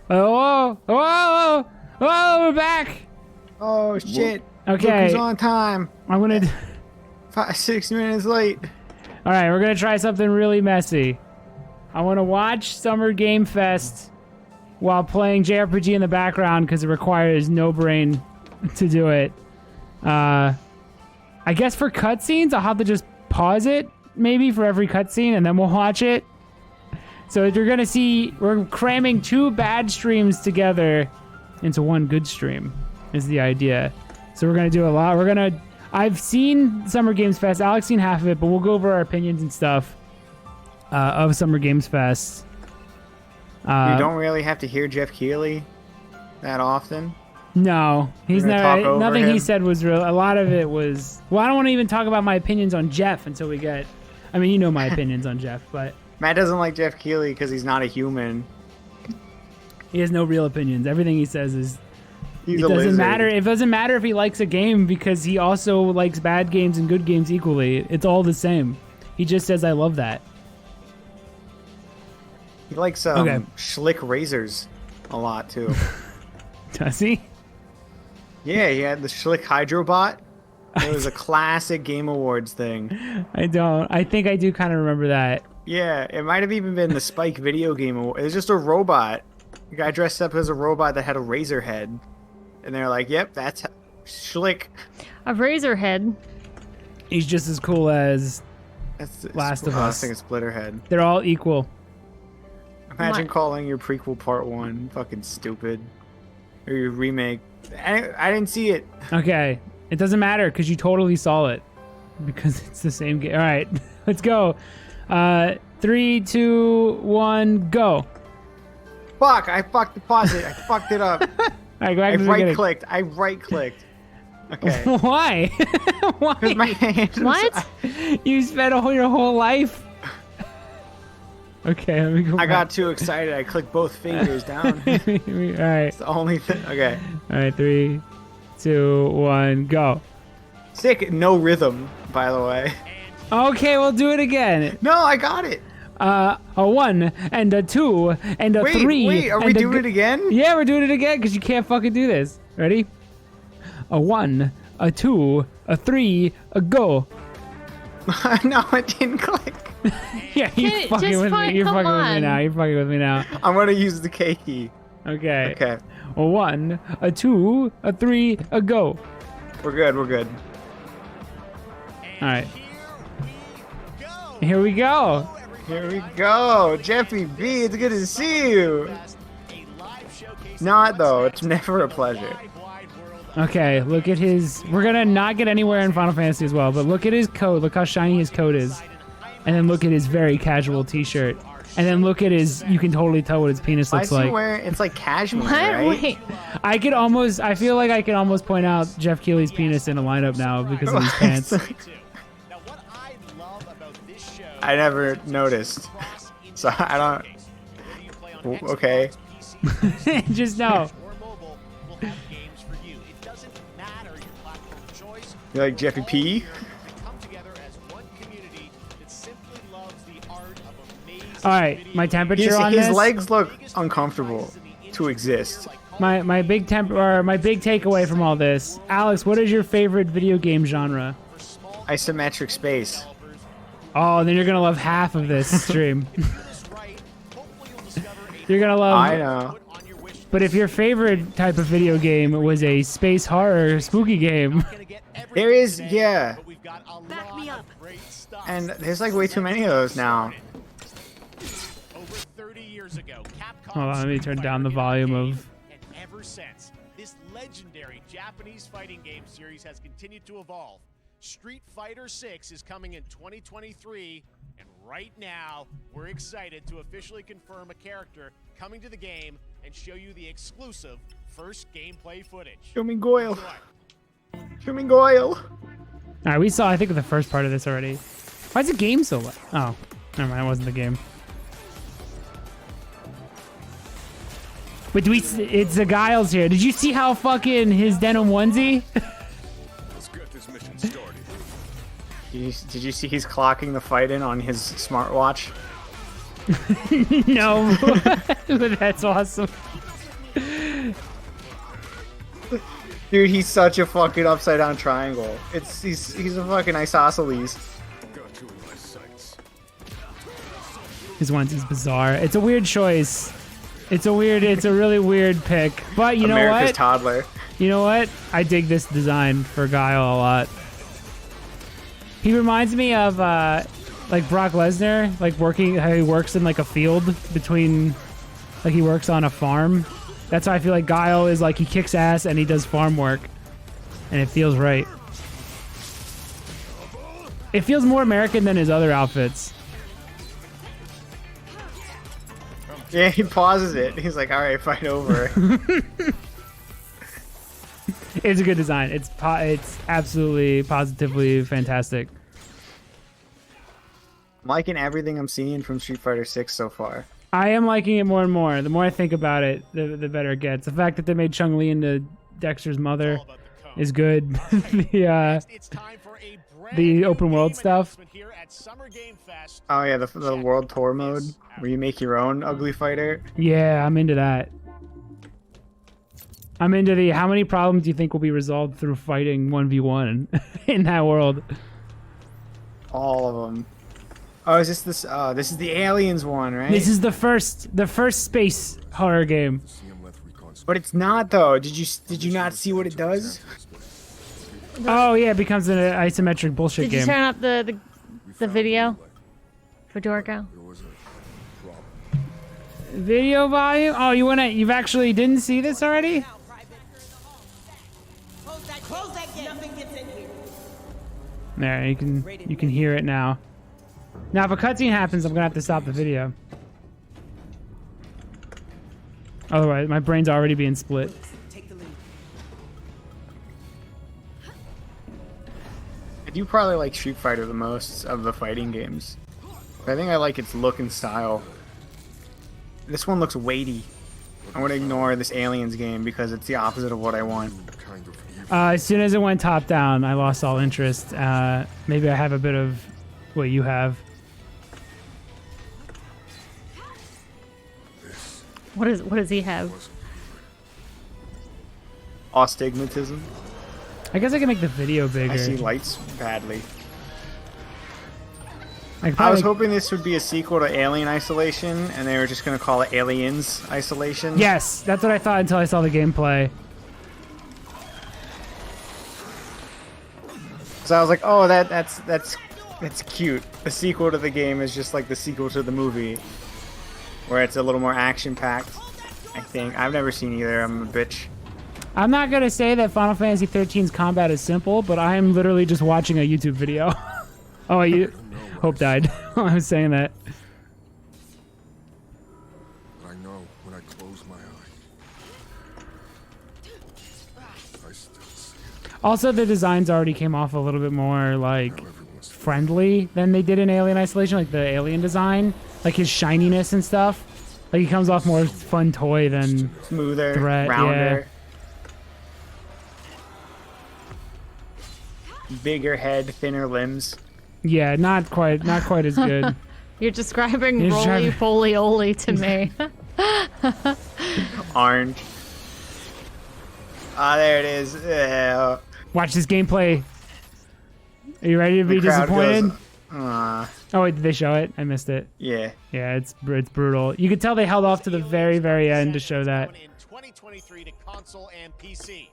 Oh, oh, oh, we're back. Oh shit. Okay. Look who's on time. I'm gonna. 6 minutes late. All right, we're gonna try something really messy. I want to watch Summer Game Fest while playing JRPG in the background because it requires no brain to do it. I guess for cutscenes, I'll have to just pause it maybe for every cutscene and then we'll watch it. So you're gonna see we're cramming 2 bad streams together into 1 good stream is the idea. So we're gonna do a lot. I've seen Summer Games Fest. Alex seen half of it, but we'll go over our opinions and stuff of Summer Games Fest. You don't really have to hear Jeff Keighley that often. No, he's never. Nothing he said was real. A lot of it was. Well, I don't want to even talk about my opinions on Jeff until we get. I mean, you know my opinions on Jeff, but Matt doesn't like Jeff Keighley because he's not a human. he has no real opinions. Everything he says is. He's It a doesn't lizard. matter. It doesn't matter if he likes a game because he also likes bad games and good games equally. It's all the same. He just says, "I love that." He likes Schlick razors a lot too. Does he? Yeah, he had the Schlick Hydrobot. It was a classic Game Awards thing. I don't. I think I do kind of remember that. Yeah, it might have even been the Spike Video Game Award. It was just a robot. A guy dressed up as a robot that had a razor head. And they're like, yep, that's Schlick. A razor head. He's just as cool as That's Last of I Us. think it's Splitterhead. They're all equal. Imagine What? calling your prequel part 1 fucking stupid. Or your remake. I didn't see it. Okay. It doesn't matter because you totally saw it. Because it's the same game. All right. Let's go. 3, 2, 1, go. Fuck, I fucked the pause it. I fucked it up. All right, go back I to the beginning. right clicked. Okay. Why? Why? 'Cause my hands. What? You spent your whole life. Okay, let me go. I got too excited. I clicked both fingers down. It's All right. the only thing. Okay. All right. 3, 2, 1, go. Sick. No rhythm, by the way. Okay, we'll do it again. No, I got it. A 1 and a 2 and a 3. Wait, are we and a doing it again? Yeah, we're doing it again because you can't fucking do this. Ready? A 1, a 2, a 3, a go. No, it didn't click. Yeah, you're fucking just with me. You're come fucking with me on. now. You're fucking with me now. I'm gonna use the K key. Okay. Okay, A 1, a 2, a 3, a go. we're good. We're good. All right. Here we go. Here we go, Jeffy B. It's good to see you. Not though. It's never a pleasure. Okay, look at his. We're gonna not get anywhere in Final Fantasy as well, but look at his coat. Look how shiny his coat is. And then look at his very casual t-shirt. And then look at his. You can totally tell what his penis Why looks is he like. wearing? It's like cashmere, What? right? Wait. I feel like I can almost point out Jeff Keighley's penis in a lineup now because of his pants. I never noticed, so I don't. Okay. Just know. You like Jeffy P? All right, my temperature on His this. legs look uncomfortable to exist. My big takeaway from all this, Alex. What is your favorite video game genre? Isometric space. Oh, then you're gonna love half of this stream. You're gonna love. I know. But if your favorite type of video game was a space horror spooky game, There is, yeah. Back me up. And there's like way too many of those now. hold on, let me turn down the volume of. And ever since, this legendary Japanese fighting game series has continued to evolve. Street Fighter VI is coming in 2023, and right now, we're excited to officially confirm a character coming to the game and show you the exclusive first gameplay footage. Show me Goyle. Show me Goyle. All right, we saw I think the first part of this already. Why is the game so low? Oh, never mind, it wasn't the game. But do we? It's the Giles here. Did you see how fucking his denim onesie? Let's get this mission started. Did you see he's clocking the fight in on his smartwatch? No, but that's awesome. Dude, he's such a fucking upside down triangle. He's a fucking isosceles. Got you in my sights. His one's is bizarre. It's a weird choice. It's a really weird pick. But you know America's what? toddler. You know what? I dig this design for Guile a lot. He reminds me of like Brock Lesnar, like how he works in like a field between, like he works on a farm. That's how I feel like Guile is. Like he kicks ass and he does farm work, and it feels right. It feels more American than his other outfits. Yeah, he pauses it. He's like, all right, fight over. It's a good design. It's absolutely, positively fantastic. I'm liking everything I'm seeing from Street Fighter 6 so far. I am liking it more and more. The more I think about it, the better it gets. The fact that they made Chun-Li into Dexter's mother is good. The open world stuff. Oh yeah, the world tour mode where you make your own ugly fighter. Yeah, I'm into that. I'm into the how many problems do you think will be resolved through fighting 1v1 in that world? All of them. Oh, is this this is the aliens one, right? This is the first space horror game. But it's not though. Did you not see what it does? Oh yeah, it becomes an isometric bullshit Did game. you turn up the video for Dorgo? Video volume? Oh, you've actually didn't see this already? There, you can hear it now. Now, if a cutscene happens, I'm gonna have to stop the video. Otherwise, my brain's already being split. I do probably like Street Fighter the most of the fighting games. I think I like its look and style. This one looks weighty. I want to ignore this aliens game because it's the opposite of what I want. As soon as it went top down, I lost all interest. Maybe I have a bit of what you have. What does he have? Astigmatism. I guess I can make the video bigger. I see lights badly. I I was hoping this would be a sequel to Alien Isolation, and they were just going to call it Aliens Isolation. Yes, that's what I thought until I saw the gameplay. So I was like, oh, that's cute. The sequel to the game is just like the sequel to the movie, where it's a little more action-packed, I think. I've never seen either. I'm a bitch. I'm not going to say that Final Fantasy XIII's combat is simple, but I am literally just watching a YouTube video. Oh, Hope died while I was saying that. I know when I close my eye, I still see it. Also, the designs already came off a little bit more, like, friendly than they did in Alien Isolation, like the alien design. Like his shininess and stuff. Like he comes off more fun toy than Smoother, threat, rounder. Bigger head, thinner limbs. Yeah, not quite as good. You're describing You're roly poly oly to me. Orange. Ah, there it is. Watch this gameplay. Are you ready to be disappointed? Goes, oh wait, did they show it? I missed it. yeah. Yeah, it's brutal. You could tell they held off to the very, very end to show that. In 2023 to console and PC.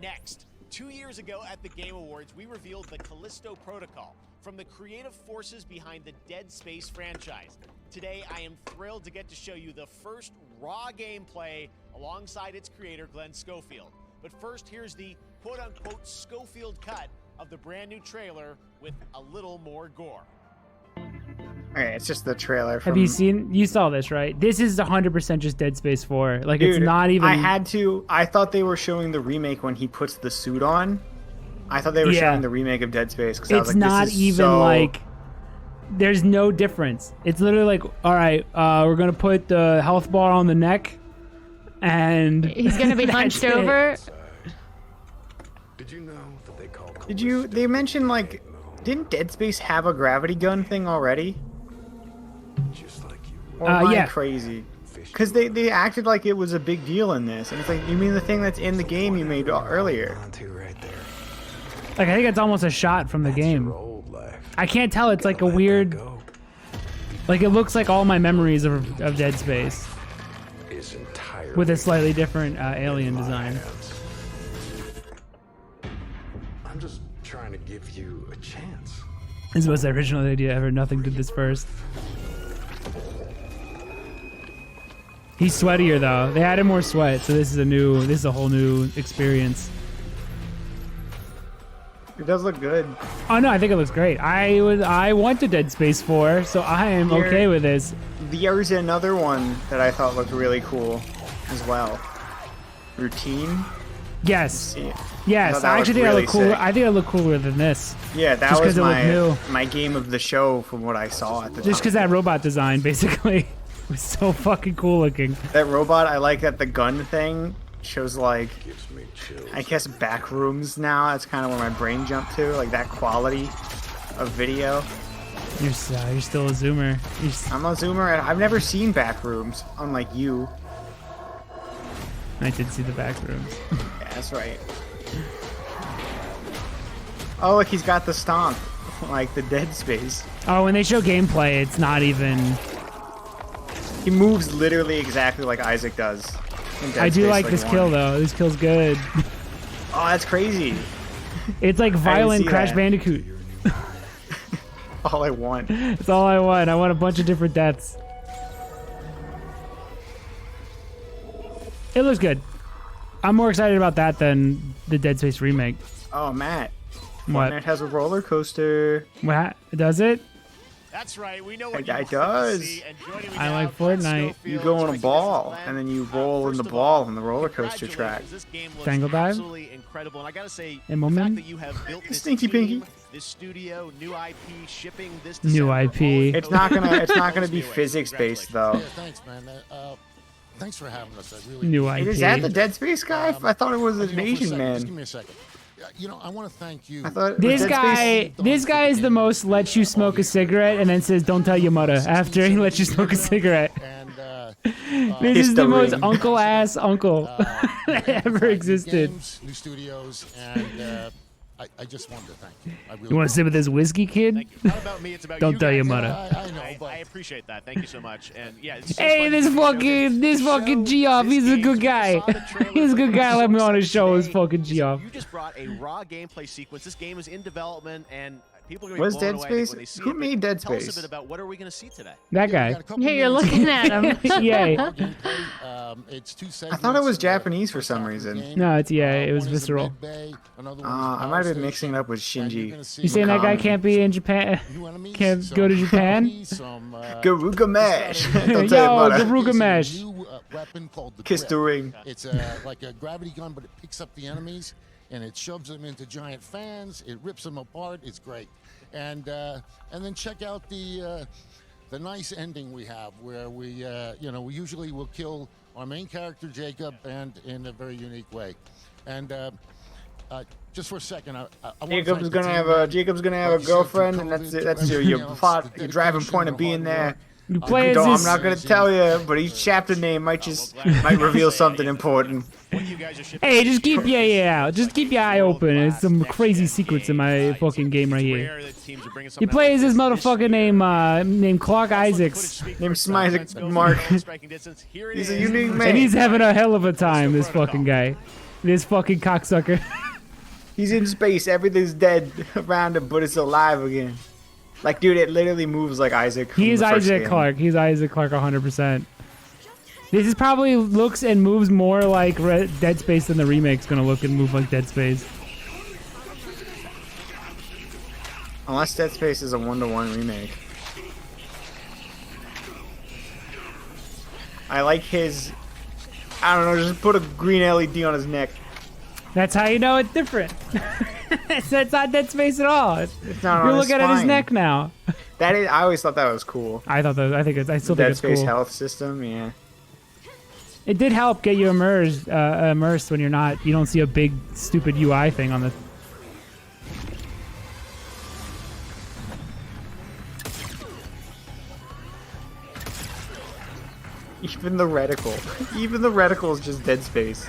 Next, 2 years ago at the Game Awards, we revealed the Callisto Protocol from the creative forces behind the Dead Space franchise. Today, I am thrilled to get to show you the first raw gameplay alongside its creator, Glenn Schofield. But first, here's the quote-unquote Schofield cut of the brand new trailer with a little more gore. Okay, it's just the trailer from... Have you saw this, right? This is 100% just Dead Space 4. Like, Dude, it's not even... I thought they were showing the remake when he puts the suit on. I thought they were showing the remake of Dead Space. Cause I was it's like, not this is even so... like... There's no difference. It's literally like, all right, we're going to put the health bar on the neck, and... He's going to be hunched over. Did you know that they call They mentioned, like... Didn't Dead Space have a gravity gun thing already? just like you? Or am I yeah. crazy? Because they acted like it was a big deal in this. And it's like, you mean the thing that's in the game you made earlier? Onto right there. Like, I think it's almost a shot from the game. Your old life. I can't tell. It's like a Let that weird... go. Like, it looks like all my memories of Dead Space. Is entirely With a slightly different alien design. hands. I'm just trying to give you a chance. This was the original idea ever. Nothing did this first. He's sweatier though. They added more sweat, so this is a whole new experience. It does look good. Oh no, I think it looks great. I wanted Dead Space 4, so I am Here- okay with this. There's another one that I thought looked really cool as well. Routine. Yes. Yeah, Yes, that I actually think looked I look really cool. sick. I think I look cooler than this. yeah, that Just was 'cause it looked new. my game of the show from what I saw at the Just time. because that robot design basically was so fucking cool looking. That robot, I like that the gun thing shows like, Gives me chills. I guess back rooms now. That's kind of where my brain jumped to, like that quality of video. You're still a zoomer. I'm a zoomer, and I've never seen back rooms, unlike you. I did see the back rooms. Yeah, that's right. Oh, look, he's got the stomp, like the Dead Space. Oh, when they show gameplay, it's not even. He moves literally exactly like Isaac does. in Dead I do Space, like this kill 1. though. This kill's good. Oh, that's crazy. It's like violent see Crash that. Bandicoot. All I want. That's all I want. I want a bunch of different deaths. It looks good. I'm more excited about that than the Dead Space remake. Oh, Matt. What? Fortnite has a roller coaster. What? Does it? That's right. We know what It you wanted to does. see, and joining me I now, like Glenn Fortnite. Schofield, You go on a making ball, this and then you plan. roll in First the of ball all, on the roller coaster track. congratulations. This game looks Tangle dive? absolutely incredible, and I gotta say, And the moment? fact that you have built this Stinky team, Pinky. this studio, new IP, shipping this New December, IP. all It's not gonna. It's not gonna blows be me away. physics based Congratulations. though. Yeah, thanks, man. Thanks for having us. I really New Is IP. that the Dead Space guy? I thought it was You an know, for a Asian second, Just give man. me a second. I want to thank you. I thought This Dead guy, Space- this guy is the most lets you smoke a cigarette and then says, "Don't tell your mother." After he lets you smoke a cigarette, And this is History. the most uncle ass uncle that ever new existed. games, new studios, and I just wanted to thank you. I really You want to sit with this whiskey kid? Thank you. Not about me, it's about Don't you tell guys. your mother. I know, but I appreciate that. Thank you so much. And yeah, it's so Hey, fun this to see the show. this fucking The Geoff, show, he's a this good game, you guy. saw the trailer, He's a good but guy. I'm Let me so on his excited show. Is today fucking is that Geoff. You just brought a raw gameplay sequence. This game is in development, and people are going to be Was blown Dead away, I think, Space? when they see Who it. But made Dead Tell us a Space? bit about what are we going to see today. That we guy. got a couple Yeah, you're minutes looking at him. Yay. gameplay. It's two I thought it was segments. Japanese for First some half of the reason. game. No, it's it was One is the visceral. med bay, another one is the I power might have been station, mixing it up with and you're Shinji. gonna see You saying that guy Mikami. can't be in Japan? new enemies, Can't some go to Japan? enemies, some, Garuga Mash. Don't Yo, tell your mother. Garuga It's a Mesh. new, weapon called the Kiss grip. the ring. It's like a gravity gun, but it picks up the enemies and it shoves them into giant fans. It rips them apart. It's great. And then check out the nice ending we have, where we we usually will kill our main character Jacob, and in a very unique way. And just for a second, I want Jacob's gonna have a girlfriend, and that's it. That's your plot, your driving point of being there. You play as I'm this. not gonna tell you, but each chapter name might reveal something important. What you guys are shipping Hey, is just keep your ear out. Just keep your eye open. There's some Next crazy gen secrets in game. my It's fucking game right here. rare that teams are bringing He something plays like this this motherfucker year. named Clark Let's let the Isaacs, footage speak Named for itself. Smizek Let's go Mark. from striking distance. Here it He's a is. unique man. and he's having a hell of a time. This fucking guy, this fucking cocksucker. He's in space. Everything's dead around him, but it's alive again. Like, dude, it literally moves like Isaac. from He is the first Isaac game. Clarke. He's Isaac Clarke 100%. This is probably looks and moves more like Dead Space than the remake's gonna look and move like Dead Space. Unless Dead Space is a 1-to-1 remake. I like his. I don't know. Just put a green LED on his neck. That's how you know it's different. It's not Dead Space at all. It's not You're on his looking at his spine. neck now. That is. I always thought that was cool. I thought that. I still think Dead it's Space cool. health system. Yeah. It did help get you immersed when you don't see a big stupid UI thing on the. Even the reticle. Even the reticle is just Dead Space.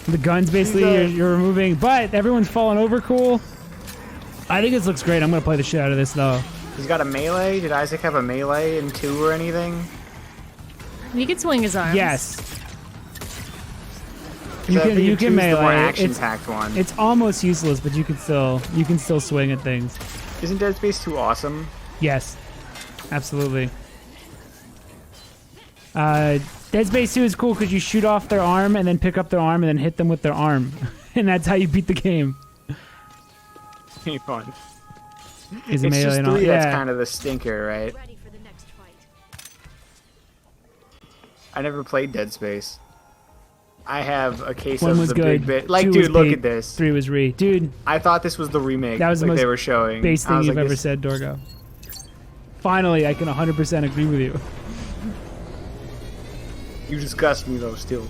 The guns basically you're removing, but everyone's falling over cool. I think this looks great. I'm gonna play the shit out of this though. He's got a melee. Did Isaac have a melee in 2 or anything? You can swing his arms. Yes. I think You can two's the more melee. action-packed one. It's almost useless, but you can still swing at things. Isn't Dead Space 2 awesome? Yes, absolutely. Dead Space 2 is cool because you shoot off their arm and then pick up their arm and then hit them with their arm, and that's how you beat the game. Pretty fun. Is It's just 3 that's yeah. kind of the stinker, right? I never played Dead Space. I have a case One of was the good. big bit. Like, 2 dude, was look bait, at this. 3 was re. Dude, I thought this was the remake. that was the like most they were showing. base I thing was you've like, ever this- said, Dorgo. Finally, I can 100% agree with you. You disgust me though. Still,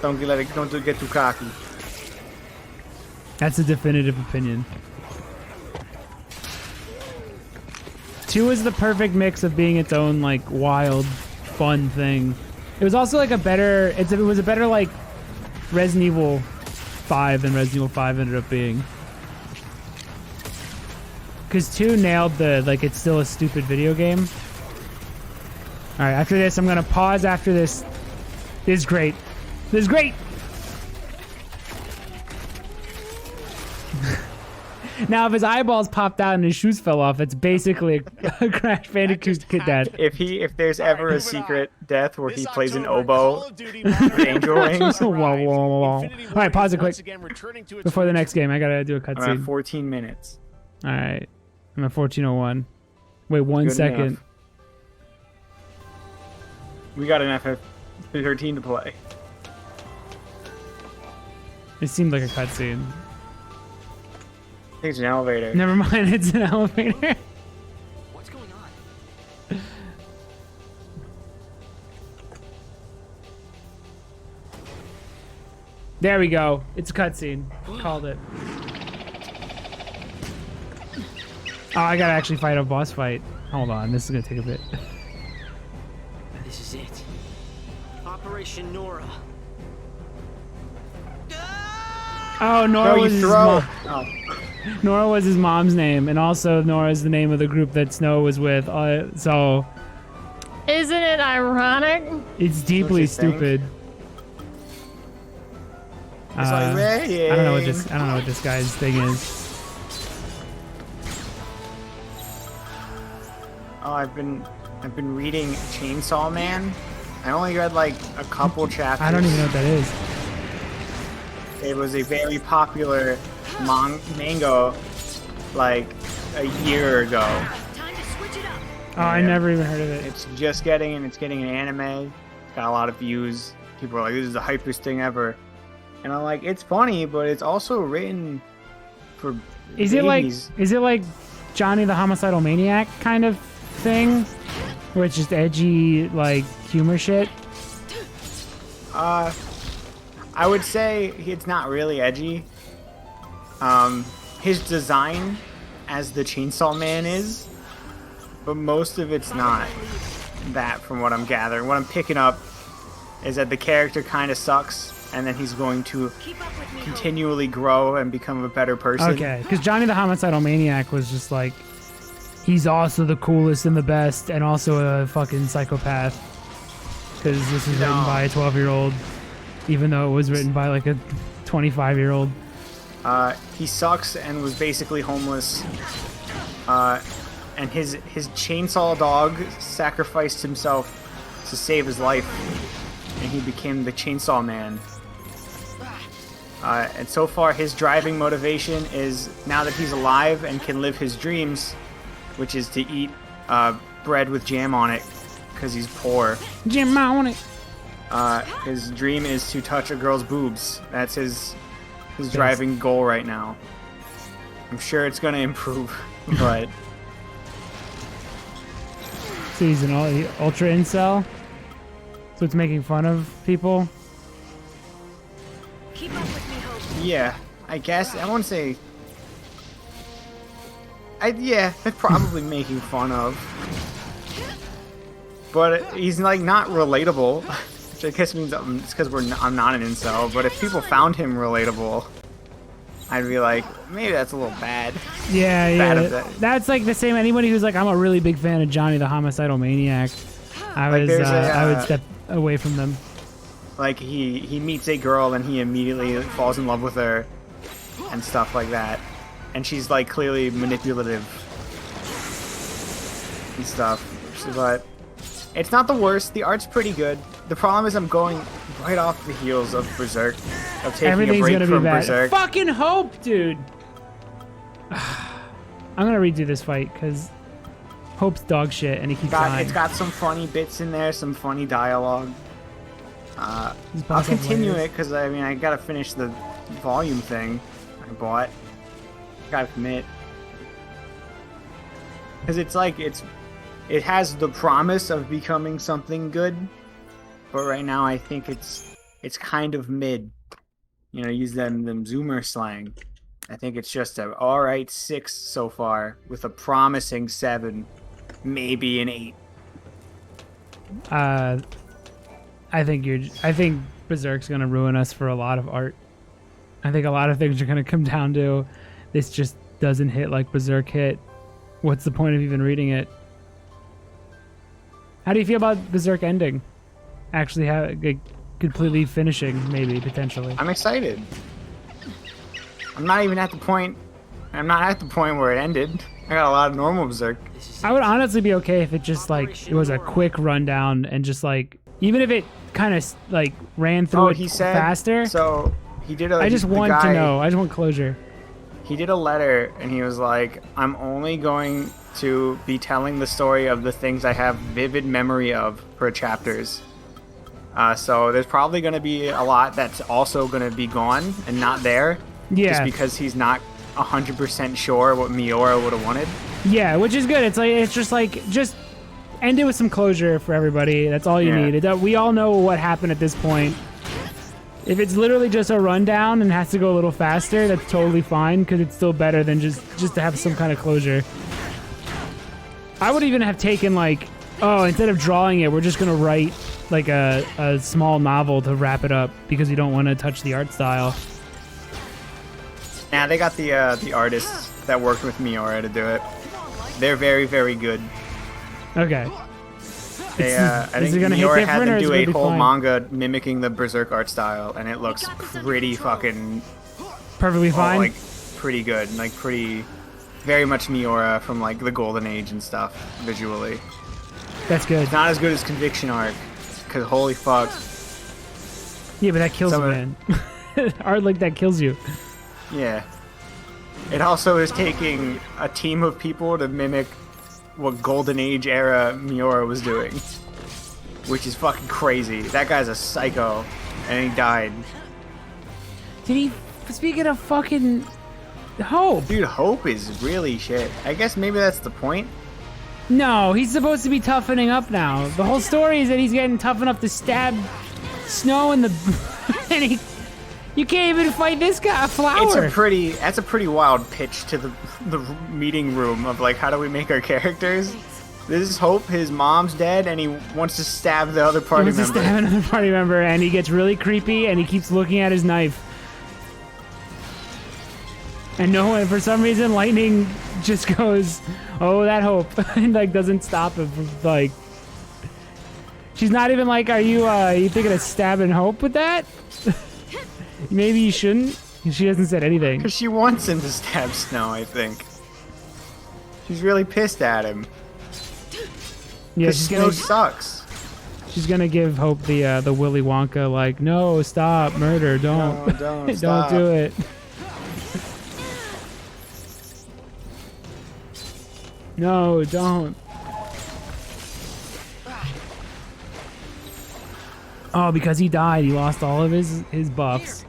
don't get too cocky. That's a definitive opinion. 2 is the perfect mix of being its own like wild, fun thing. It was also like a better. It was a better like Resident Evil 5 than Resident Evil 5 ended up being. Because 2 nailed the like it's still a stupid video game. All right, after this, I'm gonna pause. After this, this is great. This is great. Now, if his eyeballs popped out and his shoes fell off, it's basically a Crash Bandicoot kid dad. If there's ever a secret death where he This plays an October, oboe Call of Duty Modern with angel wings, Whoa, whoa, whoa, whoa. Infinity All right, pause it Ward quick is once again returning to its before the roots. next game. I gotta do a I'm at cutscene. 14 minutes. All right, I'm at 14:01. Wait 1 Good second. enough. We got an FF13 to play. It seemed like a cutscene. I think it's an elevator. Never mind, it's an elevator. What's going on? There we go. It's a cutscene. Called it. Oh, I gotta actually fight a boss fight. Hold on, this is gonna take a bit. This is it. Operation Nora. Oh, Nora No, was you his throw. mom. Oh. Nora was his mom's name, and also Nora is the name of the group that Snow was with. So Isn't it ironic? it's deeply you think? stupid. It's like rain. I don't know what this guy's thing is. Oh, I've been reading Chainsaw Man. I only read like a couple chapters. I don't even know what that is. It was a very popular manga like a year ago. Oh, I Yeah. never even heard of it. It's getting an anime. It's got a lot of views. People are like, this is the hypest thing ever. And I'm like, it's funny, but it's also written for Is babies. it like Johnny the Homicidal Maniac kind of thing? Where it's just edgy, like, humor shit? I would say it's not really edgy. His design as the Chainsaw Man is, but most of it's not that from what I'm gathering. What I'm picking up is that the character kind of sucks, and then he's going to continually grow and become a better person. Okay, because Johnny the Homicidal Maniac was just like, he's also the coolest and the best, and also a fucking psychopath. Because this is written No. by a 12-year-old, even though it was written by like a 25-year-old. He sucks and was basically homeless. And his chainsaw dog sacrificed himself to save his life, and he became the Chainsaw Man. And so far, his driving motivation is now that he's alive and can live his dreams, which is to eat bread with jam on it, because he's poor. Jim on it. His dream is to touch a girl's boobs. That's his driving goal right now. I'm sure it's gonna improve, but So he's an ultra incel. So it's making fun of people. yeah, I guess I won't say. Yeah, it's probably making fun of. but he's like not relatable, which I guess means it's because I'm not an incel. But if people found him relatable, I'd be like, maybe that's a little bad. Yeah, Bad yeah. of that. That's like the same. Anybody who's like, I'm a really big fan of Johnny the Homicidal Maniac. I would step away from them. Like he meets a girl and he immediately falls in love with her, and stuff like that, and she's like clearly manipulative and stuff. But it's not the worst. The art's pretty good. The problem is I'm going right off the heels of Berserk, of taking Everything's a break gonna be from bad. Berserk. Fucking Hope, dude. I'm gonna redo this fight because Hope's dog shit and he keeps dying. It's got some funny bits in there, some funny dialogue. I'll boss up continue layers. it because I mean I gotta finish the volume thing I bought. Gotta commit because it's like it has the promise of becoming something good, but right now I think it's kind of mid. You know, use them Zoomer slang. I think it's just a alright 6 so far with a promising 7, maybe an 8. I think Berserk's gonna ruin us for a lot of art. I think a lot of things are gonna come down to this just doesn't hit like Berserk hit. What's the point of even reading it? How do you feel about Berserk ending? Actually, like, completely finishing, maybe potentially. I'm excited. I'm not at the point where it ended. I got a lot of normal Berserk. I would honestly be okay if it just like it was a quick rundown and just like even if it kind of like ran through it he said faster. So he did. I just want to know. I just want closure. He did a letter and he was like, "I'm only going to be telling the story of the things I have vivid memory of for chapters." So there's probably going to be a lot that's also going to be gone and not there. Yeah. Just because he's not 100% sure what Miura would have wanted. Yeah, which is good. It's just end it with some closure for everybody. That's all you need. We all know what happened at this point. If it's literally just a rundown and has to go a little faster, that's totally fine because it's still better than just to have some kind of closure. I would even have taken like, oh, instead of drawing it, we're just gonna write like a small novel to wrap it up because we don't want to touch the art style. Nah, they got the artists that worked with Miura to do it. They're very, very good. Okay. I think it gonna hit Miura had different, or them is do it a gonna be whole fine? manga mimicking the Berserk art style, and it looks pretty fucking Perfectly fine. like pretty good, like pretty, very much Miura from like the Golden Age and stuff visually. That's good. It's not as good as Conviction Arc, because holy fuck. Yeah, but that kills you, Some of man. Art like that kills you. Yeah. It also is taking a team of people to mimic what Golden Age era Miura was doing, which is fucking crazy. That guy's a psycho, and he died. Did he? Speaking of fucking Hope. Dude, Hope is really shit. I guess maybe that's the point. No, he's supposed to be toughening up now. The whole story is that he's getting tough enough to stab Snow in the... and you can't even fight this guy, a flower. That's a pretty wild pitch to the meeting room of like, how do we make our characters? This is Hope, his mom's dead, and he wants to stab the other party He wants to stab another party member, and he gets really creepy, and he keeps looking at his knife. And no one, for some reason, Lightning just goes, "Oh, that Hope," and like doesn't stop him from like. She's not even like, "Are you thinking of stabbing Hope with that?" Maybe you shouldn't. She hasn't said anything. Because she wants him to stab Snow, I think. She's really pissed at him. Yeah, Snow sucks. She's gonna give Hope the Willy Wonka like, "No, stop, murder, don't, No, don't don't stop. do it." No, don't. Oh, because he died, he lost all of his buffs.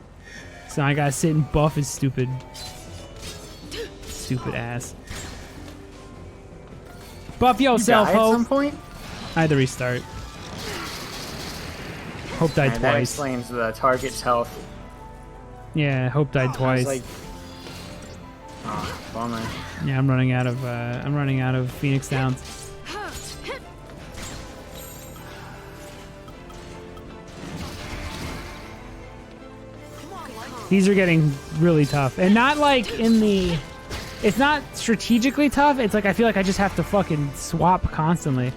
So I gotta sit and buff his stupid ass. Buff yourself, Die at some Hope. point? I had to restart. Hope died And that twice. explains the target's health. Yeah, Hope died I was twice. like, oh, bummer. Yeah, I'm running out of Phoenix Downs. These are getting really tough. And not like in the... It's not strategically tough. It's like I feel like I just have to fucking swap constantly.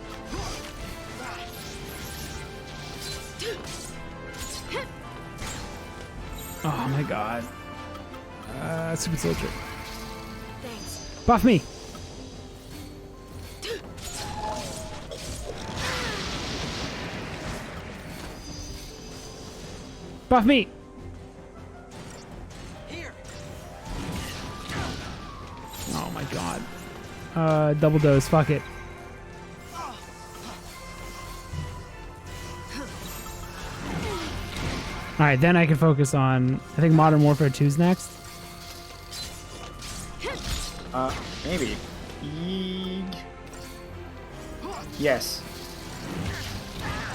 Oh my god. Super soldier. Buff me. Buff me. Oh my god. Double dose. Fuck it. All right, then I can focus on. I think Modern Warfare 2's next. Maybe. Yeeg. Yes.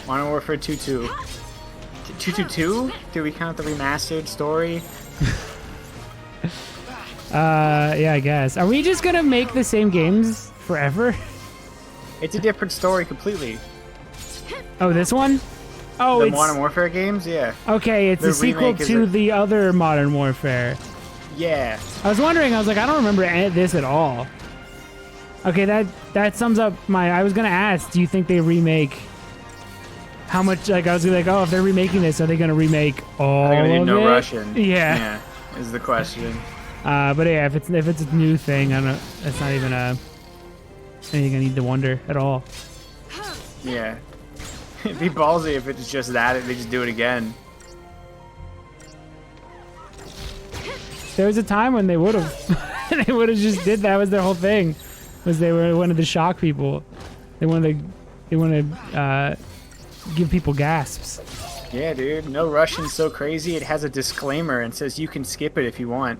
Modern Warfare 2-2. 2-2-2? Do we count the remastered story? Yeah, I guess. Are we just gonna make the same games forever? It's a different story completely. Oh, this one? Oh, The it's Modern Warfare games? Yeah. okay. It's the a sequel remake is to a- the other Modern Warfare. Yeah. I was wondering. I was like, I don't remember this at all. Okay, that sums up my. I was gonna ask, do you think they remake? How much? Like, I was like, oh, if they're remaking this, are they gonna remake all They're gonna of do No it? Russian. Yeah. Yeah, is the question. But yeah, if it's a new thing, I don't. It's not even anything I need to wonder at all. Yeah. It'd be ballsy if it's just that and they just do it again. There was a time when they would have. They would have just did that. Was their whole thing. Was they wanted to shock people. They wanted to give people gasps. Yeah, dude. No Russian's so crazy. It has a disclaimer and says you can skip it if you want.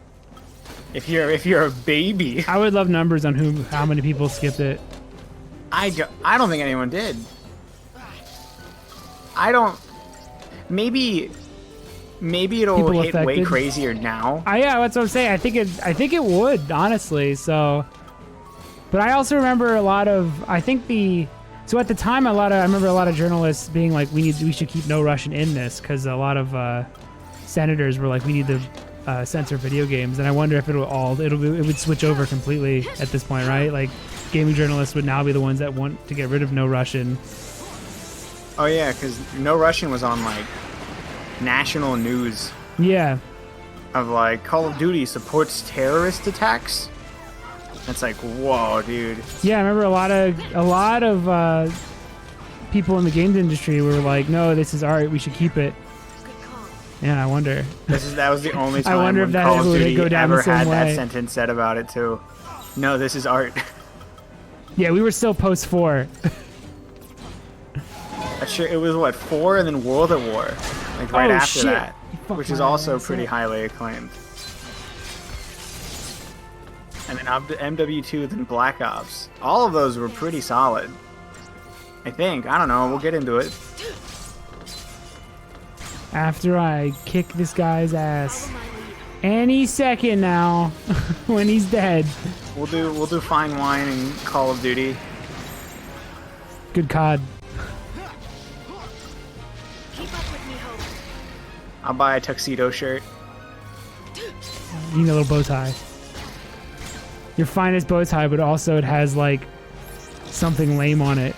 If you're a baby. I would love numbers on how many people skipped it. I don't think anyone did. Maybe it'll People hit way affected? crazier now. Yeah, that's what I'm saying. I think it would, honestly. So, but I also remember a lot of. So at the time, I remember a lot of journalists being like, we should keep No Russian in this because a lot of senators were like, we need to censor video games. And I wonder if it would switch over completely at this point, right? Like, gaming journalists would now be the ones that want to get rid of No Russian. Oh yeah, because No Russian was on like national news Yeah. of like Call of Duty supports terrorist attacks. It's like, whoa, dude. Yeah, I remember a lot of people in the games industry were like, "No, this is art. We should keep it." Yeah, I wonder. That was the only time wonder when if that Call of would Duty go down the ever same had way. that sentence said about it too. No, this is art. Yeah, we were still post 4. Sure, it was what 4 and then World at War, like right Oh, after shit. that, You fucked which is my also ass pretty up. highly acclaimed. And then MW2, then Black Ops. All of those were pretty solid. I think. I don't know. We'll get into it. After I kick this guy's ass any second now, when he's dead. We'll do Fine Wine and Call of Duty. Good COD. I'll buy a tuxedo shirt. You need a little bow tie. Your finest bow tie, but also it has like something lame on it.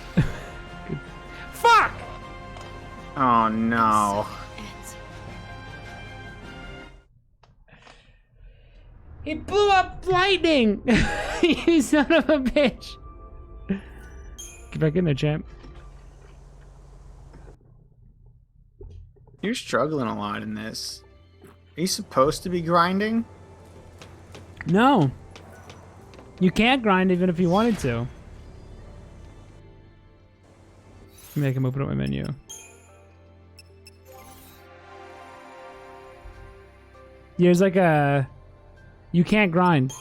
Fuck! Oh no. It blew up lightning! You son of a bitch! Get back in there, champ. You're struggling a lot in this. Are you supposed to be grinding? No. You can't grind even if you wanted to. Maybe I can open up my menu. There's like a... You can't grind.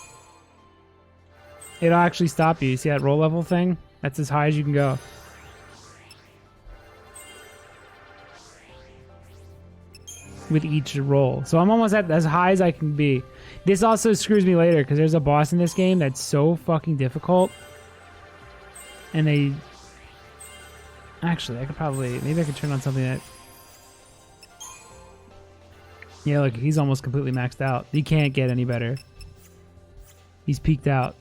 It'll actually stop you. You see that roll level thing? That's as high as you can go. With each roll. So I'm almost at as high as I can be. This also screws me later because there's a boss in this game that's so fucking difficult. And they... Actually, I could probably... Maybe I could turn on something that... Yeah, look, he's almost completely maxed out. He can't get any better. He's peaked out.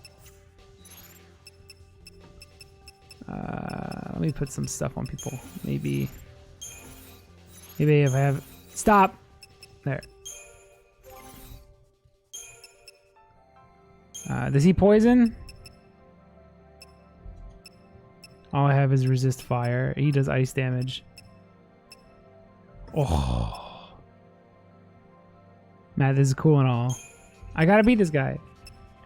Let me put some stuff on people. Maybe if I have... Stop! There. Does he poison? All I have is resist fire. He does ice damage. Oh. Matt, this is cool and all. I gotta beat this guy.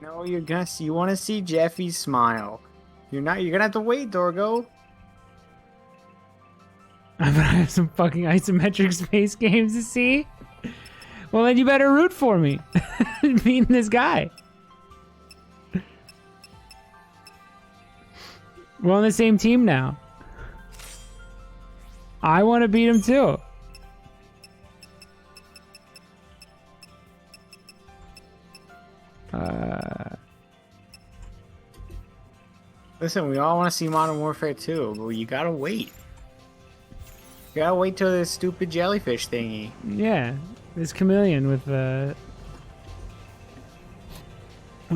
No, you want to see Jeffy smile. You're gonna have to wait, Dorgo. But I have some fucking isometric space games to see. Well, then you better root for me. Beating this guy. We're on the same team now. I want to beat him too. Listen, we all want to see Modern Warfare 2, but you gotta wait. You gotta wait till this stupid jellyfish thingy. Yeah, this chameleon with the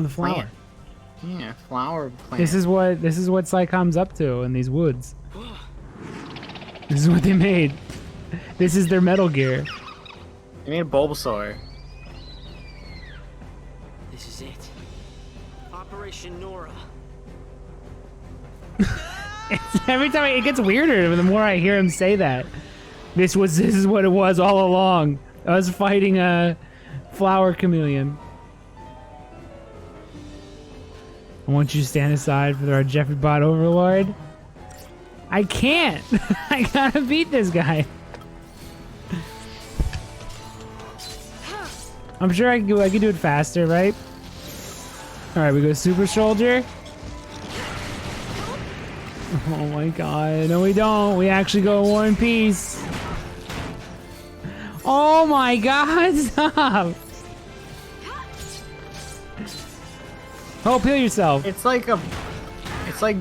flower. Plant. Yeah, flower plant. This is what Psycom's up to in these woods. This is what they made. This is their Metal Gear. They made a Bulbasaur. This is it. Operation Nora. Every time it gets weirder the more I hear him say that. This is what it was all along. I was fighting a flower chameleon. I want you to stand aside for our Jeffrey Bot Overlord. I can't. I gotta beat this guy. I'm sure I can do it faster, right? All right, we go Super Soldier. Oh my god, no we don't. We actually go War and Peace. Oh my god, stop. Hope, heal yourself. It's like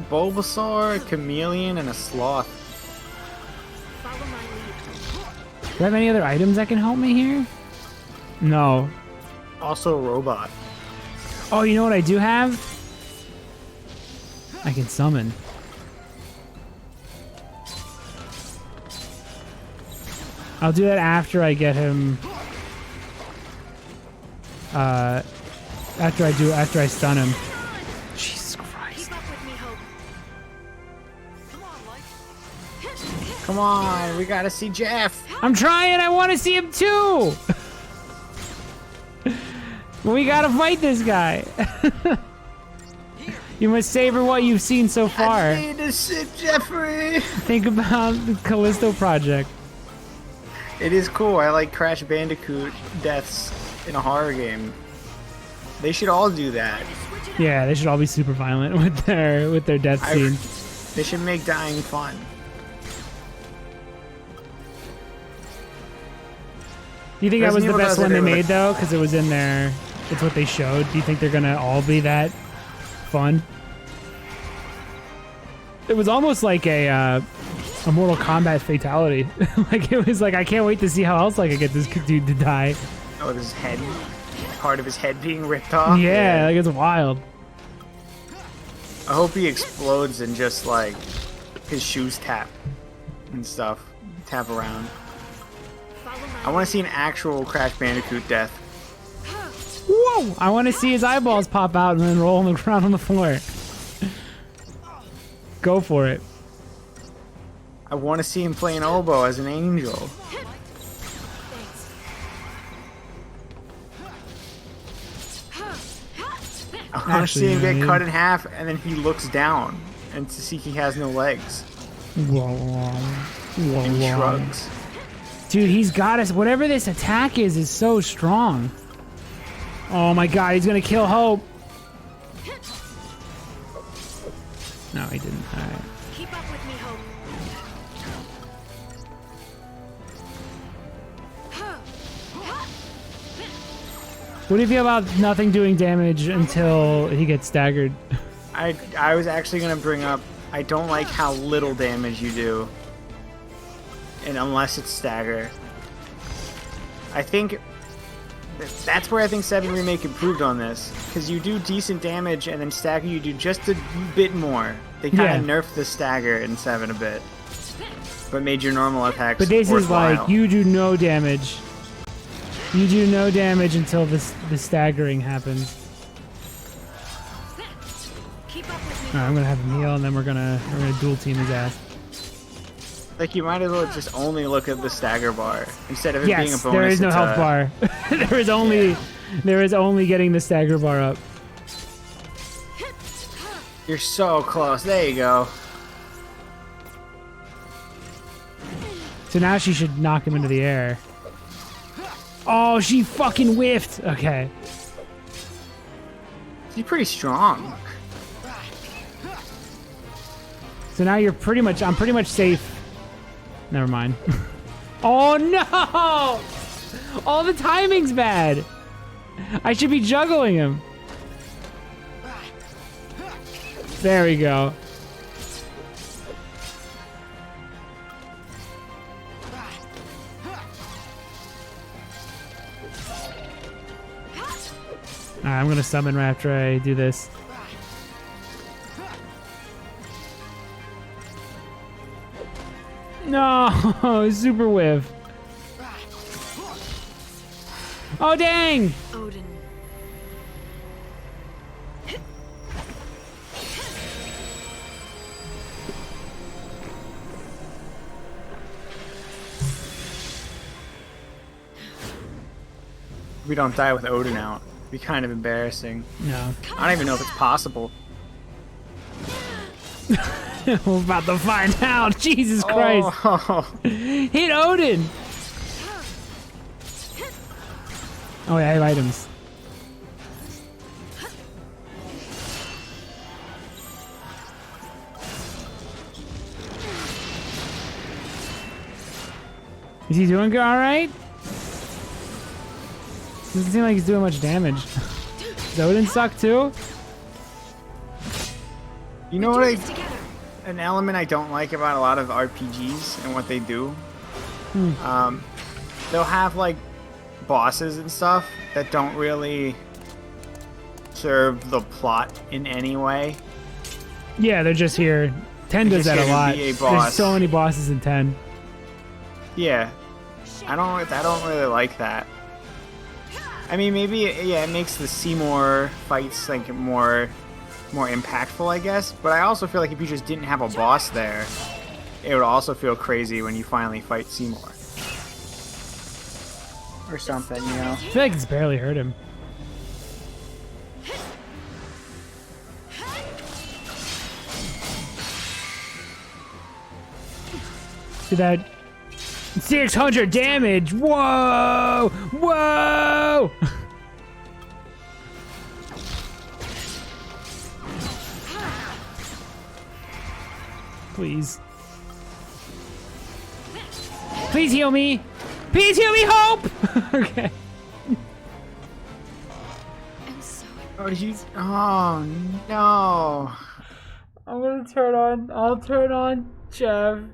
Bulbasaur, a chameleon, and a sloth. Do I have any other items that can help me here? No. Also a robot. Oh, you know what I do have? I can summon. I'll do that after I get him. After I stun him. Jesus Christ. Come on, we gotta see Jeff. I'm trying, I want to see him too! We gotta fight this guy. You must savor what you've seen so far. I need to see Jeffrey. Think about the Callisto Project. It is cool. I like Crash Bandicoot deaths in a horror game. They should all do that. Yeah, they should all be super violent with their death scenes. They should make dying fun. Do you think that was the Resident Evil best does one it they with- made though? Because it was in there. It's what they showed. Do you think they're gonna all be that fun? It was almost like a Mortal Kombat fatality. Like it was like I can't wait to see how else I could get this dude to die. Oh, his head, part of his head being ripped off. Yeah, like it's wild. I hope he explodes and just like his shoes tap and stuff, tap around. I want to see an actual Crash Bandicoot death. Whoa! I want to see his eyeballs pop out and then roll on the ground on the floor. Go for it. I want to see him play an oboe as an angel. I want to see him get cut in half and then he looks down and to see he has no legs. And he shrugs. Dude, he's got us. Whatever this attack is so strong. Oh my god, he's gonna kill Hope. No, he didn't. All right. Keep up with me, Hope. What do you feel about nothing doing damage until he gets staggered? I was actually going to bring up, I don't like how little damage you do. And unless it's stagger. I think That's where I think 7 Remake improved on this, because you do decent damage and then stagger you do just a bit more. They kind of nerfed the stagger in 7 a bit, but made your normal attacks But this is worthwhile. like, you do no damage. You do no damage until the staggering happens. Alright, I'm gonna have him heal, and then we're gonna dual team his ass. Like, you might as well just only look at the stagger bar instead of it being a Yes, bonus. there is no it's health bar. there is only getting the stagger bar up. You're so close. There you go. So now she should knock him into the air. Oh, she fucking whiffed. Okay. He's pretty strong. So now you're pretty much, I'm pretty much safe. Never mind. Oh no! All the timing's bad. I should be juggling him. There we go. Alright, I'm gonna summon right after I do this. No, super whiff. Oh dang! Odin. We don't die with Odin out. It'd be kind of embarrassing. No. I don't even know if it's possible. We're about to find out. Jesus Christ. Oh. Hit Odin! Oh, yeah, I have items. Is he doing alright? Doesn't seem like he's doing much damage. Does Odin suck too? You know what an element I don't like about a lot of RPGs and what they do? They'll have like bosses and stuff that don't really serve the plot in any way. Yeah, they're just here. 10 does They're that just a here to lot. be a There's boss. so many bosses in 10. Yeah, I don't really like that. I mean, maybe yeah, it makes the Seymour fights like more impactful, I guess. But I also feel like if you just didn't have a boss there, it would also feel crazy when you finally fight Seymour or something, you know. I feel like it's barely hurt him. See that? 600 damage! Whoa! Whoa! Please. Please heal me! Please heal me, Hope! Okay. I'm so. Oh, oh no! I'll turn on Chev.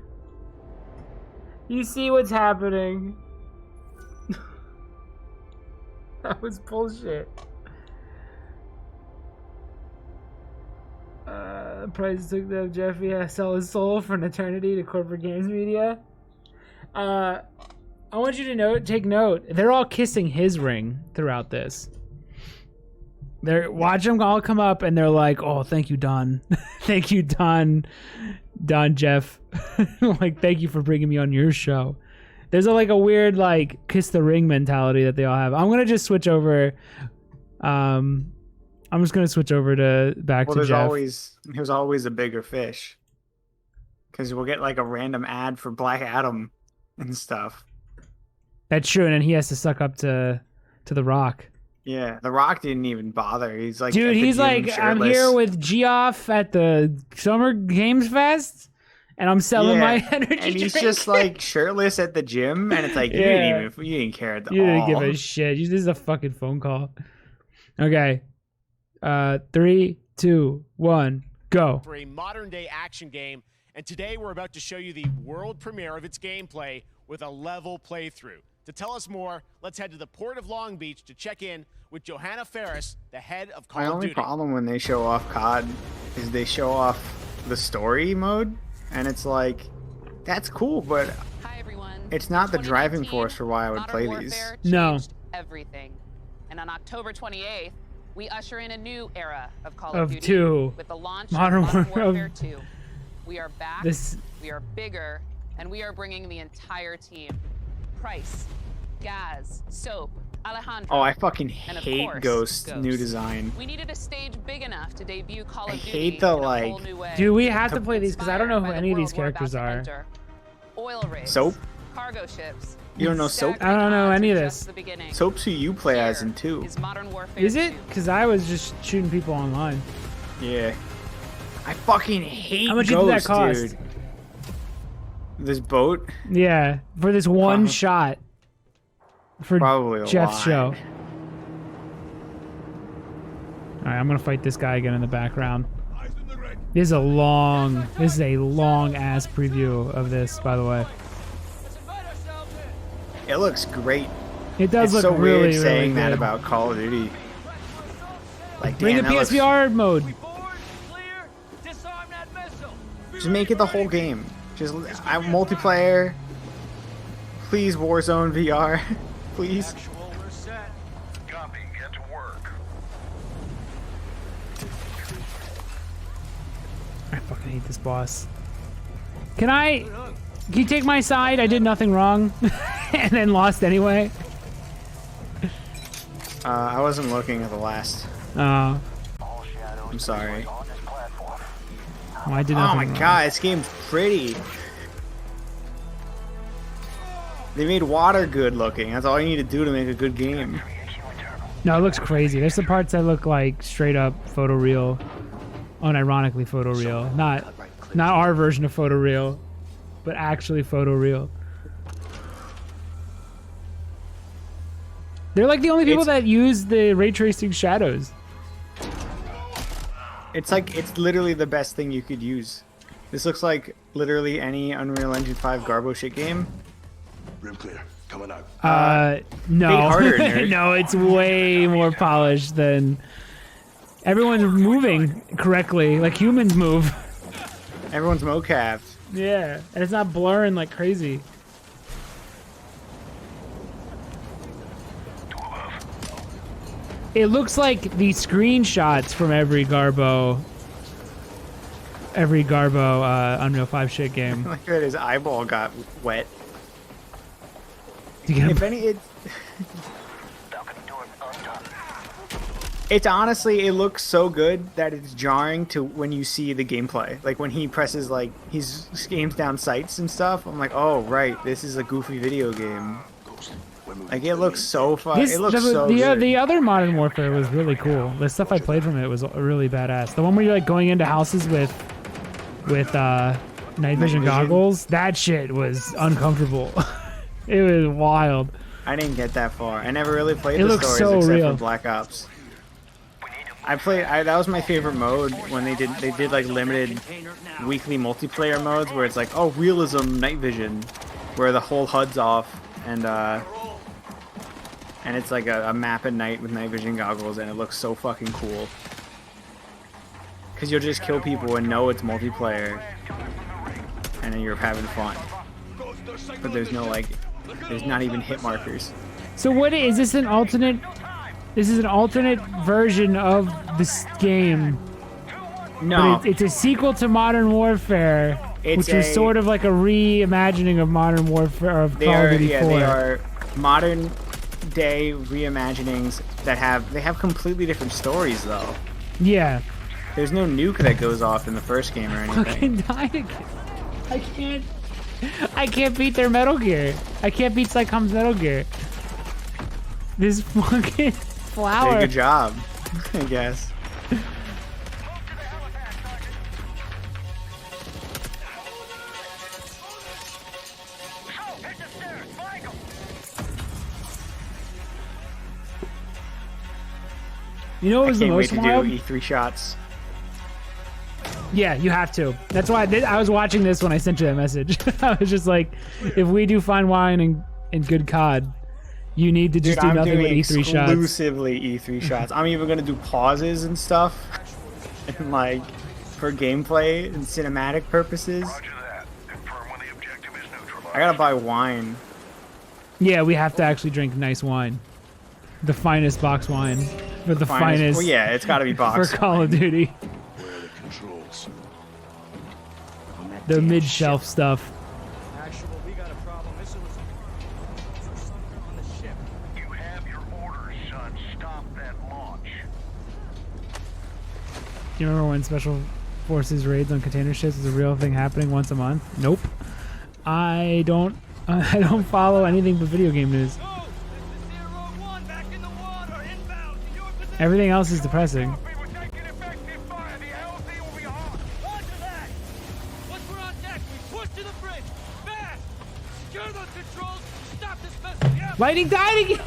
You see what's happening. That was bullshit. Price took the Jeffrey has to sell his soul for an eternity to corporate games media. I want you to take note. They're all kissing his ring throughout this. Watch them all come up and they're like, "Oh, thank you, Don. Thank you, Don Jeff. Like, thank you for bringing me on your show." There's a weird kiss the ring mentality that they all have. I'm gonna just switch over. I'm just gonna switch over to back to Jeff. There's always a bigger fish, because we'll get like a random ad for Black Adam and stuff. That's true, and then he has to suck up to The Rock. Yeah, The Rock didn't even bother. He's like, dude, at the he's gym like, shirtless. I'm here with Geoff at the Summer Games Fest, and I'm selling my energy and he's drink. just like shirtless at the gym, and it's like you didn't care at all. You didn't give a shit. This is a fucking phone call. Okay, 3, 2, 1, go. For a modern day action game, and today we're about to show you the world premiere of its gameplay with a level playthrough. To tell us more, let's head to the port of Long Beach to check in with Johanna Ferris, the head of Call My of only Duty. problem when they show off COD is they show off the story mode, and it's like, that's cool, but Hi everyone. it's not the driving 2019, force for why I would Modern play Warfare these. No. changed everything. And on October 28th, we usher in a new era of Call Of of Duty two. with the launch Modern of Modern Warfare- Warfare 2. We are back, This- we are bigger, and we are bringing the entire team. Price, Gaz, Soap, Alejandro. Oh, I fucking and of hate course, Ghost's new Ghost. design. We needed a stage big enough to debut Call of I Duty hate the, in a like- whole new way. Do we have to play these? Because I don't know who Inspired by any the of these world we're about characters to are. enter. Oil rigs, Soap? cargo ships. You don't know Soap? I don't know any of Just this. the beginning. Soap's who you play as Here in 2. is Modern Warfare Is it? 2. Because I was just shooting people online. Yeah. I fucking hate How much Ghost, did that cost? dude. This boat? Yeah, for this one Probably- shot. For Probably a Jeff's lot. show. Alright, I'm gonna fight this guy again in the background. This is a long ass preview of this, by the way. It looks great. It does It's look so really, weird really saying that good. about Call of Duty. Like, Bring damn, the that looks- PSVR mode. Just make it the whole game. Just I multiplayer. Please, Warzone VR. Please. Copy. Get to work. I fucking hate this boss. Can you take my side? I did nothing wrong, and then lost anyway. I wasn't looking at the last. Oh, I'm sorry. well, I did Oh nothing my wrong. god, this game's pretty. They made water good looking. That's all you need to do to make a good game. No, it looks crazy. There's some parts that look like straight up photoreal, unironically photoreal. Not our version of photoreal, but actually photoreal. They're like the only people that use the ray tracing shadows. It's like, it's literally the best thing you could use. This looks like literally any Unreal Engine 5 Garbo shit game. Rim clear. Coming out. No, Think harder, nerd. no, it's way more polished than everyone's moving correctly, like humans move. Everyone's mocapped. Yeah, and it's not blurring like crazy. It looks like the screenshots from every Garbo Unreal 5 shit game. Like that his eyeball got wet. You get If a- any, it's honestly, it looks so good that it's jarring to when you see the gameplay. Like when he presses, like he's aims down sights and stuff. I'm like, oh right, this is a goofy video game. Like it looks so fun. It looks so good. the other Modern Warfare was really cool. The stuff I played from it was really badass. The one where you're like going into houses with night vision goggles, that shit was uncomfortable. It was wild. I didn't get that far. I never really played It the looks stories so except real. for Black Ops. That was my favorite mode when they did like limited weekly multiplayer modes where it's like, oh, realism night vision, where the whole HUD's off and it's like a map at night with night vision goggles and it looks so fucking cool. Cause you'll just kill people and know it's multiplayer and then you're having fun. But there's no like, there's not even hit markers. So what is this an alternate? This is an alternate version of this game. No, But it's a sequel to Modern Warfare, It's which is sort of like a reimagining of Modern Warfare of Call of Duty 4. they are modern day reimaginings that have completely different stories though. Yeah. There's no nuke that goes off in the first game or anything. Fucking died again. I can't beat their Metal Gear. I can't beat Psychom's Metal Gear. This fucking Did a flower. good job, I guess. You know what I was the can't wait most to wild? do E3 shots. Yeah, you have to. That's why I was watching this when I sent you that message. I was just like, if we do fine wine and good COD, You need to just Dude, do I'm nothing but doing E3 shots. exclusively E3 shots. I'm even gonna do pauses and stuff, and like for gameplay and cinematic purposes. I gotta buy wine. Yeah, we have to actually drink nice wine. The finest box wine. For the finest. Well, yeah, it's gotta be For box. Call of Duty. Where are the controls? The mid-shelf stuff. Actual, we got a problem. Missile was something on the ship. You have your orders, son. Stop that launch. Do you remember when Special Forces raids on container ships was a real thing happening once a month? Nope. I don't follow anything but video game news. Everything else is depressing. Lightning died again!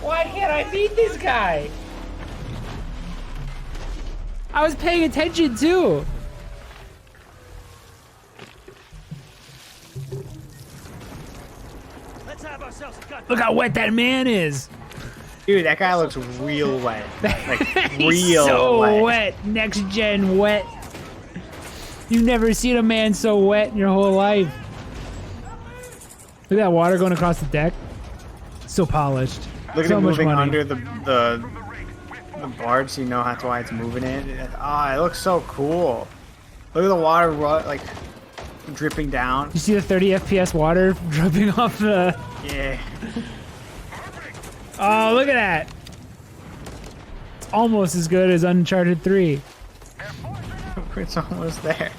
Why can't I beat this guy? I was paying attention too. Look how wet that man is. Dude, that guy looks real wet. Like He's real so wet. Next gen wet. You've never seen a man so wet in your whole life. Look at that water going across the deck. So polished. Look at so it much moving money. under the barge, so you know that's why it's moving it. Ah, it looks so cool. Look at the water like dripping down. You see the 30 FPS water dripping off the... Yeah. Oh, look at that. It's almost as good as Uncharted 3. It's almost there.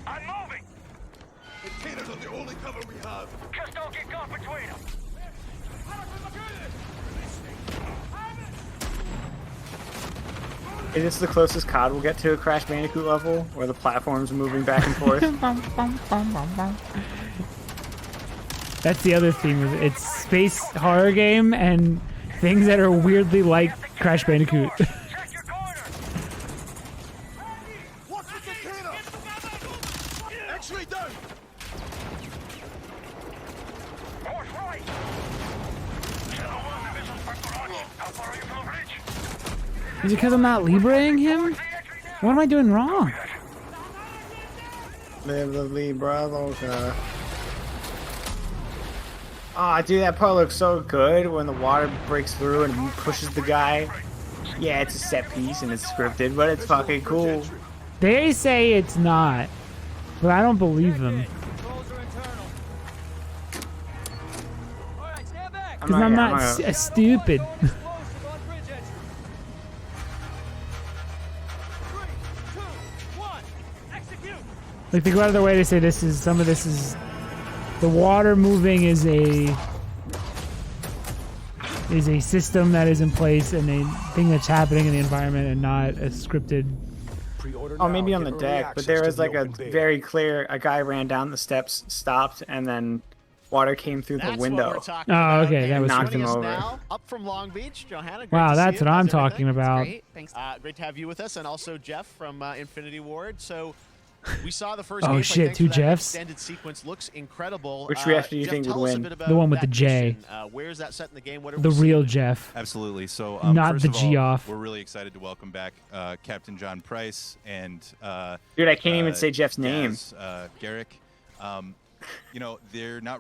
I'm moving. The cannons are the only cover we have. Just don't get caught between them. Is this the closest COD will get to a Crash Bandicoot level, where the platforms are moving back and forth? That's the other thing with it. It's space horror game and things that are weirdly like Crash Bandicoot. Check your corner. Watch the cannon. Actually done. Course right. How far are you from the bridge? Is it because I'm not Libraing him? What am I doing wrong? Live the Libra Loca. Ah, dude, that part looks so good when the water breaks through and pushes the guy. Yeah, it's a set piece and it's scripted, but it's fucking cool. They say it's not, but I don't believe them. Because I'm not stupid. Like they go out of their way to say this is some of this is the water moving is a system that is in place and a thing that's happening in the environment and not a scripted. Oh, maybe on the deck, but there was like a very clear, a guy ran down the steps, stopped, and then water came through the That's window. What we're talking Oh, about. okay, that And was knocked him joining us over. now, up from Long Beach, Johanna. Great Wow, to that's see what you. I'm How's everything? talking about. Great. Thanks. Great to have you with us, and also Jeff from Infinity Ward. So we saw the first. Oh, gameplay. shit, Thanks two for that Jeffs? Extended sequence looks incredible. Which reactor do you Jeff, think would tell us a win? bit about The one with that the J. mission. Where is that set in the game? What are The we real seeing? Jeff. Absolutely. So, Not first the of all, G off. We're really excited to welcome back Captain John Price and Dude, I can't even say Jeff's name. Garrick. You know, they're not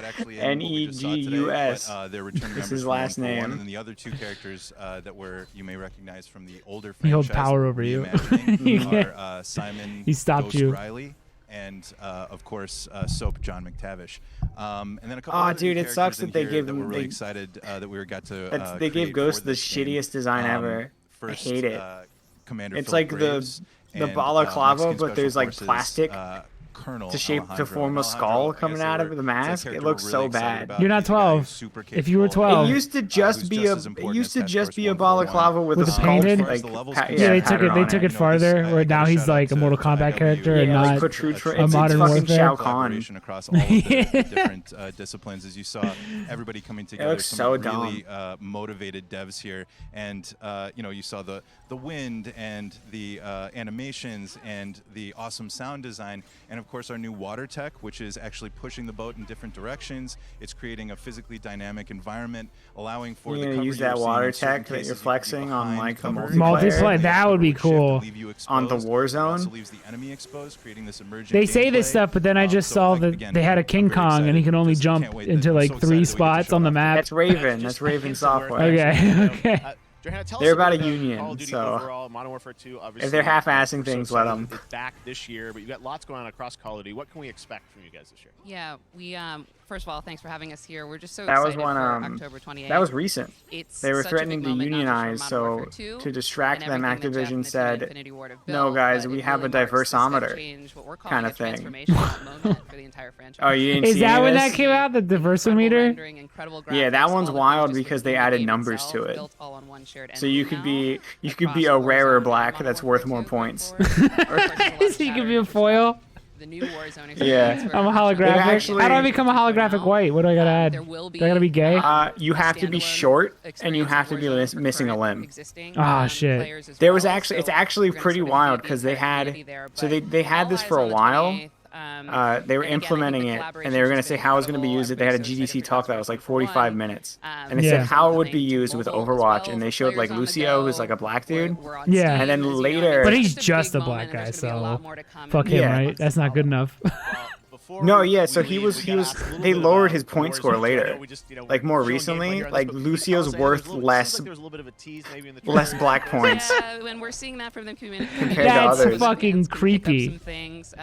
actually in what we just saw today, Negus. but they're returning This is members his from last 141, name. and then the other two characters that you may recognize from the older He holds franchise. power over you. Reimagining are Simon He stopped Ghost you. Riley and of course Soap John McTavish. And then a couple Aw, other new dude, it sucks characters in that they here gave that him- we're really they- excited that we got to They gave create Ghost for the this game. shittiest design ever. First, I hate it. Commander It's Philip like Graves the and, balaclava, Mexican but there's Special like Forces, plastic Colonel to shape to Alejandro. form a And skull Alejandro, coming I guess out they of were- the it's a mask. character It we're looks really so excited bad. about. You're not He's a guy 12. who's super If you were capable. 12. It used to just be a balaclava with With a the painted? sculpt, As the like levels pa- go, Yeah, they pattern took it. They on took it You know, farther. he's- I Where gotta now he's shout out like a to Mortal Kombat IW. character and Yeah, like not protrude from- a it's Modern fucking Warfare. Shao Kahn. Collaboration across all of the different disciplines. As you saw, everybody coming together. looks Some so really motivated devs here, and you know, you saw the wind and the animations and the awesome sound design, and of course our new water tech, which is actually pushing the boat in different directions. It's creating a physically dynamic environment, allowing for You're the gonna cover use you're that seeing. water In certain tech that cases, you're you could be flexing on, behind like, the cover. Multiplayer? That would be The cover cool. shift to leave you On the exposed. war It also zone? leaves the enemy exposed, creating this emergent They say this gameplay. stuff, but then I just So, saw like, that again, they had a I'm King very Kong and he excited. can only Just jump can't wait into that- I'm like so 3 excited that we get to spots show on it the off. map. That's Raven. That's Raven software. Okay, okay. Johanna, tell us They're a bit about a union, Call of Duty so overall, Modern Warfare 2, obviously, if they're half-assing we're so things, let excited 'em. It's back this year, but you got lots going on across Call of Duty. What can we expect from you guys this year? Yeah, we first of all, thanks for having us here. We're just so That was excited one. for October 28th. That was recent. It's They were such a threatening big to moment, not just for unionize, Modern so Warfare 2 to distract and them, everything that Jeff Activision and the team said, at Infinity Ward have "No, built, guys, but we it have really a marks this step diversometer," change, what we're calling kinda a thing. transformational moment for the entire franchise. Oh, you didn't Is see that any when of that this? came out? The diversometer? Rendering, incredible Yeah, that graphics, one's all the wild just because within they the added game numbers itself, to it. built all on one shared So you engine could now be across a rarer Warzone black and that's Modern worth Warfare more 2 going points. forward. So you could be a foil? The new Warzone Yeah. experience where I'm a every holographic. actually- How do I become a holographic white? What do I gotta add? there will Do I gotta be gay? You have to be standalone short, and you experience have to of be Warzone for missing a current limb. existing, Ah, shit. players as There was well. actually, it's So actually we're gonna pretty sort of wild feed the because they entire had, community there, so but they had all this eyes for a on the while. 28th. They were And again, I think implementing the it, and collaboration's they were going to been say how it was going to be incredible. used. They had a Everybody's so GDC excited for talk that was like Xbox One. 45 minutes, and they Yeah. said how it would be Something to used with mobile as Overwatch, well and they for showed like players on the Lucio, who's go. like a black dude. We're on Yeah. Steam, And then as you know, later- But it's he's a just big a black moment, guy, and there's gonna be a lot so more to come. fuck him, Yeah. right? That's not good enough. No, yeah, so he was, they lowered his point score later. Like more showing gameplay recently, here on this, like but Lucio's I'll say worth seems less, like there was a little bit of a tease maybe in the less trailer. black points. Yeah, when we're seeing that from the community, Compared to That's others. fucking fans can pick up creepy. Some things,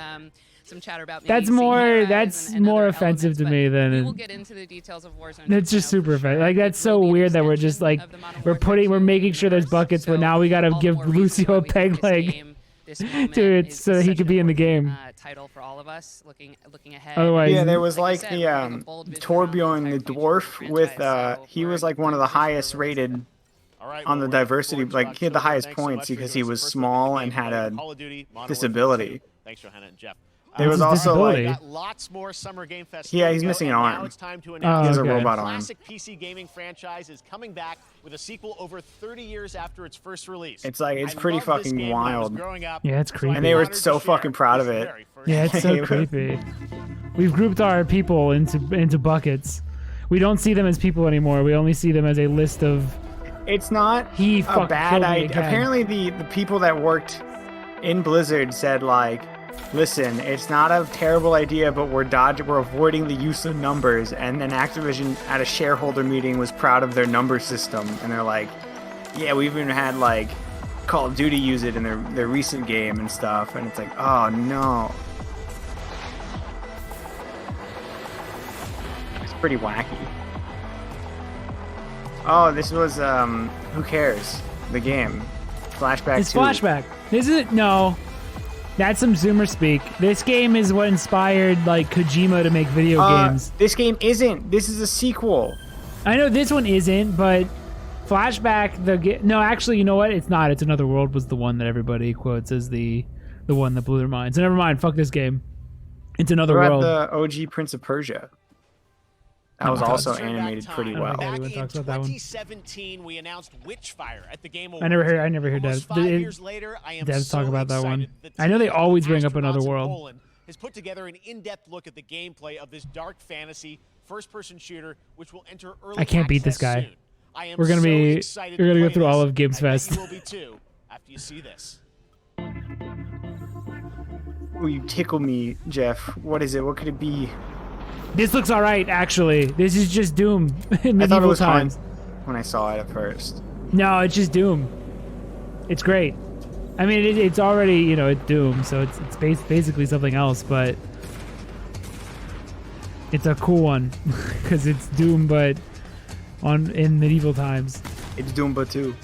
some chatter about That's maybe more- seeing that's and more other offensive to elements, me but than- we will get into the details of Warzone. That's just super offensive. Like that's so weird that we're just like we're making sure there's buckets, but now we gotta give Lucio a peg leg to it so that he could be in the game. Title for all of us, looking ahead. Otherwise- Yeah, there was Like like you said, the we're getting a bold vision Torbjorn around the the entire dwarf franchise, with so he was we're like one of the pushing for highest release. rated All right, on the well, we're looking diversity, forward to like he had the October. highest Thanks so points much for because giving he us was the first look at small the and had gameplay a of Call of Duty, Modern Warfare disability. 2. Thanks, Johanna and Jeff. There was What's his also disability? like Got lots more Summer Game Fest. Yeah, still to he's go, missing an and arm. Now it's time to Oh, announce he has a okay. robot arm. classic PC gaming franchise is coming back with a sequel over 30 years after its first release. It's like it's I pretty loved this fucking game when I was wild. growing up, Yeah, it's so I'm creepy. And they were honored to so share fucking proud this of it. very first Yeah, it's so Game. creepy. We've grouped our people into buckets. We don't see them as people anymore. We only see them as a list of. It's not He a fucking bad killed me idea. again. Apparently, the people that worked in Blizzard said like, listen, it's not a terrible idea, but we're avoiding the use of numbers. And then Activision at a shareholder meeting was proud of their number system, and they're like, yeah, we even had like Call of Duty use it in their recent game and stuff. And it's like, oh no, it's pretty wacky. Oh, this was who cares? The game, Flashback. It's 2. flashback. This is no. That's some Zoomer speak. This game is what inspired like Kojima to make video games. This game isn't. This is a sequel. I know this one isn't, but Flashback no, actually, you know what? It's not. It's Another World was the one that everybody quotes as the one that blew their mind. So never mind. Fuck this game. It's Another What World. about the OG Prince of Persia? That was also animated pretty I don't well. think Back anyone in talks about that one. 2017, we announced Witchfire at the Game Awards. I never heard Almost that. 5 years later, I am devs so talk about that one. excited. The I know they team of always bring up Another astronauts in World. Poland has put together an in-depth look at the gameplay of this dark fantasy first-person shooter, which will enter early I can't beat this access guy. soon. I am We're gonna so be- excited we're gonna to go play through all this. of Games I bet Fest. You will be too after you see this. Oh, you tickle me, Jeff. What is it? What could it be? This looks alright, actually. This is just Doom in I thought it medieval was fun times. when I saw it at first. No, it's just Doom. It's great. I mean, it's already, you know, it's Doom, so it's basically something else, but it's a cool one because it's Doom, but in medieval times. It's Doomba 2.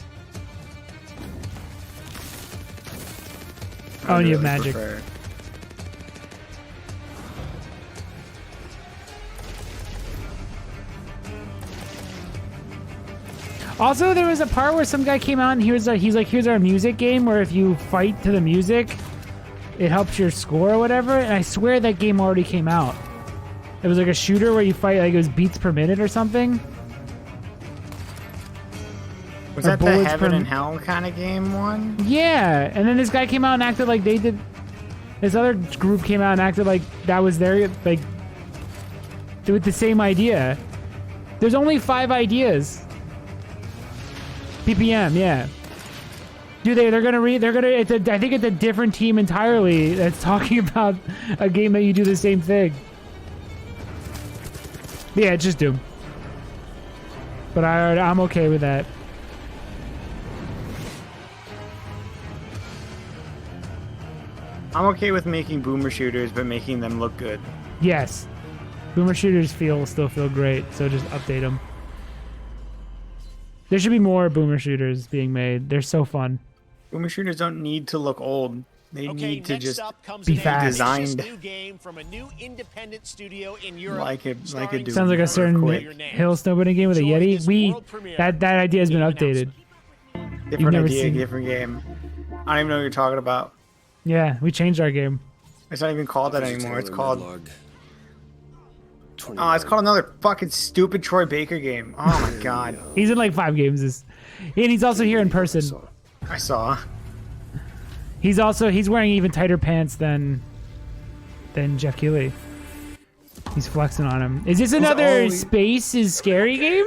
Oh, and you have really magic. prefer- Also, there was a part where some guy came out and he's like, here's our music game where if you fight to the music, it helps your score or whatever. And I swear that game already came out. It was like a shooter where you fight, like it was beats per minute or something. Was Or that the bullets heaven per- and hell kind of game one? Yeah, and then this guy came out and acted like they did. This other group came out and acted like that was their, like, with the same idea. There's only 5 ideas. PPM, yeah. Dude, they're gonna I think it's a different team entirely that's talking about a game that you do the same thing. Yeah, it's just Doom. But I'm okay with that. I'm okay with making boomer shooters, but making them look good. Yes. Boomer shooters still feel great, so just update them. There should be more boomer shooters being made. They're so fun. Boomer shooters don't need to look old. They need to next just up comes be an fast. ambitious Designed. new game from a new independent studio in Europe. like it starring do. Sounds like a certain Quick. hill snowboarding game with a Enjoy Yeti. this world premiere That idea has been game updated. Different never idea, seen- different game. I don't even know what you're talking about. Yeah, we changed our game. It's not even called that anymore. It's called. Oh, it's called another fucking stupid Troy Baker game. Oh my god. He's in like 5 games. And he's also here in person. I saw. He's wearing even tighter pants than Jeff Keighley. He's flexing on him. Is this another always- space is scary game?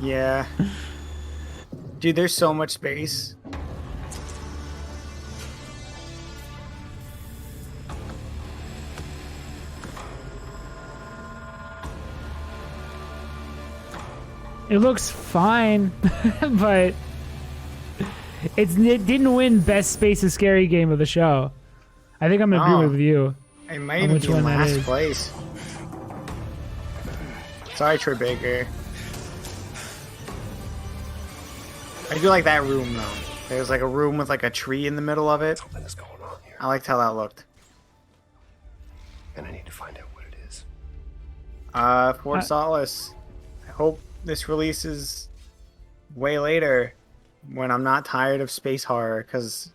Yeah. Dude, there's so much space. It looks fine, but it didn't win best space is scary game of the show. I think I'm gonna No. agree with you. It might On even which be in one that last is. place. Sorry, Troy Baker. I do like that room though. There's like a room with like a tree in the middle of it. Something is going on here, I liked how that looked. and I need to find out what it is. Fort Solace. I hope this releases way later when I'm not tired of space horror, because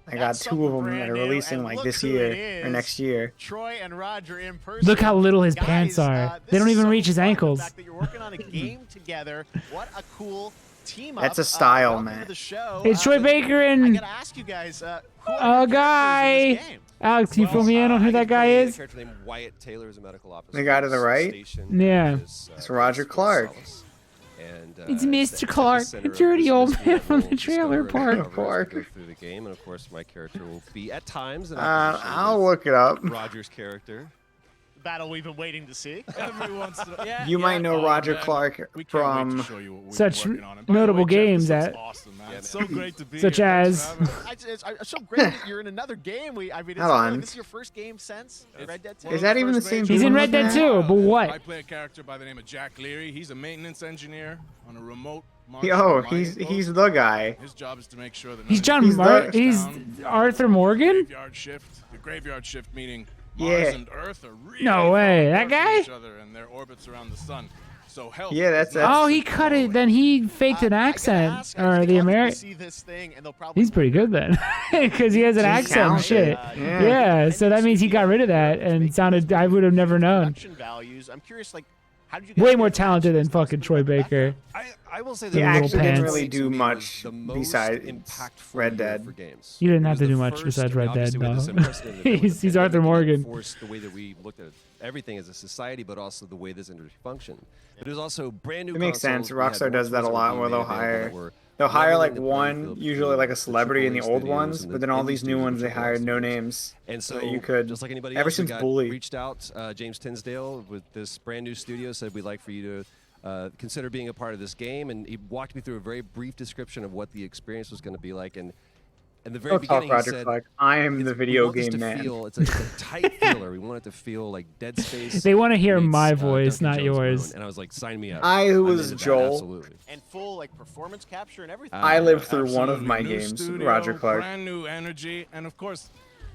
I got That's 2 of them something that are brand new, releasing and like look this who year it or is. next year. Troy and Roger in person. Look how little his Guys, pants are. They this don't is even so reach his fun, the ankles. fact that you're working on a game together. What a cool team up. That's a style, welcome man. to the show. It's Troy Baker I and gotta ask you guys, who are a your characters in guy. this game? Alex, can you fill me in on who that guy is? Character named Wyatt Taylor is a medical officer. The guy to the right? Yeah. It's Roger Clark. And, It's at Mr. the Clark, epicenter the of dirty this old mystery, man from we'll the trailer discover and park. uncover as we go through the game, and of course, my character will be at times. I'll look it up. Roger's character. The battle we've been waiting to see. Every once in a Yeah, You might know Oh, Roger man. Clark We can't wait to from show you what we've Such been working on. And by the notable way, Jeff, games this that- looks awesome, man. Yeah, It's so man. great to be Such here. Thanks as- for having us. It's so great that you're in another game. I mean, it's Hold on. this is your first game since Red Dead 2. Is that even the First same major He's in game Red as Dead that? 2, but I what? play a character by the name of Jack Leary. He's a maintenance engineer on a remote Martian Yo, mining he's post. the guy. His job is to make sure that He's none John of He's the Mar- the- he's Arthur Morgan? graveyard shift. The graveyard shift meaning Yeah. Mars and Earth are really No way, far that apart guy? from each other and their orbits around the sun. So help. Yeah, that's- is not Oh, just he cut it. Then he faked an I gotta accent, ask, I or think the a lot of people American. see this thing and they'll probably He's pretty good then, because he has an He's accent and talented. shit. Yeah. Yeah, so that means he got rid of that and sounded. I would have never known. production values. I'm curious, like, how did you guys Way get more attached to talented than this fucking concept? Troy Baker. I will say He that actually Little didn't Pants really to do me much was the most besides impactful Red year Dead. for games. You didn't It have was to the do much first- besides I mean, Red Dead, obviously we had this though. unprecedented event with He's the Arthur pandemic, and it Morgan. forced the way that we looked at everything as a society, but also the way this industry functioned. But it was also brand new. It makes consoles. sense. We had Rockstar does that a multiples lot being where they'll made available hire that were they'll hire like leveling the playing one, field usually between like a the celebrity in the AAA old studios ones, and but the then all indie these new studios ones they and hired no studios. names. And so, you could just like anybody ever else, we since got Bully. reached out. James Tinsdale with this brand new studio said we'd like for you to consider being a part of this game, and he walked me through a very brief description of what the experience was going to be like. And in the very Don't talk, beginning, he Roger said, Clark. I am the we video want this game to man. Feel, it's a tight feeler. We want it to feel like Dead Space. They want to hear meets, my voice, Duncan not Jones' yours. Moon. And I was like, sign me up. Who I'm was into that, Joel. Absolutely. And full like performance capture and everything. I lived through one of Absolutely. my New games, studio, Roger Clark. Brand new energy, and of course,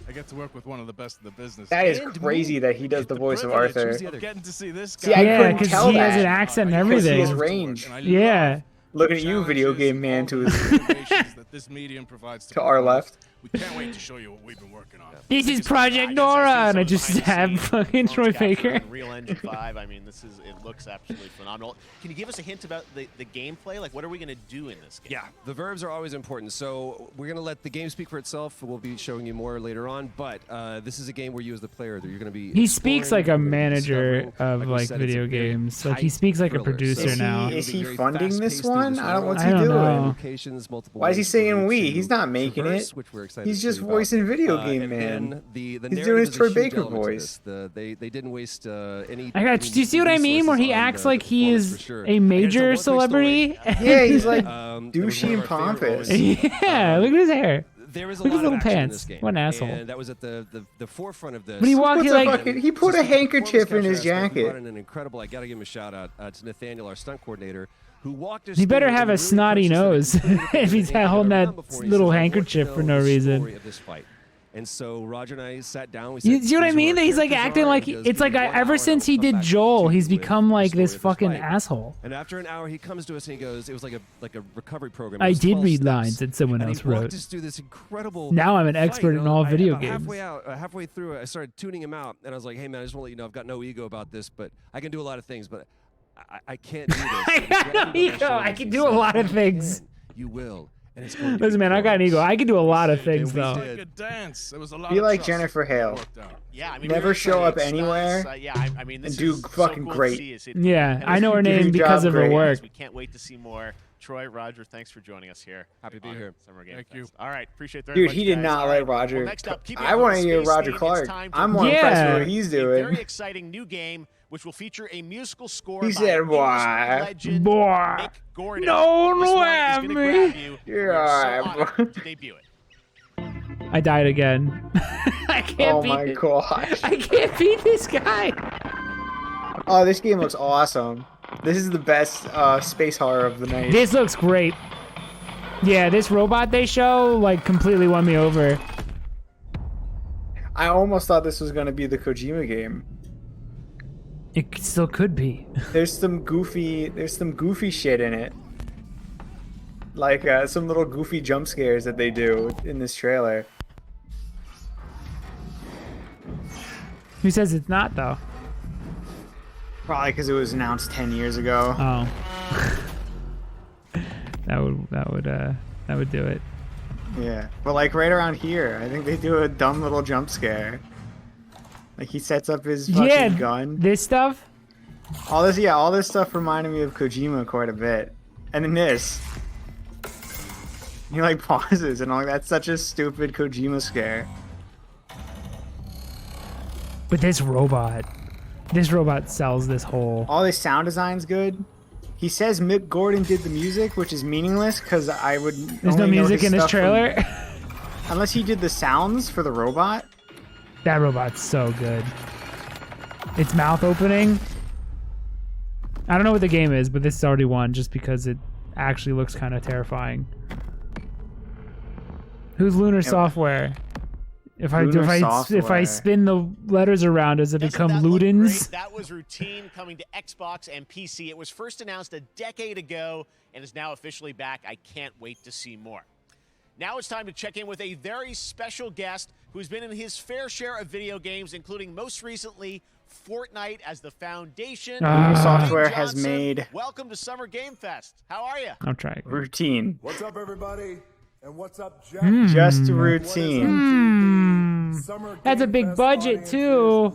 I get to work with one of the best in the business. That is And crazy that he does the voice of privilege Arthur. Who's the other- Getting to see this See, guy. I Yeah, couldn't because tell he has that an accent and because he everything. has range. And I Yeah. love Looking at you, video game man, to his that this medium provides to our left. We can't wait to show you what we've been working on. This is Project Nora, and I just stabbed fucking Troy Baker. Unreal Engine 5. I mean, it looks absolutely phenomenal. Can you give us a hint about the gameplay? Like, what are we going to do in this game? Yeah, the verbs are always important. So we're going to let the game speak for itself. We'll be showing you more later on. But this is a game where you as the player, you're going to be. He speaks like a manager of we like said, video games. Like he speaks like a producer now. Is he funding this one? I don't know what's he I don't doing. know. Why is he saying we? He's not making it. He's just voicing video game man. He's doing his Troy Baker voice. They didn't waste any. Do you see what I mean? Where he acts like he is a major celebrity. Yeah, he's like douchey and pompous. Yeah, look at his hair. There was a Look at lot his of little action in pants. this game, What an asshole. And that was at the forefront of this. When he walked, he put a handkerchief in his He brought jacket. in an incredible. I got to give him a shout out to Nathaniel, our stunt coordinator, who walked us. He better through have a and really snotty pushed us nose if he's holding that before he little said, "I want handkerchief to for know no the reason. story of this fight." And so Roger and I sat down. We You said, see what I "These are mean? what our He's like characters acting are," like and he goes, it's "Give like me 1 hour ever and since I'll he come did back to Joel, you he's with become the like story this of fucking fight." asshole. And after an hour, he comes to us and he goes, "It was like a recovery program." I It was did 12 read steps. lines that someone And else he walked wrote. us through this incredible. Now I'm an fight, expert you in know? all video about games. Halfway through, I started tuning him out, and I was like, "Hey man, I just want to let you know I've got no ego about this, but I can do a lot of things, but I can't do this." I got no ego. I can do a lot of things. You will. And it's going to Listen, man, I got an ego. I can do a lot of things, though. Like a dance. There was a lot Be of like trust Jennifer Hale. Yeah, I mean, Never really show up excited. anywhere I mean, this and do is fucking so cool great. To see us. Yeah, I know her do your name because job of her great. work. We can't wait to see more. Troy, Roger, thanks for joining us here. Happy to be here. Summer Game Thank Fest. you. All right, appreciate it very Dude, much, he did guys. not All let right. Roger. Well, next up, keeping I up want with to the hear space Roger theme, Clark. it's time to I'm more Yeah. impressed with what he's a doing. very exciting new game, which will feature a musical score He by said, English "Boy, legend boy, Nick Gordon. don't This one is laugh gonna me." grab you. Yeah, We're so boy. honored to debut it. I died again. I can't Oh beat my it. gosh. I can't beat this guy. Oh, this game looks awesome. This is the best space horror of the night. This looks great. Yeah, this robot they show like completely won me over. I almost thought this was going to be the Kojima game. It still could be. There's some goofy shit in it. Like some little goofy jump scares that they do in this trailer. Who says it's not though? Probably because it was announced 10 years ago. Oh. that would do it. Yeah, but like right around here, I think they do a dumb little jump scare. Like he sets up his fucking gun. This stuff? All this stuff reminded me of Kojima quite a bit. And then this. He like pauses and all like, that's such a stupid Kojima scare. But this robot sells this whole. All this sound design's good. He says Mick Gordon did the music, which is meaningless because I would. There's no only know music his in this stuff trailer. Unless he did the sounds for the robot. That robot's so good. Its mouth opening. I don't know what the game is, but this is already won just because it actually looks kind of terrifying. Who's Lunar Software? If I spin the letters around, does it become Ludens? That was routine coming to Xbox and PC. It was first announced a decade ago and is now officially back. I can't wait to see more. Now it's time to check in with a very special guest who's been in his fair share of video games, including most recently Fortnite as the foundation. Software has made. Welcome to Summer Game Fest. How are you? I'm trying. Routine. What's up, everybody? And what's up, Jack? Just routine. That's a big budget too.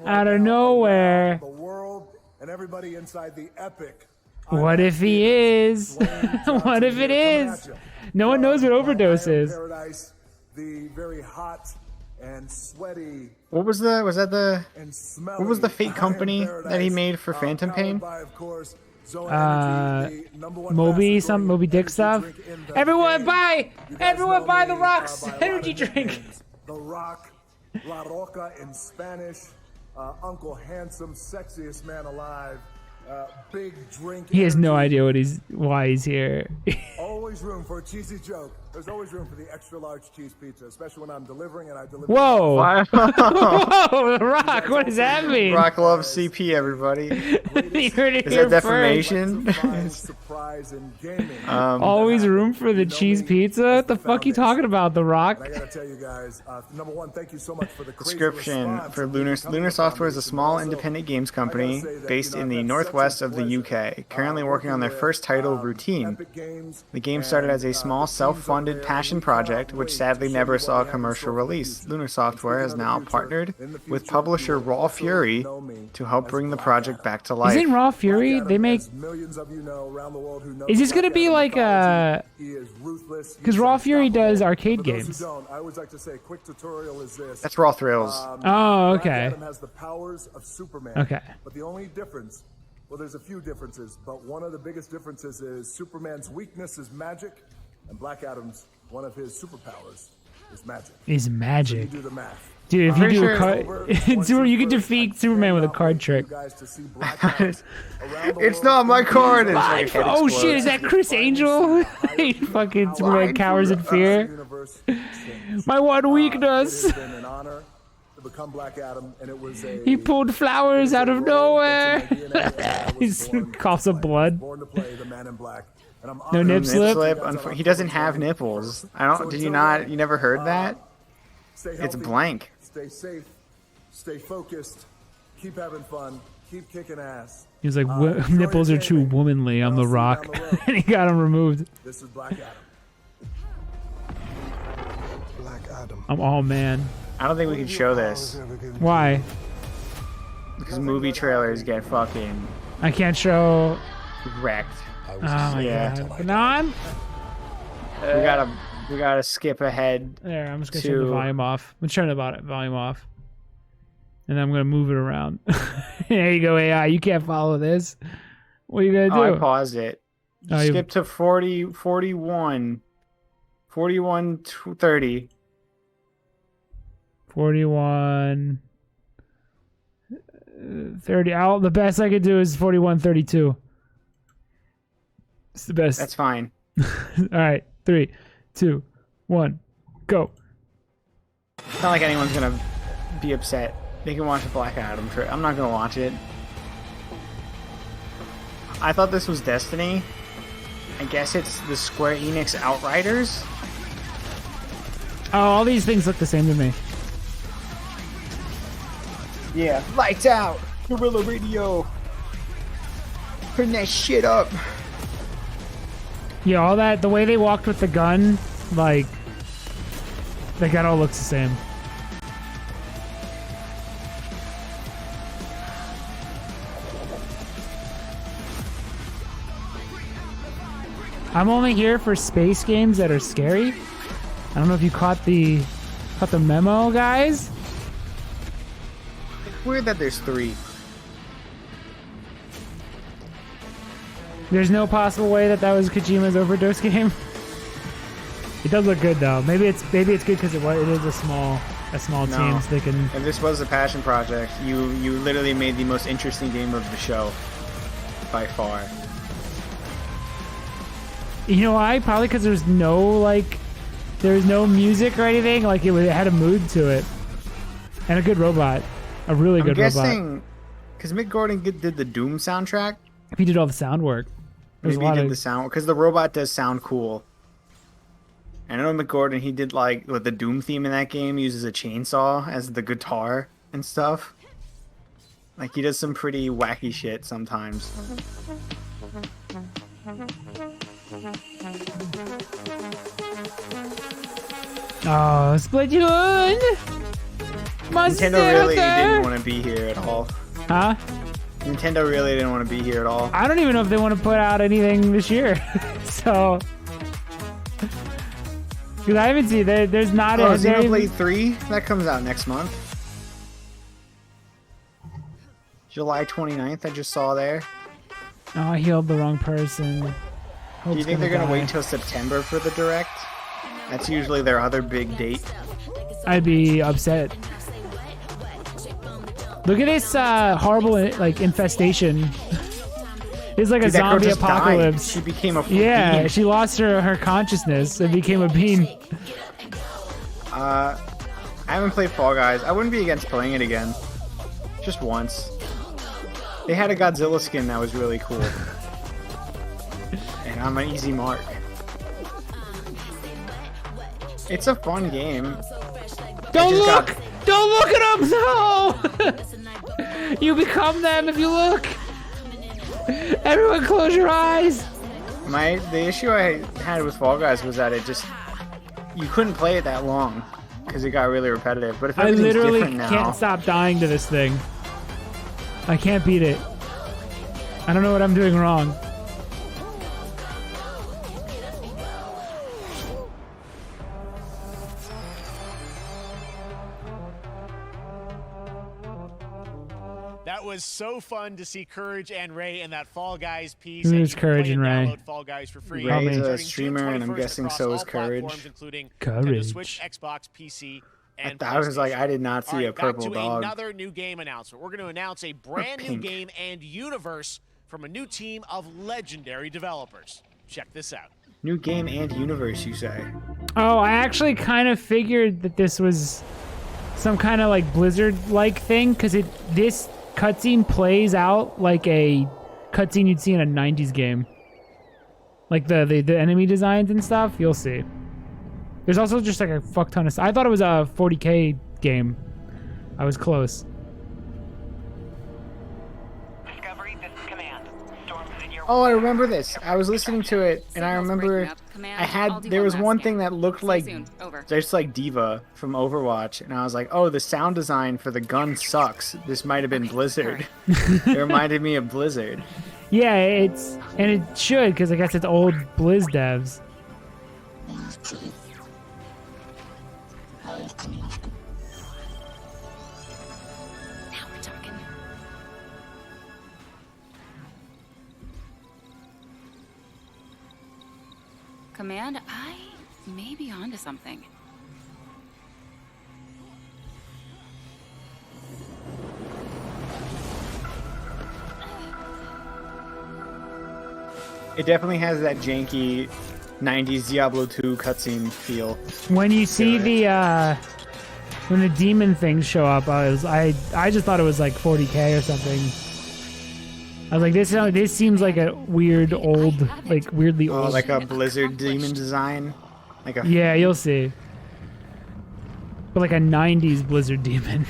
Out of nowhere. The world and everybody inside the epic. What if he is? What if it is? No one knows what Overdose is. Paradise, the very hot and sweaty. What was the fake company that he made for Phantom Pain? Moby Dick stuff. Everyone buy the Rock's energy drink. The Rock, La Roca in Spanish, Uncle Handsome, sexiest man alive, big drink. He has no idea why he's here. always room for a cheesy joke. There's always room for the extra large cheese pizza, especially when I'm delivering and I deliver. Whoa! Wow. Whoa, Rock, what does that mean? Rock loves CP, everybody. You heard it Is here that first. defamation? Surprise in gaming. Always room for the cheese pizza? What the fuck you talking about, The Rock? I gotta tell you guys, number one, thank you so much for the Description for Lunar Software is a small independent games company based in the northwest of the UK, currently working on their first title, Routine. The game started as a small self-funded passion project, which sadly never saw a commercial release. Lunar Software has now partnered with publisher Raw Fury to help bring the project back to life. Isn't Raw Fury? They make. Is this gonna be like a? Because Raw Fury does arcade games. That's Raw Thrills. Oh, okay. Has the powers of Superman. Okay. But the only difference, well, there's a few differences, but one of the biggest differences is Superman's weakness is magic, and Black Adam's one of his superpowers is magic. Is magic. So you do the math. Dude, if you do a card, you can defeat Superman with a card trick. It's not my card. Oh shit, is that Chris Angel? He fucking Superman cowers in fear. My one weakness. Become Black Adam, and it was he pulled flowers out of nowhere. He coughs up blood. No nip slip. He doesn't have nipples. I don't. Did you not? You never heard that? It's blank. Stay safe. Stay focused. Keep having fun. Keep kicking ass. He was like, nipples are too womanly. I'm The Rock, and he got him removed. This is Black Adam. Black Adam. I'm all man. I don't think we can show this. Why? Because movie trailers get fucking. I can't show. Wrecked. Oh my god. Non? We gotta skip ahead. There, I'm just gonna turn the volume off. I'm turning the volume off. And then I'm gonna move it around. There you go, AI. You can't follow this. What are you gonna do? Oh, I paused it. Skip to 40, 41. 41, 30. 41 30. The best I could do is 41:32. It's the best. That's fine. All right, 3, 2, 1, go. It's not like anyone's gonna be upset. They can watch the Black Adam trailer. I'm not gonna watch it. I thought this was Destiny. I guess it's the Square Enix Outriders. Oh, all these things look the same to me. Yeah, lights out. Guerrilla Radio. Turn that shit up. Yeah, all that, the way they walked with the gun, like, that all looks the same. I'm only here for space games that are scary. I don't know if you caught the memo, guys. It's weird that there's 3. There's no possible way that was Kojima's overdose game. It does look good though. Maybe it's good because it is a small team. So they can. If this was a passion project, you literally made the most interesting game of the show, by far. You know why? Probably because there's no music or anything. Like it had a mood to it, and a good robot, a really good robot. I'm guessing because Mick Gordon did the Doom soundtrack. He did all the sound work. Maybe he did the sound because the robot does sound cool. And I know Mick Gordon, he did with the Doom theme in that game, he uses a chainsaw as the guitar and stuff. Like he does some pretty wacky shit sometimes. Oh, Splatoon! Nintendo really didn't want to be here at all. Huh? Nintendo really didn't want to be here at all. I don't even know if they want to put out anything this year. So, because I haven't seen there's not. Oh, Xenoblade 3 that comes out next month, July 29th. I just saw there. Oh, I healed the wrong person. Do you think they're gonna wait till September for the direct? That's usually their other big date. I'd be upset. Look at this horrible infestation. It's like a Dude, that girl zombie just died. apocalypse. She became a Yeah, bean. she lost her consciousness and became a bean. I haven't played Fall Guys. I wouldn't be against playing it again. Just once. They had a Godzilla skin that was really cool. And I'm an easy mark. It's a fun game. Don't look! Don't look at them! No! You become them if you look! Everyone close your eyes! The issue I had with Fall Guys was that you couldn't play it that long because it got really repetitive. But if I everything's literally different now, can't stop dying to this thing. I can't beat it. I don't know what I'm doing wrong. That was so fun to see Courage and Ray in that Fall Guys piece. Who and is you can Courage play and and Ray? download Fall Guys for free. Ray's Help me. a streamer, and I'm guessing so is Courage. Including Courage. Nintendo Switch, Xbox, PC, and I was like, PlayStation. I did not see All right, a purple back to dog. another new game announcement. We're going to announce a brand new pink. game and universe from a new team of legendary developers. Check this out. New game and universe, you say? Oh, I actually kind of figured that this was some kind of like Blizzard-like thing, because this cutscene plays out like a cutscene you'd see in a 90s game. Like the enemy designs and stuff, you'll see. There's also just like a fuck ton of I thought it was a 40K game. I was close. Oh, I remember this. I was listening to it, and I remember there was one thing that looked like just like Diva from Overwatch, and I was like, oh, the sound design for the gun sucks. This might have been Blizzard. It reminded me of Blizzard. Yeah, and it should, because I guess it's old Blizz devs. Command, I may be onto something. It definitely has that janky 90s Diablo 2 cutscene feel. When you see when the demon things show up, I just thought it was like 40K or something. I was like, this seems like a weird old, like weirdly old. Oh, like a Blizzard demon design? Yeah, you'll see. But like a 90s Blizzard demon.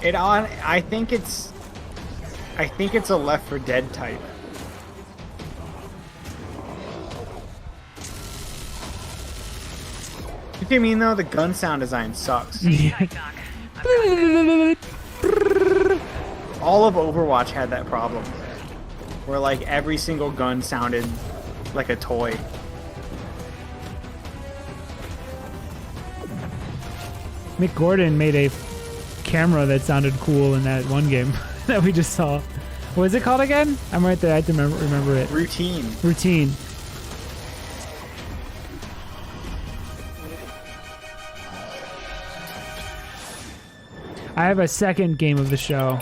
I think it's a Left 4 Dead type. You know what I mean though? The gun sound design sucks. All of Overwatch had that problem. Where like every single gun sounded like a toy. Mick Gordon made a camera that sounded cool in that one game that we just saw. What is it called again? I'm right there. I have to remember it. Routine. Routine. I have a second game of the show.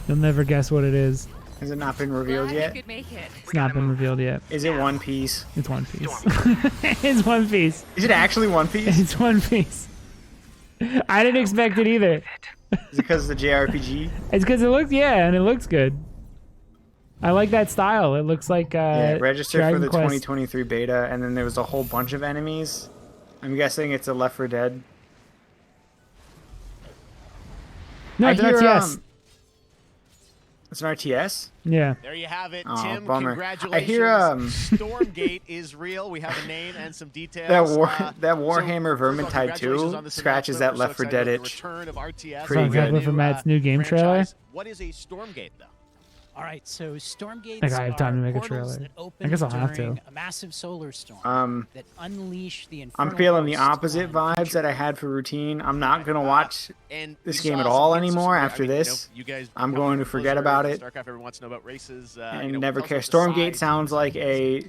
You'll never guess what it is. Has it not been revealed yet? It's not been revealed yet. Is it One Piece? It's One Piece. It's One Piece. Is it actually One Piece? It's One Piece. I didn't expect it either. Is it because of the JRPG? It's because it looks, and it looks good. I like that style. It looks like registered for Dragon the Quest. 2023 beta, and then there was a whole bunch of enemies. I'm guessing it's a Left 4 Dead. No, it's an RTS. It's an RTS? Yeah. There you have it, Oh, Tim. bummer. Congratulations. I hear Stormgate is real. We have a name and some details. that Warhammer Vermintide 2 scratches that Left 4 Dead itch. Pretty good. For Matt's new game trailer. What is a Stormgate, though? All right, so Stormgates Like, I have time to make a portals trailer. that I open guess I'll have to. during a massive solar storm that unleash the infernal I'm feeling the hosts opposite on vibes that I had for Routine. I'm not going to watch this game at all anymore after this. I'm going to forget about it and never care. Stormgate sounds like a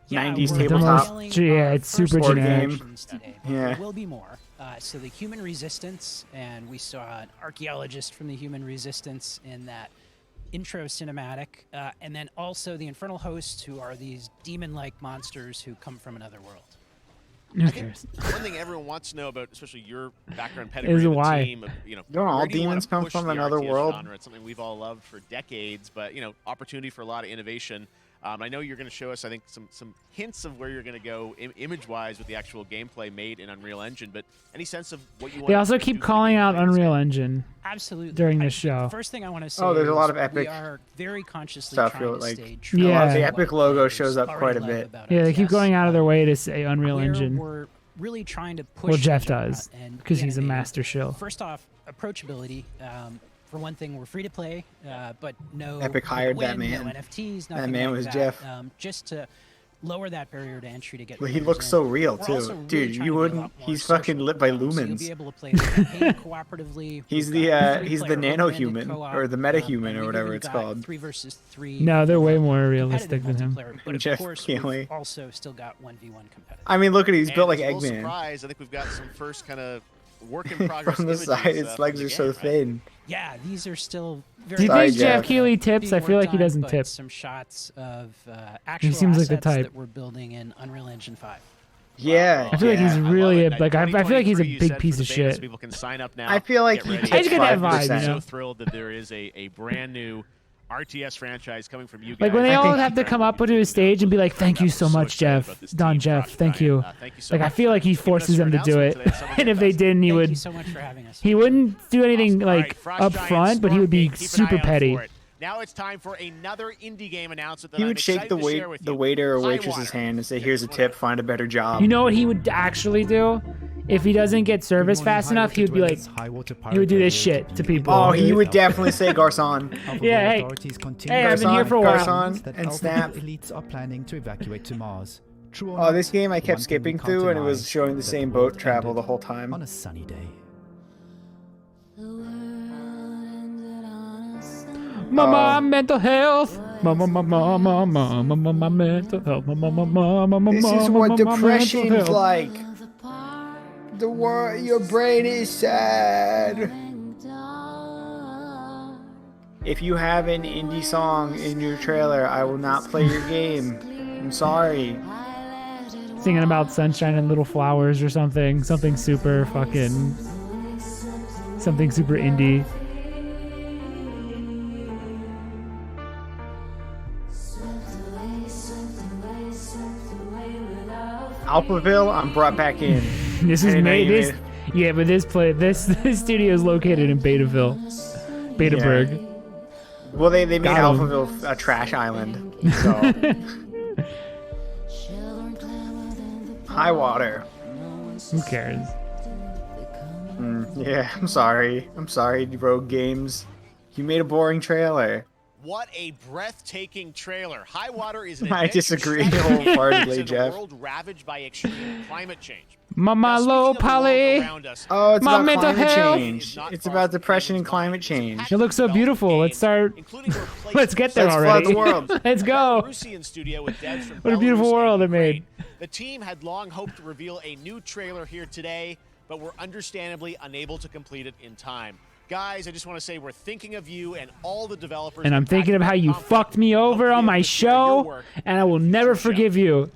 90s tabletop Yeah, it's super sport generic. game. Yeah. There will be more. So the human resistance, and we saw an archaeologist from the human resistance in that intro cinematic, and then also the infernal hosts, who are these demon-like monsters who come from another world. Who I think cares? one thing everyone wants to know about, especially your background pedigree, Is of the why. team, Don't all where do you wanna demons come push from the another RTS world? Genre? It's something we've all loved for decades, but opportunity for a lot of innovation. I know you're going to show us, I think, some hints of where you're going to go image-wise with the actual gameplay made in Unreal Engine. But any sense of what you want? They also to keep do calling out Unreal Engine Absolutely. during this show. First thing I want to say Oh, there's a lot of is epic we are very consciously stuff. trying to Like stay a true lot of to the what Epic logo players shows up already quite a love bit. about Yeah, they keep RTS. going out of their way to say Unreal Where Engine, we're really trying to push well, the Jeff genre does, and because he's a innovate. master shill. First off, approachability. For one thing, we're free to play, but no Epic hired that win, man. no NFTs, That nothing man like was that, Jeff. just to lower that barrier to entry to get. Well, he players looks in. so real We're too, also really dude. trying You to be a wouldn't. lot more He's fucking social. lit by So you'll lumens. be able to play the campaign cooperatively. He's We've got he's the three-player nano-human, open-ended co-op, or the meta-human, and or we've whatever even it's got called. 3 versus 3. No, they're way for more realistic competitive than him. multiplayer, But of Jeff course, Keighley. we've also still got 1v1 competitive. I mean, look at it. He's And built like as a little Eggman. surprise, I think we've got some first kind of work in progress From the images, side, his from legs the are so game, right? thin. Yeah, these are still very. Do you Sorry, think Jeff Jeff. Keighley tips? being I feel like he worked on, doesn't but tip. Some shots of actual seems like the assets type. that we're building in Unreal Engine 5. Yeah, I feel like he's yeah. really I love it. like I feel like he's a 2023, you big said, piece for of the beta, so shit. people can sign up now. I feel like get he ready. I just takes get that vibe, 5%. you know? I'm so thrilled that there is a brand new RTS franchise coming from you guys. Like when they I all think- have to come up to a stage and be like, "Thank you so I'm so much, excited Jeff, about this Don team, Jeff, Josh thank Ryan. you." Thank you so Like I much feel like he for giving us forces your them to do it, announcement today at Summer and Game if they Fest. didn't, he Thank would. you so much for having us. He wouldn't do anything All right, like Frost up Giants, front, but he would be Stormgate, keep an super eye out petty. for it. Now it's time for another indie game announcement that He I'm would shake excited the to share with you. waiter or High waitress's Water. hand and say, Check "Here's a this one tip. out. Find a better job." You know what he would actually do? If he doesn't get service fast enough, he would be like, he would do this shit to people. Oh, he would definitely say Garcon. Yeah, hey, hey, I've been here for a while. Garcon and Snap. Elites are planning to evacuate to Mars. True or Oh, not, this game I the kept one thing skipping we can't through, and it deny was showing the is that same world boat travel ended the whole time. on a sunny day. Mama, mental health. Mama, mental health. This is what depression's like. The world, your brain is sad. If you have an indie song in your trailer, I will not play your game. I'm sorry. Singing about sunshine and little flowers or something. Something super fucking. Something super indie. Alphaville, I'm brought back in. This I is didn't know made. you This, yeah, but this studio is located in Betaville, Betaburg. Well, they made Got 'em. Alphaville a trash island. So. High water. Who cares? Yeah, I'm sorry. I'm sorry, Rogue Games. You made a boring trailer. What a breathtaking trailer. High Water is an I adventure disagree strategy wholeheartedly, in a Jeff. world ravaged by extreme climate change. Mama Now, low speaking of the world poly. around us, Oh, it's My about mental climate health. change. It's about depression and climate change. It looks so beautiful. Let's start. including replacing Let's get there Let's already. flood the world. Let's go. Perusian studio with devs from What a beautiful Belarus world and they made. Ukraine. The team had long hoped to reveal a new trailer here today, but were understandably unable to complete it in time. Guys, I just want to say we're thinking of you and all the developers. And I'm thinking of how you fucked me over on my show, and I will never forgive you.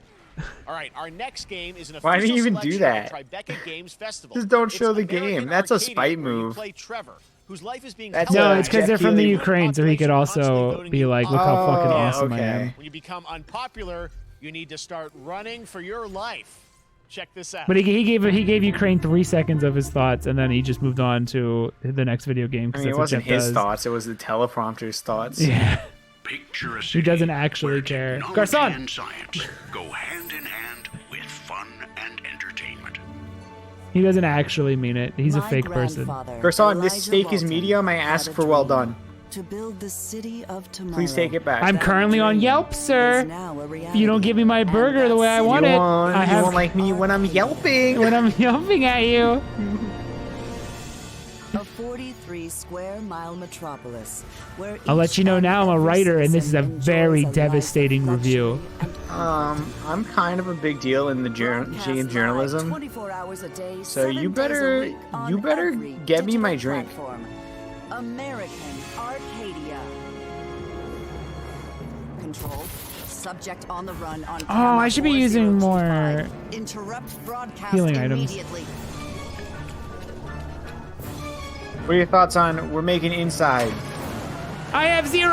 All right, our next game is an Why official do you even do selection of that? Tribeca Games Festival. Just don't It's show the American game. That's a Arcadia, spite where you move. play Trevor, whose life is being That's No, a it's because Jeff they're from the Keighley- Ukraine, so he could also be like, look how fucking Oh, awesome I okay. am. When you become unpopular, you need to start running for your life. Check this out. But he gave Ukraine 3 seconds of his thoughts, and then he just moved on to the next video game. I Because mean, it that's what wasn't Jeff his does. thoughts. It was the teleprompter's thoughts. Yeah. Picture a He city doesn't actually care. technology Garcon. and science go hand in hand with fun and entertainment. He doesn't actually mean it. He's a fake person. Garcon, this steak is medium. I ask for well done. To build the city of tomorrow. Please take it back. I'm currently on Yelp, sir. If you don't give me my burger the way I want it, You I won't like me when I'm yelping. when I'm yelping at you. A 43 square mile metropolis where I'll let you know now I'm a writer, and this is a citizen very enjoys a life of devastating review. I'm kind of a big deal in the journalism. 24 hours a day, So 7 you days a better week on every get me my digital drink. platform. American Arcadia. Controlled. Subject on the run on Oh, I should be using more interrupt broadcast healing items. immediately. What are your thoughts on we're making Inside? I have 0!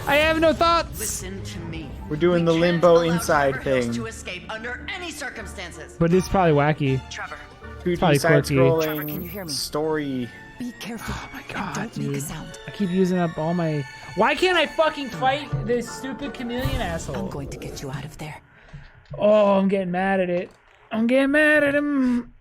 I have no thoughts. Listen to me. We're doing the limbo Inside thing. To escape under any circumstances. But it's probably wacky. Trevor. It's probably side quirky. Trevor, can you hear me? Story. Be careful. Oh my god, don't dude. make a sound. I keep using up all my... Why can't I fucking fight this stupid chameleon asshole? I'm going to get you out of there. Oh, I'm getting mad at it. I'm getting mad at him.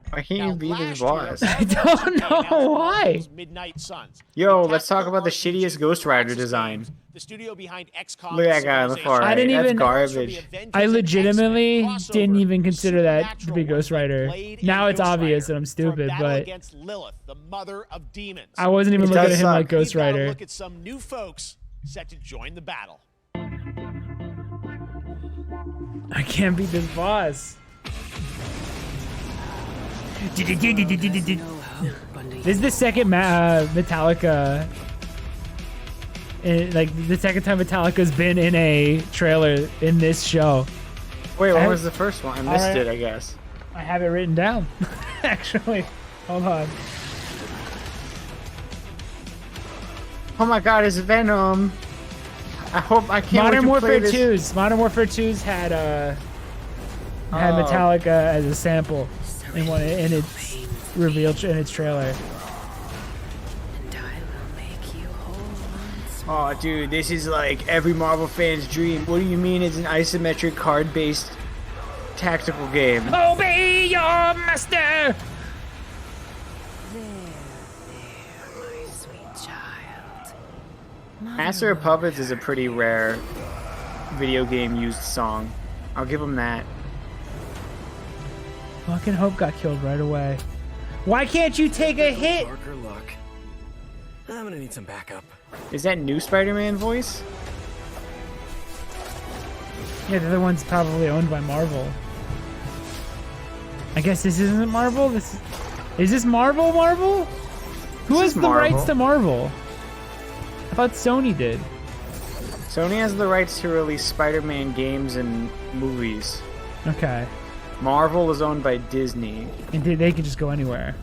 Why can't you beat his boss? I don't know why. Midnight Suns. Yo, let's talk about the shittiest Ghost Rider design. The studio behind XCOM. Look at that guy on the far right. I didn't That's even. garbage. I legitimately didn't even consider that to be Ghost Rider. Now it's obvious that I'm stupid, but Against Lilith, the mother of demons. I wasn't even looking at him like Ghost We've got to Rider. Look at some new folks set to join the battle. I can't beat this boss. This is the second Metallica. Like the second time Metallica's been in a trailer in this show. Wait, what was the first one? I missed it, I guess. I have it written down. Actually, hold on. Oh my god, it's Venom. I hope I can't Modern wait to play Warfare this. 2's. Modern Warfare 2's had Metallica as a sample in its reveal in its trailer. Oh, dude, this is like every Marvel fan's dream. What do you mean it's an isometric card-based tactical game? Obey your master! Master of Puppets is a pretty rare video game used song. I'll give him that. Fucking Hope got killed right away. Why can't you take a hit? Darker luck. I'm gonna need some backup. Is that new Spider-Man voice? Yeah, the other one's probably owned by Marvel. I guess this isn't Marvel? Is this Marvel? Who has the rights to Marvel? I thought Sony did. Sony has the rights to release Spider-Man games and movies. Okay. Marvel is owned by Disney. And they can just go anywhere.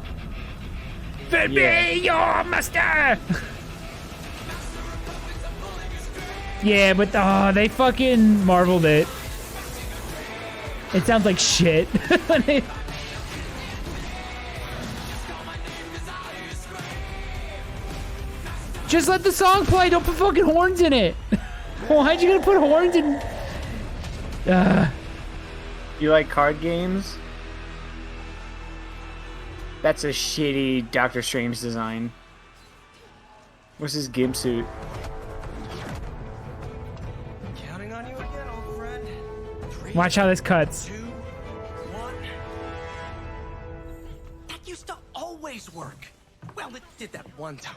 Obey your master! Yeah, but they fucking marveled it. It sounds like shit. Just let the song play. Don't put fucking horns in it. Why'd you gonna put horns in? You like card games? That's a shitty Doctor Strange design. What's his gimp suit? Counting on you again, old friend. Watch how this cuts. 2, 1. That used to always work. Well, it did that one time.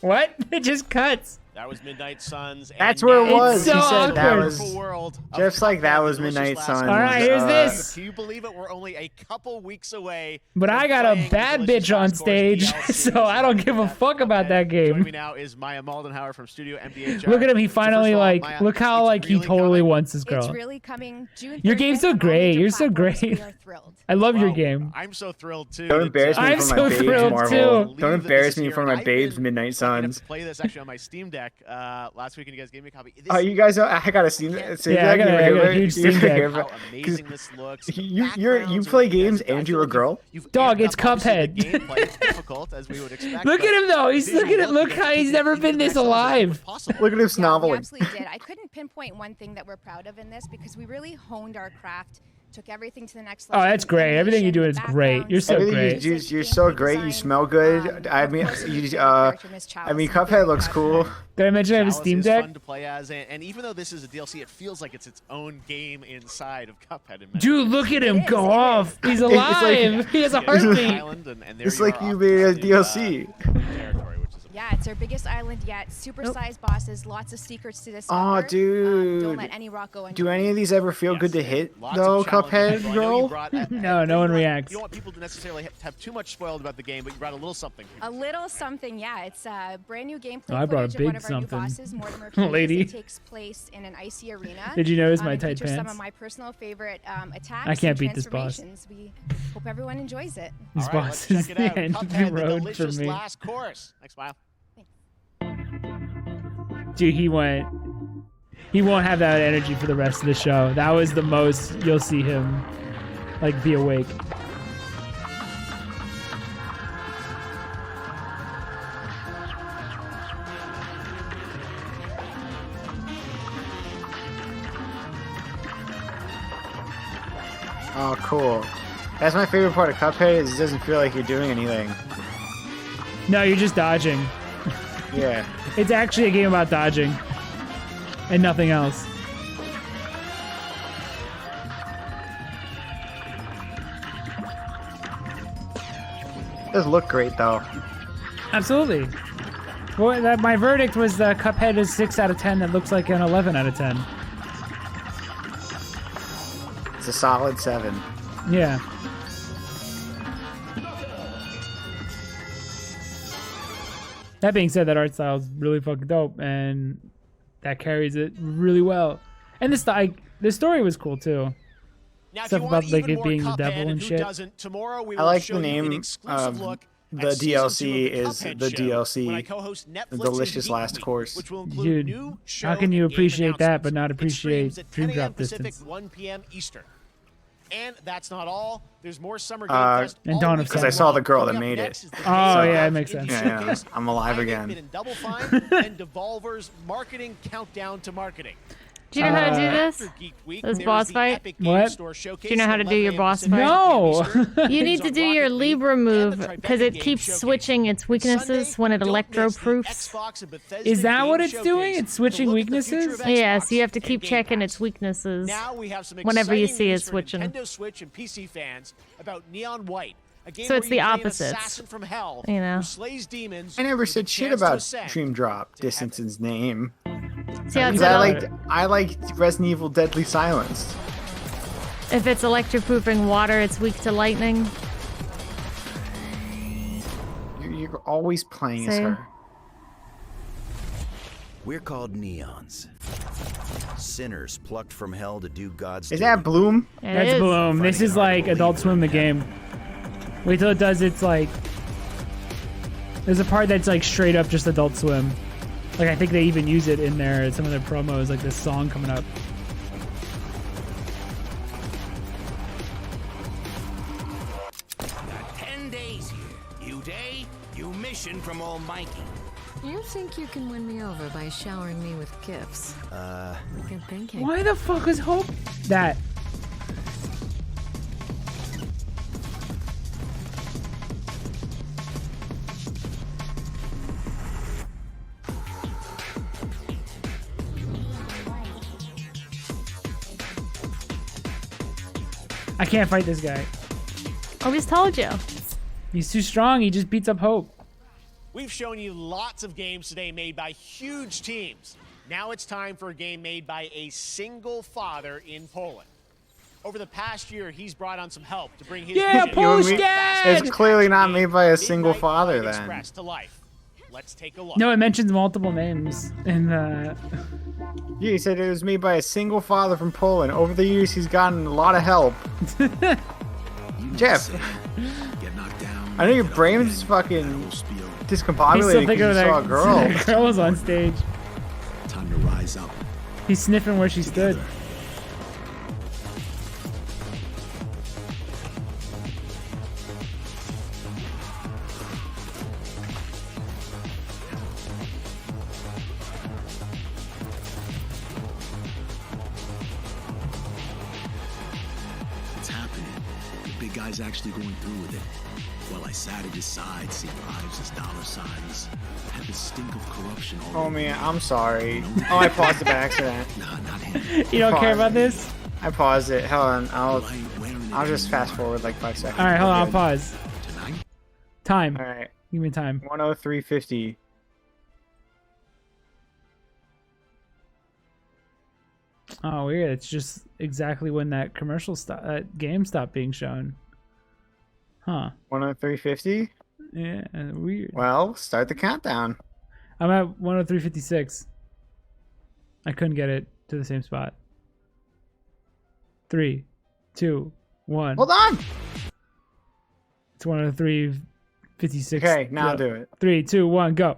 What? It just cuts. That was Midnight Suns. That's where it was. It's so He said that awkward. was just like that was Midnight Suns. All right, here's this. Can you believe it? We're only a couple weeks away. But I got a bad bitch on stage, so I don't give a fuck about that Joining me game. now is Maya Moldenhauer from Studio MDHR. Look at him. He finally So first of all, like. Maya, Look how like he totally wants this girl. It's really coming June 30th. Your game's so on all great. major You're so platforms. great. We are thrilled. I love your game. I'm so thrilled too. Don't embarrass me I'm for so my babes, thrilled, Marvel. too. Don't embarrass me for my babes, Midnight Suns. Play this actually on my Steam Deck last week, and you guys gave me a copy. Oh, you guys, I got a Steam Deck. Yeah, I got a huge Steam Deck. How amazing this looks. You play games and you're a girl? Dog, it's Cuphead. It's difficult as we would expect. Look at him though. He's looking at. Look how he's never been this alive. Look at him We snoveling. absolutely did. I couldn't pinpoint one thing that we're proud of in this because we really honed our craft took everything to the next Oh, level. that's great. Everything you do is great. You're so Everything great. you're so great. You smell good. I mean, Cuphead looks cool. Did I mention I have a Chalice Steam is Deck? fun to play as, and even though this is a DLC, it feels like it's its own game inside of Cuphead. In many Dude, ways. look at him go off. He's It's like- alive. He has a heartbeat. Island, and there It's you like are you off made a this new, DLC. territory, which is Yeah, it's our biggest island yet. Super-sized bosses, lots of secrets to discover. Oh, Don't dude. let any rock go Do unnoticed. any of these ever feel good to hit, Lots though, of challenges. Cuphead I know you girl? brought- No, no one reacts. You don't want people to necessarily have too much spoiled about the game, but you brought a little something. A little something, yeah. It's a brand new gameplay Oh, I brought a footage of one big of our new something. bosses, Mortimer Peters. Lady. It takes place in an icy arena. Did you notice my and tight features some pants? of my personal favorite attacks I can't and beat this boss. transformations. We hope everyone enjoys it. This All right, boss let's is check the it out. end of the Cuphead, the road for delicious me. last course. Thanks, Smile. Dude, he won't have that energy for the rest of the show. That was the most you'll see him like be awake. Oh, cool. That's my favorite part of Cuphead is it doesn't feel like you're doing anything. No, you're just dodging. Yeah. It's actually a game about dodging and nothing else. It does look great, though. Absolutely. Well, my verdict was Cuphead is 6 out of 10. That looks like an 11 out of 10. It's a solid 7. Yeah. That being said, that art style is really fucking dope, and that carries it really well. And the story was cool too. Now, Stuff if you about want like even it more being the Cuphead devil and who shit. doesn't, tomorrow we I will like show the you an name exclusive of look the at season 2 of DLC the is Cuphead the Show, DLC, when I co-host the Netflix's delicious Geek last Week, course. which will include Dude, new show how can you and game appreciate that but not announcements. It appreciate streams at Dream 10 a.m. Drop Pacific, Distance? 1 p.m. Eastern. And that's not all. There's more Summer Game Fest. And Dawn of Because I saw the girl that made it. Oh, yeah, that makes sense. Yeah, I'm alive again. and Double Fine and Devolver's marketing countdown to marketing. Do you know how to do this? This boss fight? What? Do you know how to do your boss fight? No. You need to do your Libra move because it keeps switching its weaknesses when it electro-proofs. Is that what it's doing? It's switching weaknesses? Yeah, so you have to keep checking its weaknesses Now we have some whenever you exciting see it news for switching. Nintendo Switch and PC fans about Neon White. A game So it's where the you play an opposites, assassin from hell you know. who slays demons I never with said a shit chance to about ascend. Dream Drop Distance's name. See how it's Because I liked Resident Evil Deadly Silence. If it's electroproofing water, it's weak to lightning. You're always playing as Same. her. We're called neons. Sinners plucked from hell to do God's Is that Bloom? That's Bloom. This is like Adult Swim the game. Wait till it does its like. There's a part that's like straight up just Adult Swim. Like I think they even use it in there. Some of their promos, like this song coming up. Got 10 days here. You day, you mission from Almighty. You think you can win me over by showering me with gifts? You're thinking. Why the fuck is Hope that? I can't fight this guy. Always told you. He's too strong. He just beats up Hope. We've shown you lots of games today made by huge teams. Now it's time for a game made by a single father in Poland. Over the past year, he's brought on some help to bring his Yeah, vision Polish of dad! It's clearly not made by a single Midnight father Light then. Express to life. Let's take a look. No, it mentions multiple names in the. Yeah, he said it was made by a single father from Poland. Over the years, he's gotten a lot of help. Jeff, I know your brain's fucking He's discombobulated still thinking because of you saw a girl. that girl was on stage. Time to rise up. He's sniffing where she stood. big guy's actually going through with it. While I sat at his side, seeing Ives' dollar signs, had the stink of corruption all Oh man, I'm sorry. Oh, I paused it by accident. Nah, not him. You don't care about this? I paused it. Hold on. I'll just fast forward like 5 seconds. All right, hold on. I'll pause. Time. All right. Give me time. 103.50. Oh, weird. It's just exactly when that game stopped being shown. Huh. 103.50? Yeah, weird. Well, start the countdown. I'm at 103.56. I couldn't get it to the same spot. 3, 2, 1. Hold on! It's 103.56. Okay, now do it. 3, 2, 1, go.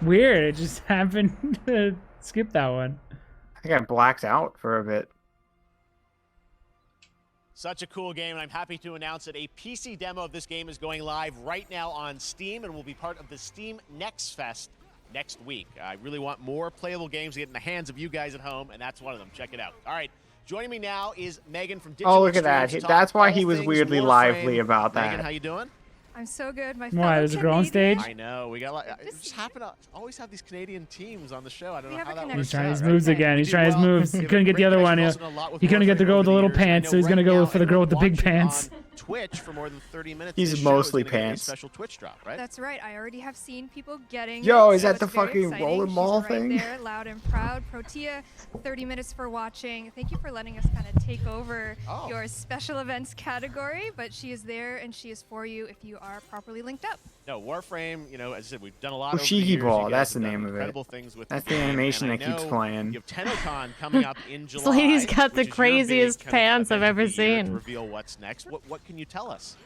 Weird. It just happened to skip that one. I think I blacked out for a bit. Such a cool game, and I'm happy to announce that a PC demo of this game is going live right now on Steam and will be part of the Steam Next Fest next week. I really want more playable games to get in the hands of you guys at home, and that's one of them. Check it out. All right, joining me now is Megan from Digital Oh, look at that. Extremes to That's talk why all he was things weirdly Warframe. lively about that. Megan, how you doing? I'm so good. My Why, fellow there's a girl on Canadian. stage? I know. We got like, I just happen to always have these Canadian teams on the show. I don't know have how a that connection. works He's trying out, his right? moves again. He's trying his moves. He couldn't get the other one. He couldn't get the girl with the little pants, so he's gonna go for the girl with the big pants. Twitch for more than 30 minutes. He's This show is mostly gonna get a pants. Special Twitch drop, right? That's right. I already have seen people getting. Yo, it, is so that the it's very fucking exciting. rollerball She's thing? Right there, loud and proud. Protea, 30 minutes for watching. Thank you for letting us kind of take over your special events category, but she is there and she is for you if you are properly linked up. No, Warframe, you know, as I said, we've done a lot over the Shiki years. Ball, You guys that's have the done name of it. incredible things with That's the the game, animation and that I keeps know playing. You have TennoCon coming up in July. This lady's got the which is your craziest big kind of pants I've event ever of the year to seen. reveal what's next. What can you tell us?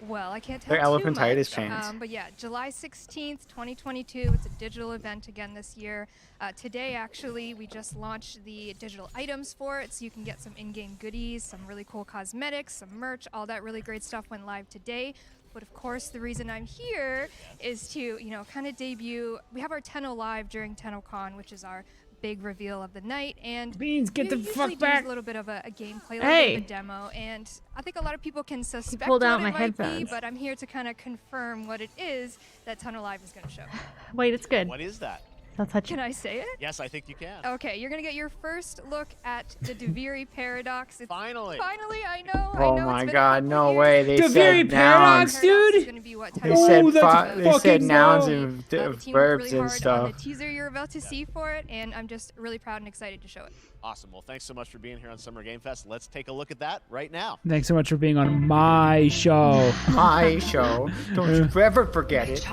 Well, I can't tell They're too elephantitis much, pants. but yeah, July 16th, 2022. It's a digital event again this year. Today, actually, we just launched the digital items for it, so you can get some in-game goodies, some really cool cosmetics, some merch, all that really great stuff went live today. But of course, the reason I'm here is to, you know, kind of debut. We have our Tenno Live during TennoCon, which is our big reveal of the night, and Beans, get the fuck usually back. do a little bit of a gameplay, a little Hey. bit of a demo, and I think a lot of people can suspect pulled what out it my might be, headphones. but I'm here to kind of confirm what it is that Tunnel Live is going to show. Wait, it's good. What is that? I'll touch Can it. I say it? Yes, I think you can. Okay, you're going to get your first look at the Duviri Paradox. It's Finally, I know. Oh it's my been a god, couple no years. way. They Duviri said Paradox, nouns. dude? Is gonna be what They Tunnel said, Live is about. they said fucking nouns slow. and The team worked verbs really and hard on the stuff. teaser you're about to see for it, and I'm just really proud and excited to show it. awesome. Well, thanks so much for being here on Summer Game Fest. Let's take a look at that right now. Thanks so much for being on my show. My show. Don't you ever forget it.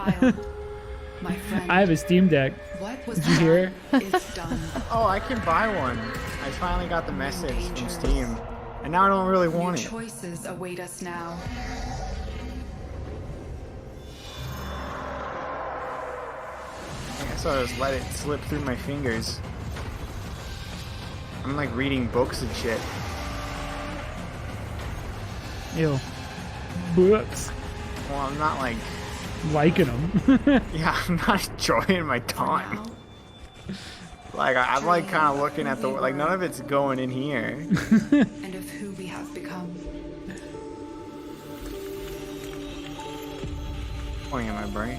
My friend, I have a Steam Deck. what was Did you hear? is done. Oh, I can buy one. I finally got the message from Steam. And now I don't really want New it. choices await us now. I guess I'll just let it slip through my fingers. I'm like reading books and shit. Ew. Books. Well, I'm not like, Liking them. yeah, I'm not enjoying my time. Like, I'm like kind of looking at the, like none of it's going in here. And of who we have become. Pointing at my brain.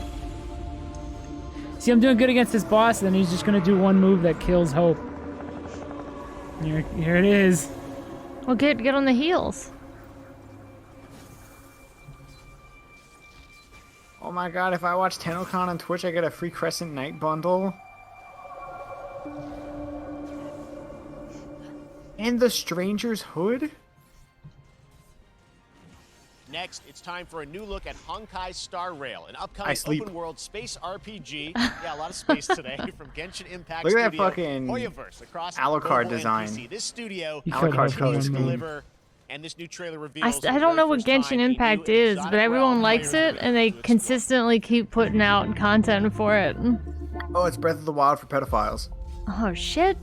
See, I'm doing good against this boss, and then he's just gonna do one move that kills Hope. Here it is. Well, get on the heels. Oh my god, if I watch TennoCon on Twitch, I get a free Crescent Knight bundle. And the Stranger's Hood? Next, it's time for a new look at Honkai Star Rail, an I upcoming sleep. open-world space RPG. Yeah, a lot of space today from Genshin Impact Look at that Studio, fucking Hoyoverse across Alucard mobile and design. PC. This studio You killed Alucard Hope for color one scheme. move. deliver, and this new trailer reveals. I don't know what Genshin Impact is, but everyone likes it, and they consistently keep putting out content for it. Oh, it's Breath of the Wild for pedophiles. Oh, shit.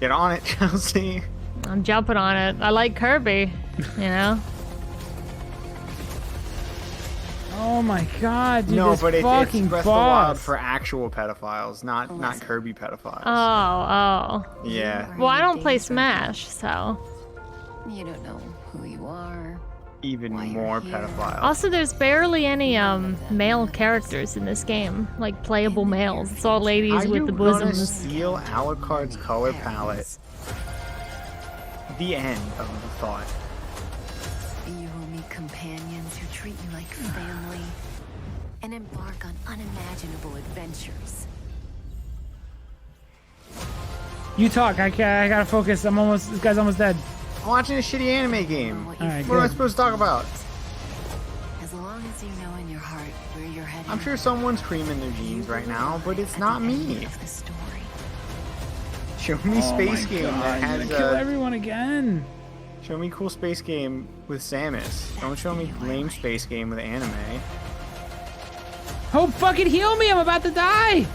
Get on it, Chelsea. I'm jumping on it. I like Kirby, you know? Oh my god, dude, No, this but it's fucking Breath of the Wild boss. for actual pedophiles, not Kirby pedophiles. Oh. Yeah. Well, I don't play Smash, so. You don't know who you are. Even more pedophile. Also, there's barely any male characters in this game, like playable males. It's all ladies with the Are you gonna bosoms. steal Alucard's color palette? The end of the thought. You will meet companions who treat you like family and embark on unimaginable adventures. You talk. I gotta focus. This guy's almost dead. I'm watching a shitty anime game. All right, What am I good. supposed to talk about? As long as you know in your heart where you're heading. I'm sure someone's creaming their jeans right now, but it's not me. Show me space game that has I'm gonna kill everyone again. Show me cool space game with Samus. Don't show me lame space game with anime. Hope fucking heal me. I'm about to die.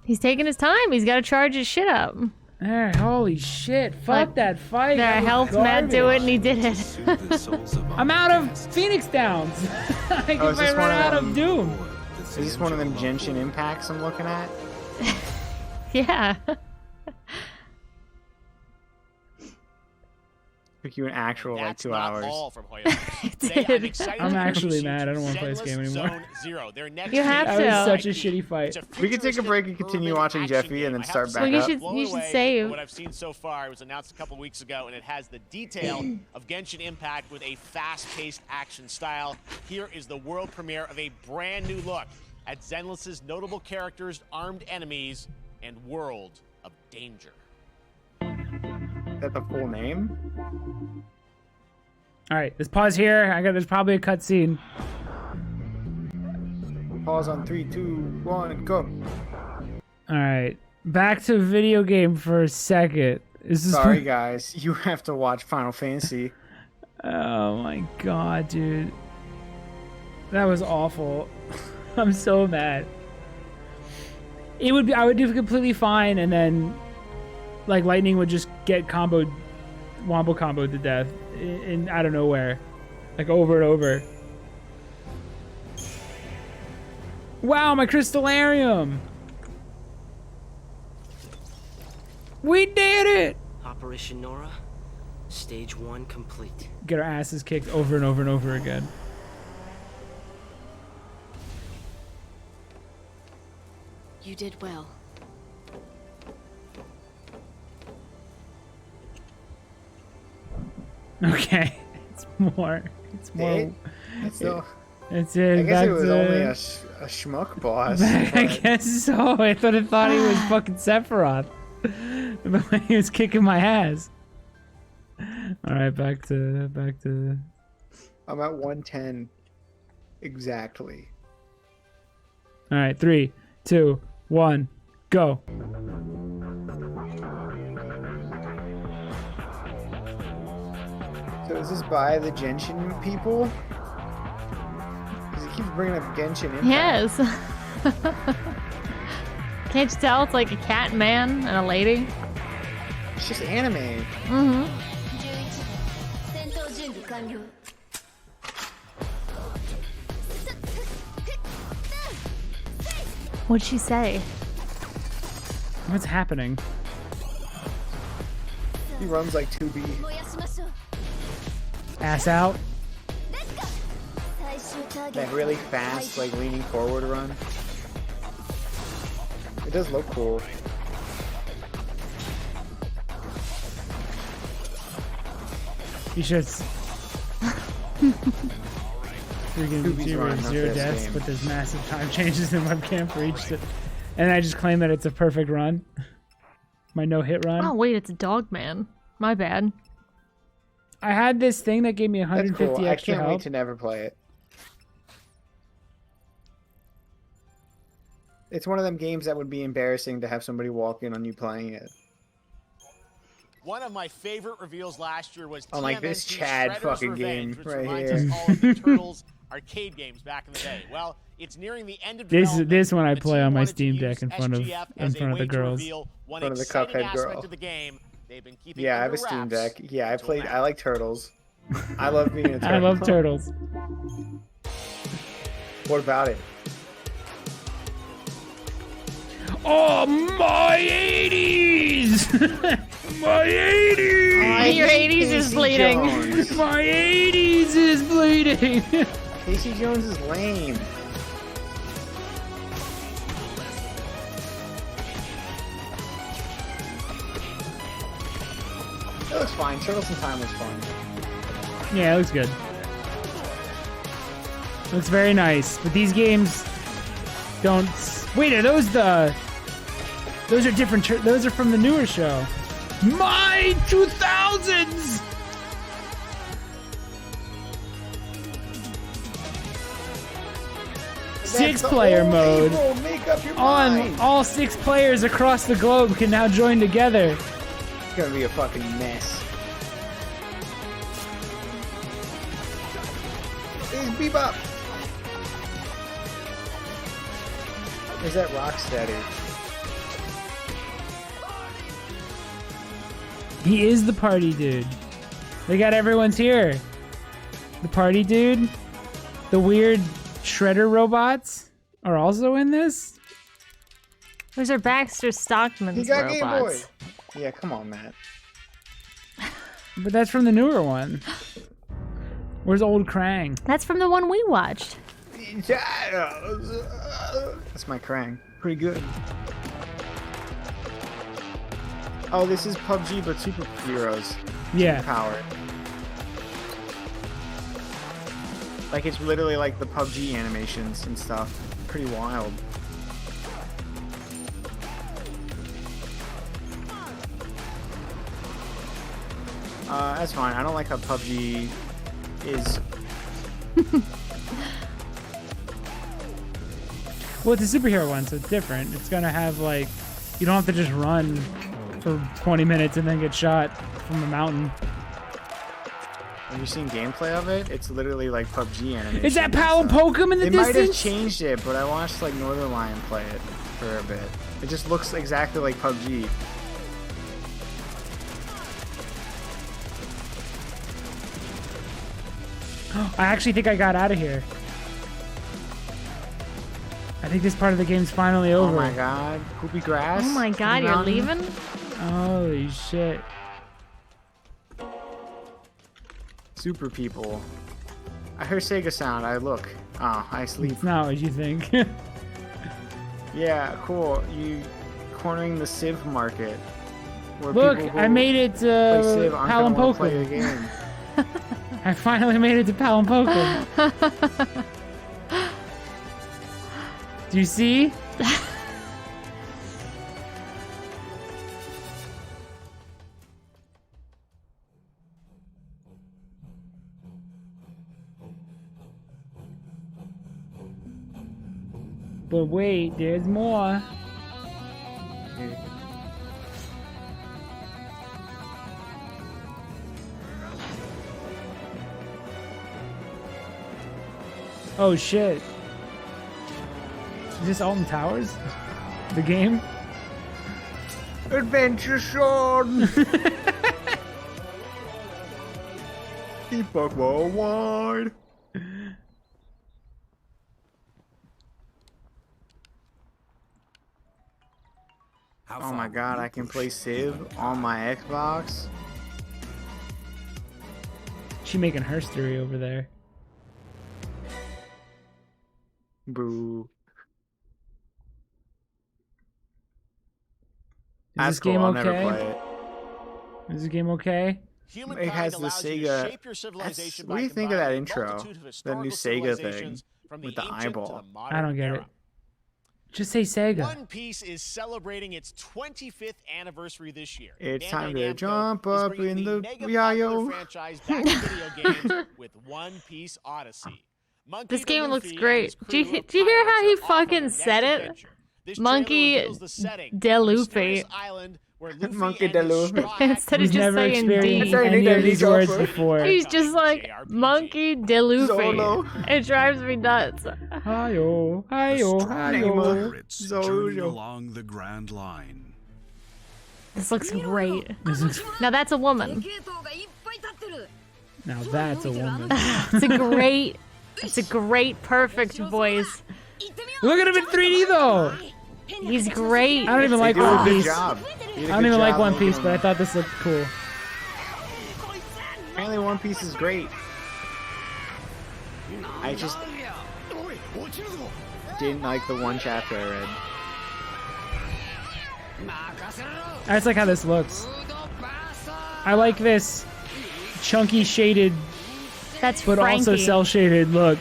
He's taking his time. He's got to charge his shit up. There, holy shit. Fuck that fight. There, I That was helped Matt do it, garbage. and he did it. I'm out of Phoenix Downs. I Oh, is this run one out of of Doom. Is this one of them Genshin Impacts I'm looking at? Yeah. Took you an actual like 2 hours. I'm actually mad. I don't want to play this game anymore. You have to. That was such a shitty fight. We could take a break and continue watching Jeffy and then start back Well, you up. should save. What I've seen so far, it was announced a couple weeks ago, and it has the detail of Genshin Impact with a fast-paced action style. Here is the world premiere of a brand new look at Zenless's notable characters, armed enemies, and world of danger. Is that the full name? All right, let's pause here. There's probably a cutscene. Pause on 3, 2, 1, go. All right, back to video game for a second. Sorry, guys. You have to watch Final Fantasy. Oh my god, dude. That was awful. I'm so mad. I would do completely fine, and then like lightning would just get wombo comboed to death in out of nowhere, like over and over. Wow, my crystallarium! We did it! Operation Nora, stage 1 complete. Get our asses kicked over and over and over again. You did well. Okay, it's more. It's more. It's it. I I guess guess it was only a schmuck boss. I guess so. I thought he was fucking Sephiroth. The way he was kicking my ass. All right, back to. I'm at 110 exactly. All right, 3, 2, 1, go. So is this by the Genshin people? Because he keeps bringing up Genshin Impact. Yes. Can't you tell it's like a cat man and a lady? It's just anime. Mm-hmm. What'd she say? What's happening? He runs like 2B. Ass out. That really fast, like leaning forward run. It does look cool. You should. Freaking Scooby's running up zero this deaths, game. but there's massive time changes in webcam for each. And I just claim that it's a perfect run. My no-hit run. Oh wait, it's a dog man. My bad. I had this thing that gave me That's 150 cool. I extra can't wait health. to never play it. It's one of them games that would be embarrassing to have somebody walk in on you playing it. One of my favorite reveals last year was Unlike this TMNT's Chad Shredder's fucking Revenge, game which right reminds here. us all of the Turtles arcade games back in the day. Well, it's nearing the end of development. This one I The play team on my wanted to Steam use Deck in front of SGF as a the way to girls. reveal one In front of the exciting Cuphead aspect girl. of the game they've been keeping Yeah, I have under a Steam wraps Deck. Yeah, until now. I like Turtles. I love being a turtle. I love turtles. What about it? Oh my 80s! My 80s! Your 80s is bleeding. My 80s is bleeding! Casey Jones is lame. It looks fine. Turtles in Time was fun. Yeah, it looks good. Looks very nice. But these games don't... Wait, are those the... Those are different... Those are from the newer show. My 2000s! Six-player mode. Make up your On mind. all 6 players across the globe can now join together. It's gonna be a fucking mess. He's Bebop. Is that Rocksteady? He is the party dude. They got everyone's here. The party dude. The weird shredder robots are also in this. Those are Baxter Stockman's He got Game Boy. robots. Yeah, come on, Matt. But that's from the newer one. Where's old Krang? That's from the one we watched. That's my Krang. Pretty good. Oh, this is PUBG, but superheroes. Yeah. Power. Like, it's literally like the PUBG animations and stuff. Pretty wild. That's fine. I don't like how PUBG is... Well, it's a superhero one, so it's different. It's gonna have, like... You don't have to just run for 20 minutes and then get shot from a mountain. Have you seen gameplay of it? It's literally like PUBG animation. Is that Pal and Pokem in the They might have distance? changed it, but I watched like Northern Lion play it for a bit. It just looks exactly like PUBG. I actually think I got out of here. I think this part of the game's finally over. Oh my god. Poopy grass? Oh my god, you're leaving? Holy shit. Super people. I hear Sega sound. I look. Oh, I sleep. It's not what you think. Yeah, cool. You cornering the Civ market. Where Look, people who I made it play Civ to aren't Pal and gonna wanna play the Pokem. game. I finally made it to Pal and Pokem. Do you see? But wait, there's more. Oh shit. Is this Alton Towers? The game? Adventure Son! Epoch Worldwide! Oh my god, I can play Civ on my Xbox? She making her story over there. Boo. Is this game I'll okay? never play it. Is this game okay? It has the Sega. What do you think of that intro? The new Sega thing with the eyeball. I don't get it. Just say Sega. One Piece is celebrating its 25th anniversary this year. It's time Bandai to Namco jump is up bringing in the mega popular Yayo. franchise back to video games with One Piece Odyssey. Monkey This D. game looks Luffy great. and Do his you, crew of do you hear how he pirates are off on fucking their said next it? adventure. This Monkey trailer reveals the setting, De a Luffy. mysterious island where Luffy Monkey and De his Luffy. straw hats Instead of He's just never saying D. experienced any of these words before. He's just like, Monkey De Luffy. Zolo. It drives me nuts. Hi-yo, hi-yo, hi-yo. Pirates journey along the Grand Line. This looks great. This looks... Now that's a woman. Now that's a woman. It's a great, perfect voice. Look at him in 3D though. He's great. I don't even like They do a One good Piece. job. I don't even like One Piece, but I thought this looked cool. Apparently One Piece is great. I just didn't like the one chapter I read. I just like how this looks. I like this chunky shaded, That's but also Frankie. cell shaded look.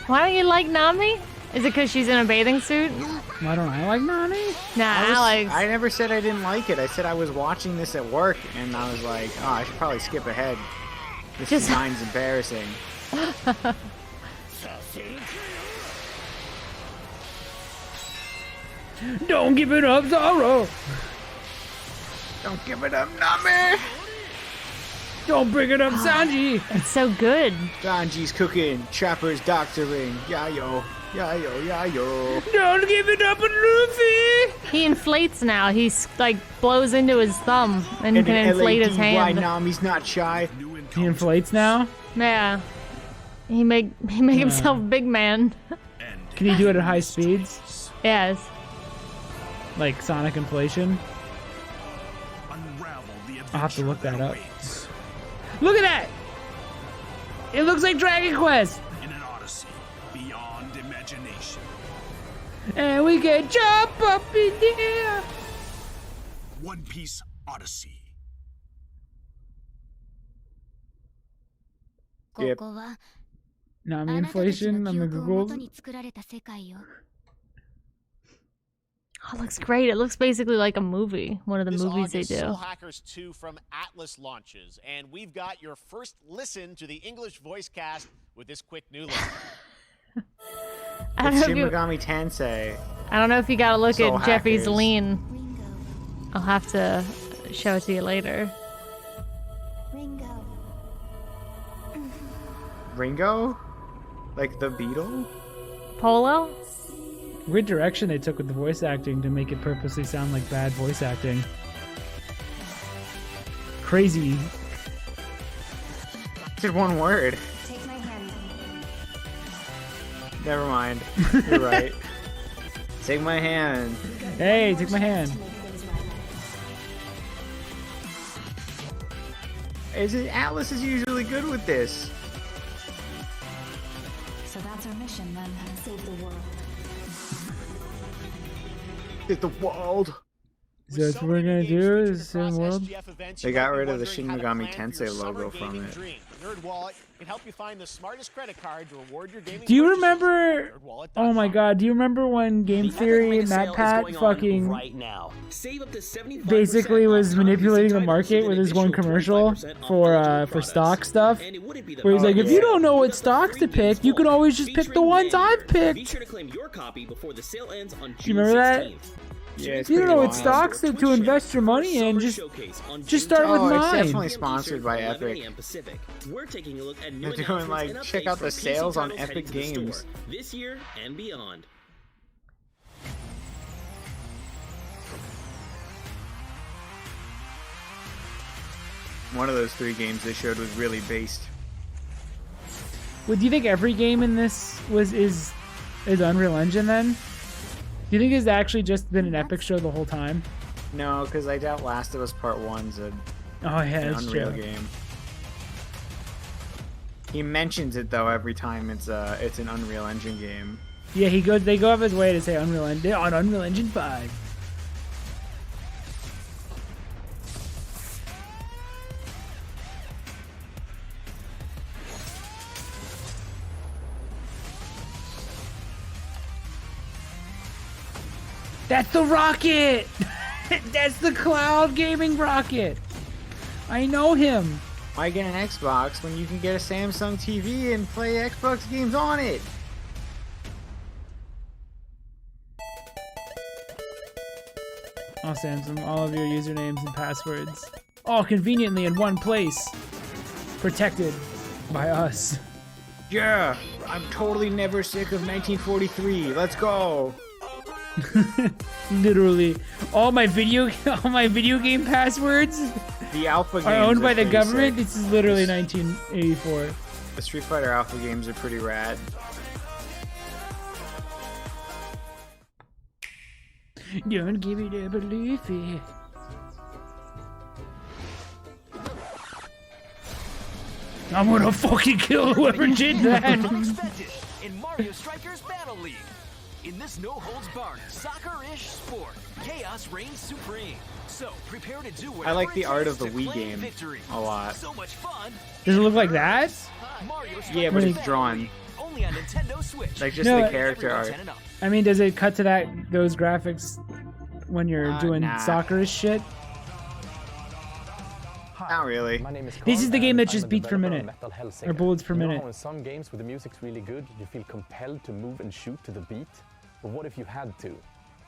Why don't you like Nami? Is it because she's in a bathing suit? Why don't I like Nami? Nah, Alex. I never said I didn't like it. I said I was watching this at work, and I was like, oh, I should probably skip ahead. This design's embarrassing. Don't give it up, Zoro! Don't give it up, Nami! Don't bring it up, Sanji! It's so good. Sanji's cooking, Chopper's doctoring. Yayo, yayo, yayo. Don't give it up, Luffy! He inflates now. He's like blows into his thumb and can inflate his hand. Nami's not shy. He inflates now? Yeah. He make himself big man. Can he do it at high speeds? Yes. Like sonic inflation? I'll have to look that up. Look at that! It looks like Dragon Quest! In an odyssey beyond imagination. And we can jump up in the air! One Piece Odyssey. Yep. Nami inflation on the Google. Oh, it looks great. It looks basically like a movie. One of the movies they do. Soul Hackers 2 from Atlas launches, and we've got your first listen to the English voice cast with this quick new look. It's Shin Megami Tensei. I don't know if you got to look Soul at Jeffy's Hackers. lean. I'll have to show it to you later. Ringo? Like the Beetle? Polo? Weird direction they took with the voice acting to make it purposely sound like bad voice acting. Crazy. Just one word. Take my hand. Never mind. You're right. Take my hand. Hey, take my hand. Atlas is usually good with this. So that's our mission then. Save the world. Save the world. Is that what we're gonna do? Is the same world? They got rid of the Shin Megami Tensei logo from it. NerdWallet can help you find the smartest credit card to reward your gaming Do you purchases. remember? Oh my god, do you remember when Game Theory and Matt Pat fucking basically was manipulating the market with his one commercial for stock stuff? Where he's like, if you don't know what stocks to pick, you can always just pick the ones I've picked. Do you remember that? Yeah, it's you don't know pretty what wild. stocks to invest your money in. Just start with Oh, it's mine. definitely sponsored by Epic. We're taking a look at new They're doing announcements like, and check updates out the for PC sales on titles heading Epic to the store Games. this year and beyond. One of those 3 games they showed was really based. Well, do you think every game in this is Unreal Engine then? Do you think it's actually just been an Epic show the whole time? No, because I doubt Last of Us Part 1's Oh yeah, an that's Unreal true. game. He mentions it though every time it's an Unreal Engine game. Yeah, they go out of his way to say Unreal Engine on Unreal Engine 5. That's the rocket! That's the cloud gaming rocket! I know him! Why get an Xbox when you can get a Samsung TV and play Xbox games on it? Oh, Samsung, all of your usernames and passwords. All conveniently in one place. Protected by us. Yeah, I'm totally never sick of 1943. Let's go. Literally, all my video game passwords The Alpha games are owned by the pretty government. sick. This is literally 1984. The Street Fighter Alpha games are pretty rad. Don't give me the belief. I'm gonna fucking kill whoever did that. In Mario Strikers Battle League. In this no-holds-barred, soccer-ish sport, chaos reigns supreme. So prepare to do I like whatever the it art takes of the to Wii claim game victory. a lot. So much fun. Does it look like that? Yeah, but it's drawn. Only on Nintendo Switch. Like just No, the character art. I mean, does it cut to those graphics when you're doing nah. soccer shit? Not really. This is the game that's just beats per minute, or bullets per minute. In some games where the music's really good, you feel compelled to move and shoot to the beat. But what if you had to?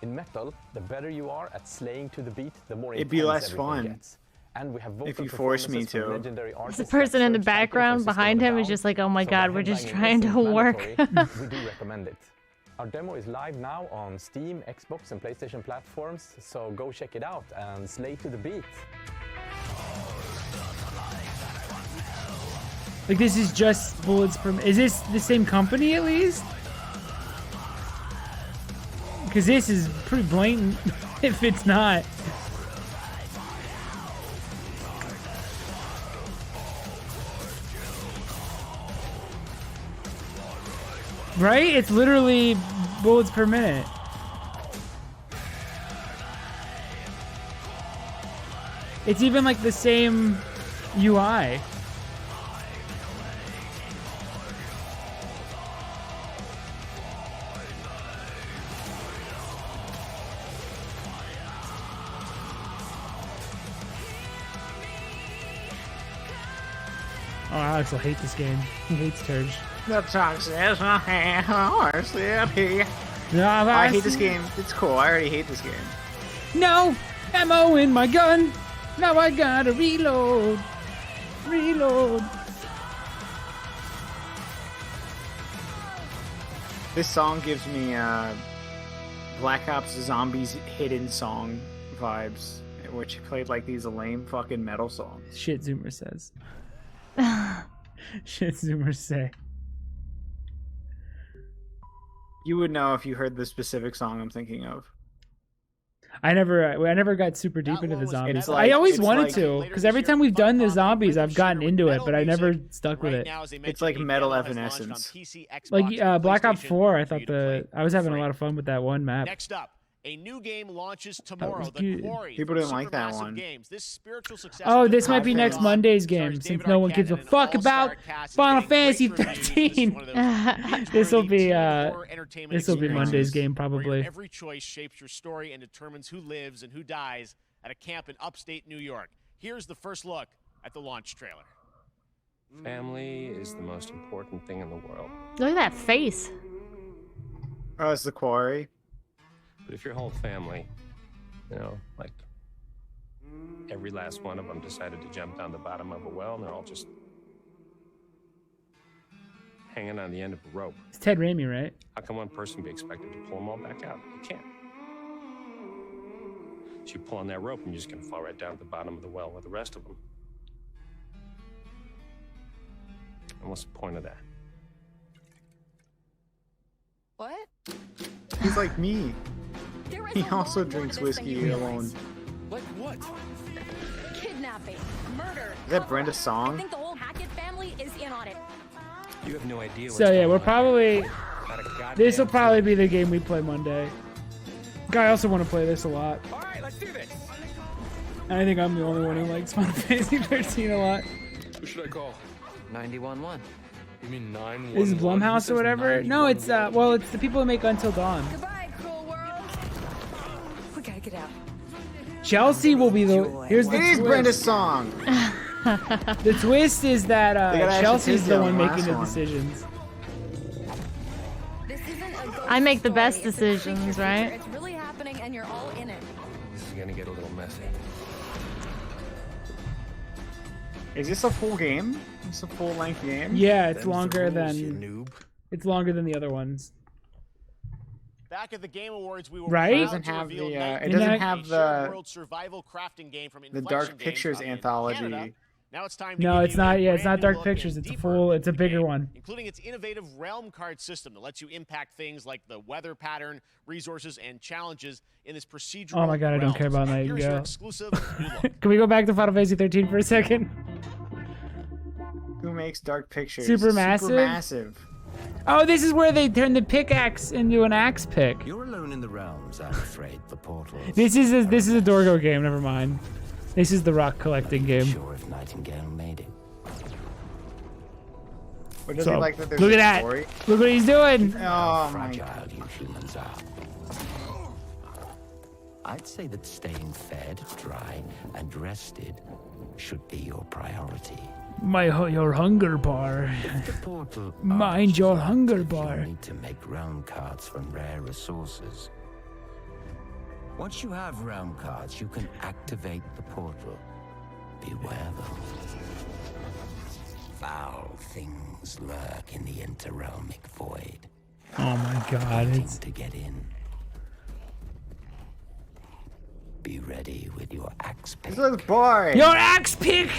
In Metal, the better you are at slaying to the beat, the more It'd be intense less everything fun gets. And we have if vocal you force me performances from to. legendary The artists person like in the Serge Tankian background from behind System him of a is just Down. like, oh my So god, the we're just headbanging trying to isn't work. mandatory. We do recommend it. Our demo is live now on Steam, Xbox, and PlayStation platforms, so go check it out and slay to the beat. Like this is just bullets per minute. Is this the same company at least? Because this is pretty blatant if it's not. Right? It's literally bullets per minute. It's even like the same UI. Oh, Alex will hate this game. He hates Turge. The toxic horse he. I hate this game. It's cool. I already hate this game. No ammo in my gun. Now I gotta reload. Reload. This song gives me Black Ops Zombies Hidden Song vibes, which played like these lame fucking metal songs. Shit, Zoomer says. Shit, Zoomers say. You would know if you heard the specific song I'm thinking of. I never got super deep into the zombies. It's like- I always it's wanted like- to, because every time we've done the zombies, I've gotten into it, but I never stuck with it. It's like Metal Evanescence. Like Black Ops 4, I thought I was having a lot of fun with that one map. Next up, a new game launches tomorrow. was The good. Quarry. People from didn't like that Supermassive one. Games. This spiritual successor Oh, to this might be Final next Fantasy Monday's stars game, David since no one Arquette gives a and an fuck all-star about cast is Final getting Fantasy great reviews. This is 13. one of those This will be binge-worthy teen entertainment this will be experiences Monday's game where probably. your every choice shapes your story and determines who lives and who dies at a camp in upstate New York. Here's the first look at the launch trailer. Family is the most important thing in the world. Look at that face. Oh, it's the Quarry. But if your whole family, you know, like every last one of them decided to jump down the bottom of a well and they're all just hanging on the end of a rope. It's Ted Raimi, right? How can one person be expected to pull them all back out? You can't. So you pull on that rope and you're just going to fall right down to the bottom of the well with the rest of them. And what's the point of that? What? He's like me. There is He a also lot more to drinks this than whiskey you alone. realize. Like what? Kidnapping, murder. Is that Brenda's I song? think the whole Hackett family is in on it. You have no idea what's So yeah, going we're on. probably. Not a goddamn This will probably be the game we play Monday. I also want to play this a lot. All right, let's do this. And I think I'm the only one who likes Final Fantasy 13 a lot. Who should I call? 911. You mean 911? Is it Blumhouse or whatever? No, it's well, it's the people who make Until Dawn. Goodbye, cruel world. We gotta get out. Chelsea will be the. Here's the It is twist. Brenda's song. The twist is that They gotta actually Chelsea's take the down one the making the last one. decisions. This isn't a ghost I make the story, best it's a decisions, creature right? feature. It's really happening and you're all in it. This is going to get a little messy. Is this a full game? It's a full-length game? Yeah, it's Them's the longer rules, than. you noob. It's longer than the other ones. Back at the Game Awards, we were Right? proud It doesn't to have reveal the, Night it doesn't Night, have a the- shared world survival crafting game from The Inflection Dark Games Pictures coming in anthology Canada Now it's time to No, give it's you a not. Yeah, it's brand not new Dark look Pictures. and It's a deeper full. It's a into the bigger game, one. including its innovative realm card system that lets you impact things like the weather pattern, resources, and challenges in this procedural. Oh my god, I don't realms. care about Here's your Nightingale. exclusive new look. Can we go back to Final Fantasy 13 for a second? Who makes Dark Pictures? Supermassive? Supermassive. Oh, this is where they turn the pickaxe into an axe pick. You're alone in the realms, I'm afraid. The portals. This is a Dorgo game. Never mind. This is the rock collecting game. Sure if Nightingale made it. Or does So, he like that there's look a at that. story? Look what he's doing. Oh my Fragile god. you humans are. I'd say that staying fed, dry, and rested should be your priority. Your hunger bar. The portal Mind your hunger you bar. need to make realm cards from rare resources. Once you have realm cards, you can activate the portal. Beware though. Foul things lurk in the interrealmic void. Oh my god, waiting it's to get in. Be ready with your axe pick. This looks boring. your axe pick.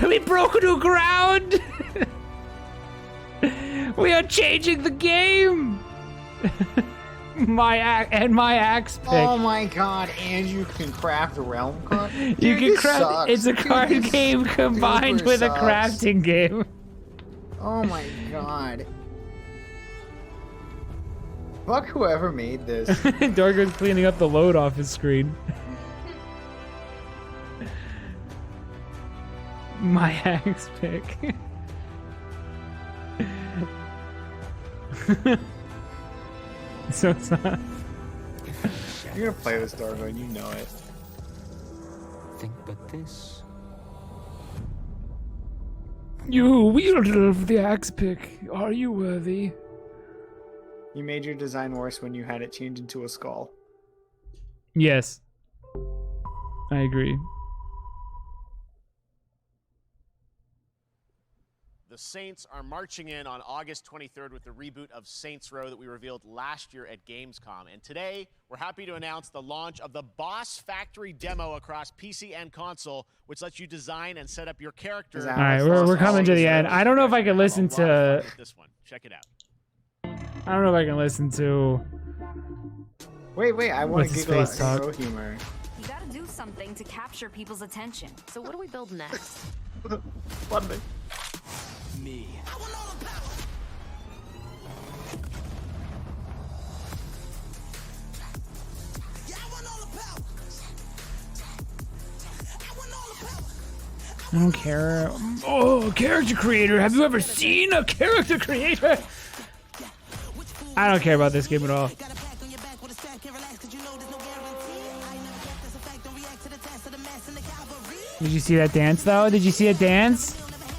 We broke new ground. We are changing the game. my axe pick. Oh my god, and you can craft a realm card? You Dude, can this craft. sucks. It's a Dude, card this game combined super with a sucks. crafting game. Oh my god. Fuck whoever made this. Dorgo's cleaning up the load off his screen. My axe pick. So it's not. You're gonna play this, Dargo, and you know it. Think but this. You wielder of the axe pick, are you worthy? You made your design worse when you had it changed into a skull. Yes. I agree. The Saints are marching in on August 23rd with the reboot of Saints Row that we revealed last year at Gamescom. And today, we're happy to announce the launch of the Boss Factory demo across PC and console, which lets you design and set up your character. All right, we're coming to the end. I don't know if I can listen to. This one, check it out. I don't know if I can listen to. Wait, I want What's to his giggle at face talk? Pro humor. You gotta do something to capture people's attention. So what do we build next? London. Me. I don't care. Oh, character creator. Have you ever seen a character creator? I don't care about this game at all. Did you see that dance though? Did you see it dance?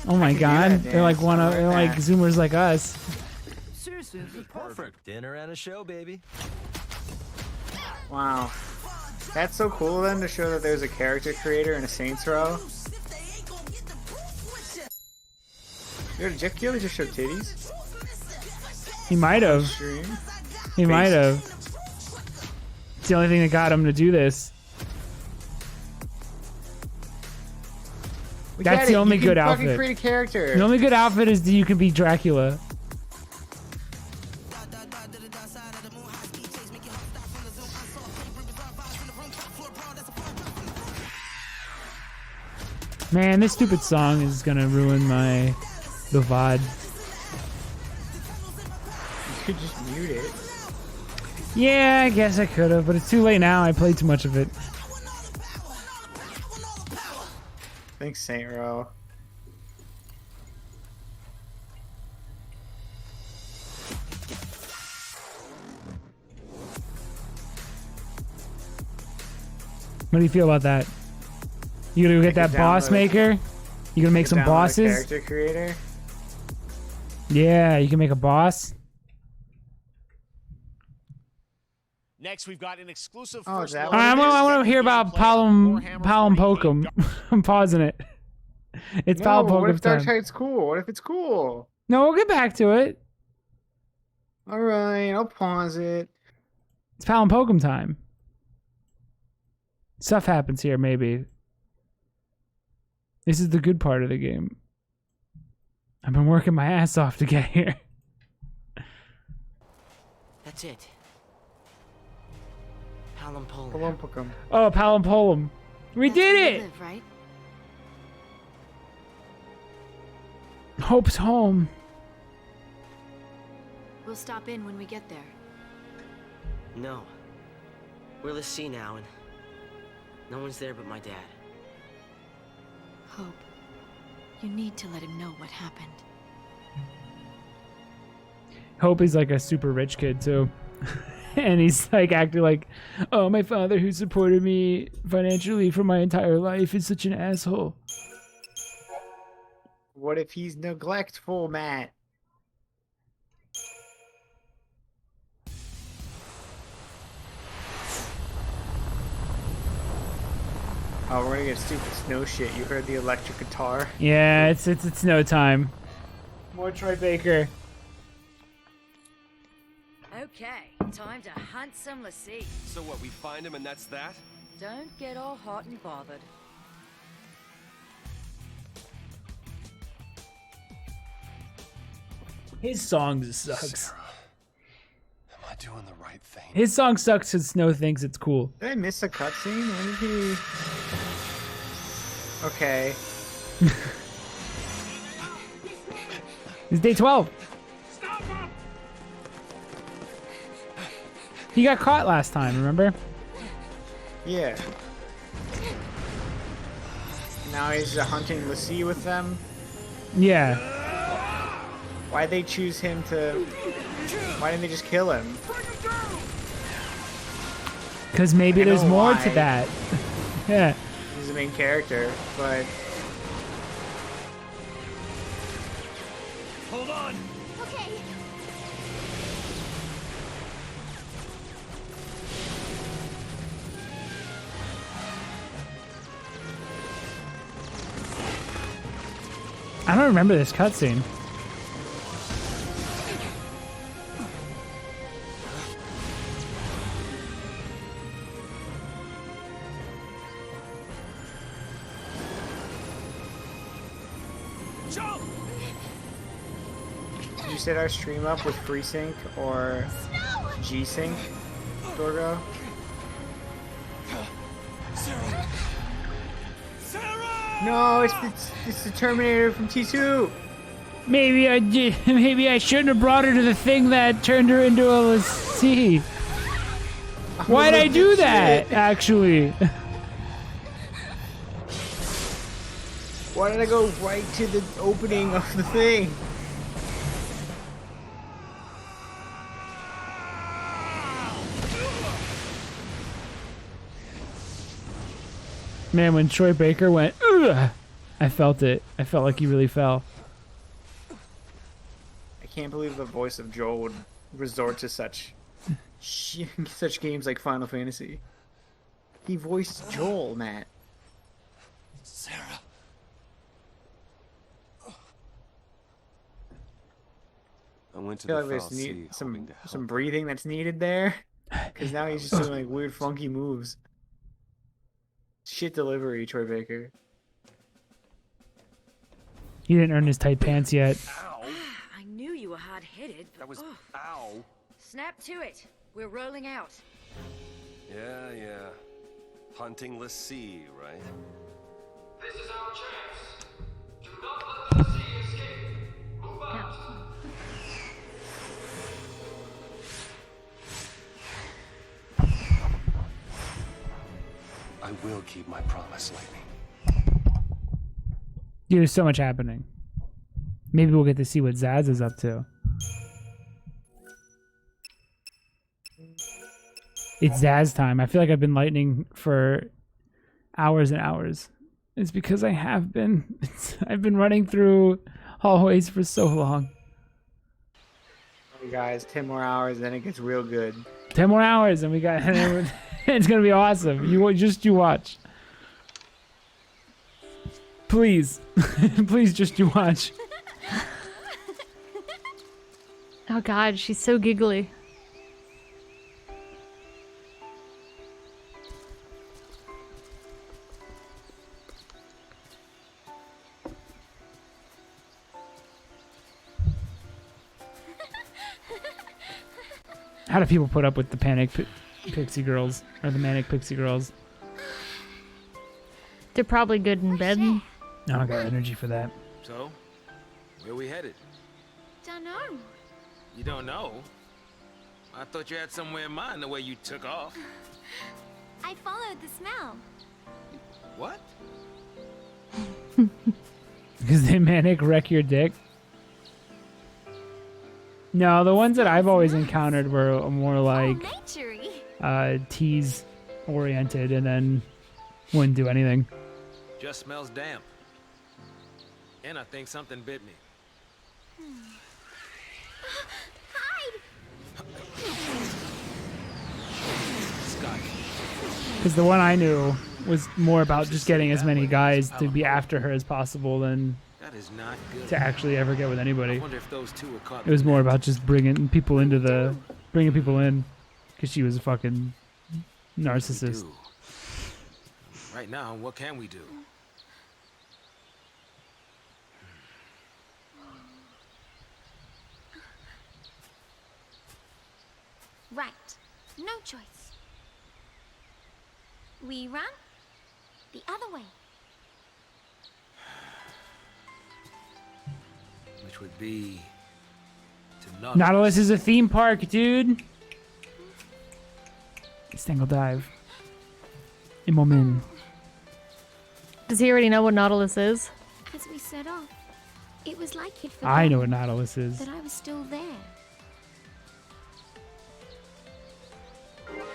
Oh my god. They're like they're like Zoomers like us. Seriously, this is perfect. Dinner and a show, baby. Wow. That's so cool then to show that there's a character creator in a Saints Row. Yo, did Jeff Keighley just show titties? He might have. Stream? He might have. It's the only thing that got him to do this. We That's get the it. only You can good fucking outfit. create a character. The only good outfit is that you can be Dracula. Man, this stupid song is gonna ruin the VOD. You could just mute it. Yeah, I guess I could have, but it's too late now. I played too much of it. Thanks, Saint Row. What do you feel about that? You gonna go get that boss maker? You gonna make some bosses? Character creator. Yeah, you can make a boss. Next, we've got an exclusive Oh, first that look one? I at want to this hear about Palom Pokum. I'm pausing it. It's No, Palom what if Pokum time. Darkseid's cool? What if it's cool? No, we'll get back to it. All right, I'll pause it. It's Palom Pokum time. Stuff happens here, maybe. This is the good part of the game. I've been working my ass off to get here. That's it. Palimpolum. Palumpacum. Oh, Palimpolum. We did it! Live, right? Hope's home. We'll stop in when we get there. No. We're the sea now, and no one's there but my dad. Hope, you need to let him know what happened. Hope is like a super rich kid too. And he's like acting like, oh, my father who supported me financially for my entire life is such an asshole. What if he's neglectful, Matt? Oh, we're gonna get stupid snow shit. You heard the electric guitar? Yeah, it's no time. More Troy Baker. Okay, time to hunt some lassie. So what, we find him and that's that? Don't get all hot and bothered. His song sucks. Sarah, am I doing the right thing? His song sucks because Snow thinks it's cool. Did I miss a cutscene? When did he... Okay. It's day 12. He got caught last time, remember? Yeah. Now he's hunting the sea with them. Yeah. Why'd they choose him to... Why didn't they just kill him? Because maybe I know there's more why. to that. Yeah. He's the main character, but... Hold on. Okay. I don't remember this cutscene. Did you set our stream up with FreeSync or G-Sync, Dorgo? No, it's the Terminator from T2. Maybe I did. Maybe I shouldn't have brought her to the thing that turned her into a lassie. Why'd I do that? Actually. Why did I go right to the opening of the thing? Man, when Troy Baker went, ugh, I felt it. I felt like he really fell. I can't believe the voice of Joel would resort to such games like Final Fantasy. He voiced Joel, Matt. Sarah. I went to I feel the like foul there's sea, hoping to some breathing that's needed there. Because now he's just doing like weird funky moves. Shit delivery, Troy Baker. He didn't earn his tight pants yet. I knew you were hard-headed. That was ow. Snap to it. We're rolling out. Yeah. Hunting sea, right? This is our chance. Do not let the sea escape. Move out. I will keep my promise, Lightning. Dude, there's so much happening. Maybe we'll get to see what Zaz is up to. It's Zaz time. I feel like I've been lightning for hours and hours. It's because I have been. I've been running through hallways for so long. Hey guys, 10 more hours, then it gets real good. 10 more hours and we got... It's gonna be awesome. You watch. Please. Please just you watch. Oh god, she's so giggly. How do people put up with the pixie girls or the manic pixie girls? They're probably good in bed. I don't got energy for that. So, where we headed? Dunno. You don't know? I thought you had somewhere in mind the way you took off. I followed the smell. What? Because they manic wreck your dick? No, the ones that I've always encountered were more like tease oriented and then wouldn't do anything. Just smells damp. And I think something bit me. Because the one I knew was more about just getting as many guys to be after her as possible than That is not good. to actually ever get with anybody. I wonder if those two were caught. It was more about just bringing people in because she was a fucking narcissist. Right now, what can we do? Right. No choice. We run the other way. Which would be to Nautilus is a theme park, dude. Stangle dive. Imomin. Does he already know what Nautilus is? As we set off, it was like he'd I know what Nautilus is. that I was still there.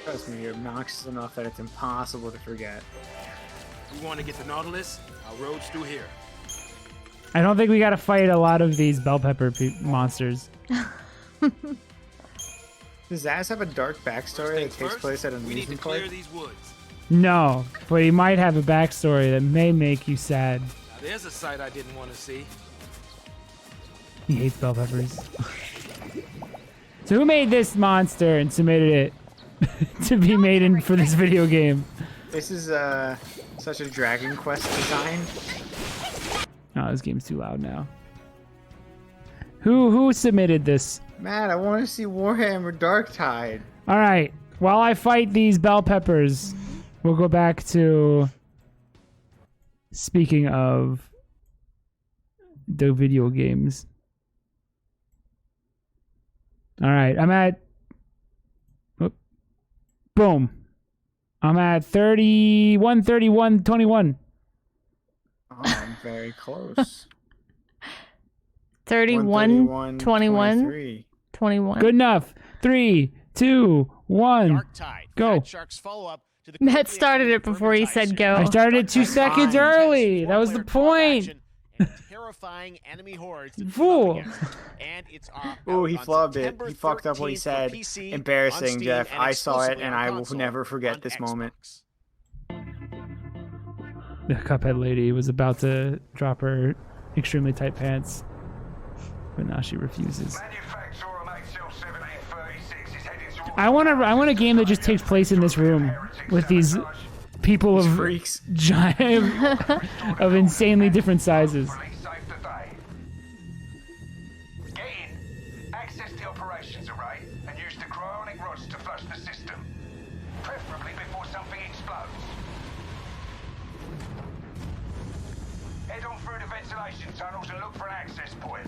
Trust me, you're obnoxious enough that it's impossible to forget. We want to get to Nautilus. Our road's through here. I don't think we gotta fight a lot of these bell pepper monsters. Does Zaz have a dark backstory that takes place at an amusement park? No, but he might have a backstory that may make you sad. Now, there's a sight I didn't want to see. He hates bell peppers. So who made this monster and submitted it to be made for this video game? This is such a Dragon Quest design. Oh, this game's too loud now. Who submitted this? Matt, I want to see Warhammer Darktide. All right. While I fight these bell peppers, we'll go back to speaking of the video games. All right, I'm at boom. I'm at 31, 21. Oh, I'm very close. 31, 21, 21. Good enough. 3, 2, 1. Go. Matt started it before he said go. I started it 2 seconds early. That was the point. Terrifying enemy hordes. Fool. And it's Ooh, he flubbed it. He fucked up what he said. Embarrassing, Jeff. I saw it, and I will never forget this moment. The Cuphead lady was about to drop her extremely tight pants, but now she refuses. I want a game that just takes place in this room with these people of freaks, giant, of insanely different sizes. Access the operations array and use the cryonic rods to flush the system, preferably before something explodes. Head on through the ventilation tunnels and look for an access point.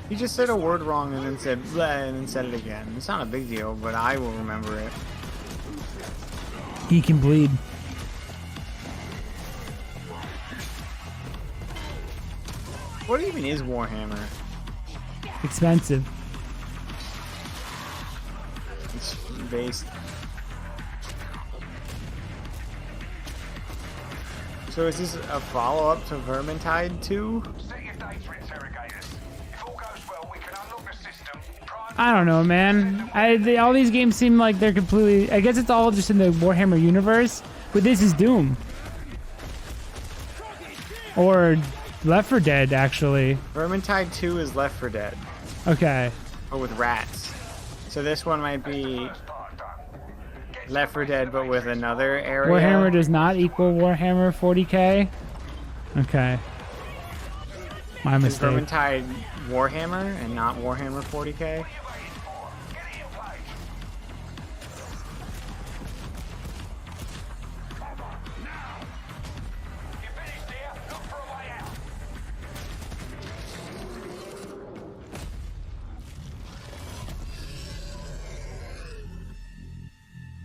He just said a word wrong and then said bleh and then said it again. It's not a big deal, but I will remember it. He can bleed. What even is Warhammer? Expensive. It's based. So is this a follow-up to Vermintide 2? I don't know, man. All these games seem like they're completely... I guess it's all just in the Warhammer universe, but this is Doom. Or Left 4 Dead, actually. Vermintide 2 is Left 4 Dead. Okay. But with rats. So this one might be Left 4 Dead, but with another area. Warhammer does not equal Warhammer 40k? Okay. My Is mistake. Vermintide Warhammer and not Warhammer 40k?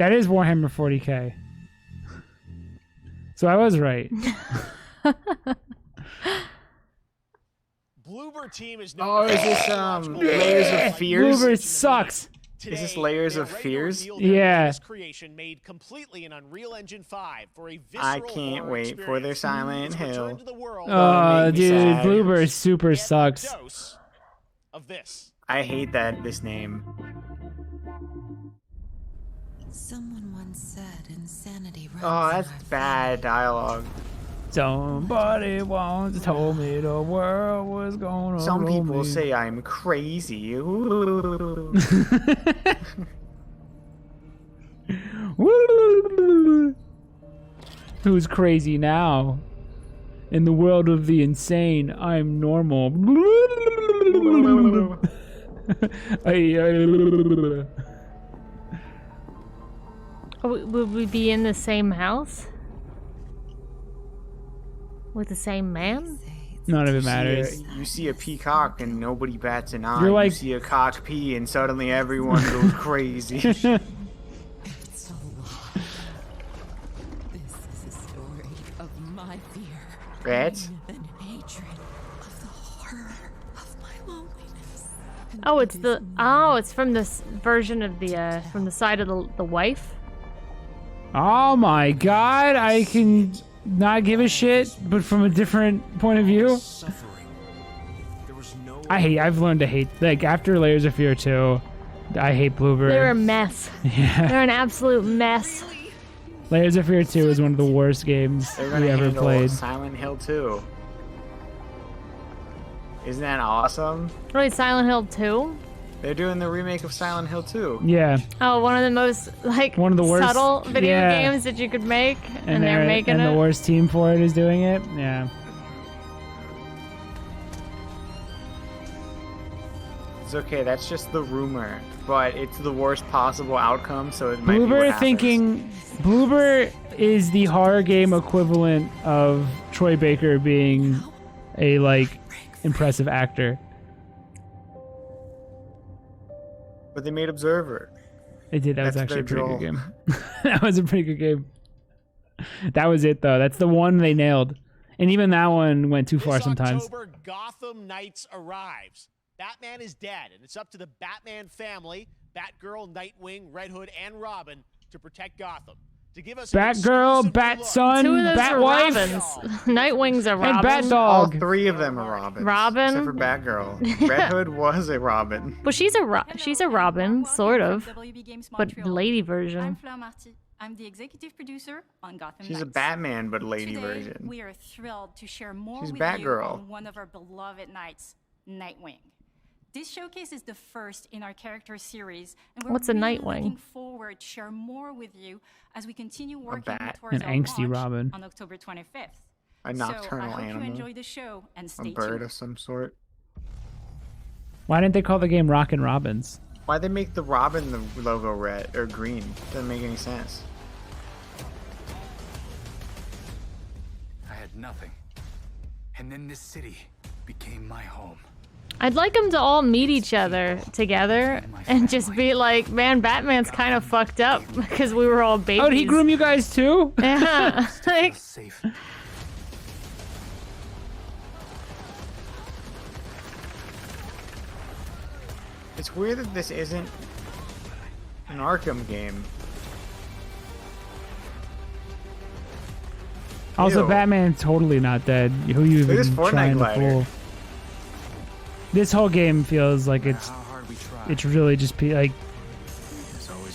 That is Warhammer 40k. So I was right. Bloober team is Oh, is this Layers of Fears? Bloober sucks. Is this Layers of Fears? Yeah. Creation made completely in Unreal Engine 5 for a I visceral can't horror wait for their experience. Silent Hill. Oh, make me dude, sad. Bloober super sucks. Dose of this. I hate this name. Someone once said insanity runs Oh, in that's our bad dialogue. Somebody once told me the world was gonna Some roll people me. say I'm crazy. Who's crazy now? In the world of the insane, I'm normal. Would we be in the same house? With the same man? None of it matters. You see a peacock and nobody bats an eye. You're like- You see a cock pee and suddenly everyone goes crazy. It's a lie. This is a story of my fear. Rats? And hatred of the horror of my loneliness. Oh, it's from this version of the from the side of the wife. Oh my god, I can not give a shit, but from a different point of view. I've learned to hate, like, after Layers of Fear 2, I hate Bloober. They're a mess. Yeah. They're an absolute mess. Layers of Fear 2 is one of the worst games They're we gonna ever handle played. Silent Hill 2. Isn't that awesome? Wait, Silent Hill 2? They're doing the remake of Silent Hill 2. Yeah. Oh, one of the most, like, One of the worst- subtle video yeah. games that you could make, and they're making and it. the worst team for it is doing it. Yeah. It's okay, that's just the rumor. But it's the worst possible outcome, so it might be what Bloober happens. thinking Bloober is the horror game equivalent of Troy Baker being a, like, impressive actor. But they made Observer. They did. That was That's actually a their pretty good draw. game. That was a pretty good game. That was it, though. That's the one they nailed. And even that one went too far This sometimes. October, Gotham Knights arrives. Batman is dead, and it's up to the Batman family, Batgirl, Nightwing, Red Hood, and Robin, to protect Gotham. To give us an Batgirl, exclusive look- Batson, Two of those are Batwife, Robins. Nightwing's a Robin. and All Batdog. three of them are Robins. Robin? Except for Batgirl. Red Hood was a Robin. Well, she's a Robin, sort of, but lady version. I'm Fleur Marty. I'm the executive producer on Gotham She's a Knights. Batman, but lady Today, version. we are thrilled to share more She's with Batgirl. you on one of our beloved knights, Nightwing. This showcase is the first in our character series, and we're What's a really Nightwing? looking forward to share more with you as we continue working bat. towards An our angsty launch Robin. on October 25th. A So I nocturnal hope animal. you enjoy the show and A stay bird tuned. of some sort. Why didn't they call the game Rockin' Robins? Why'd they make the Robin the logo red or green? Doesn't make any sense. I had nothing. And then this city became my home. I'd like them to all meet each other together and just be like, man, Batman's kind of fucked up because we were all babies. Oh, did he groom you guys too? Yeah. Like, Safe. It's weird that this isn't an Arkham game. Also, Ew. Batman's totally not dead. Who you Look at this even Fortnite trying to glider. fool? This whole game feels like it's really just like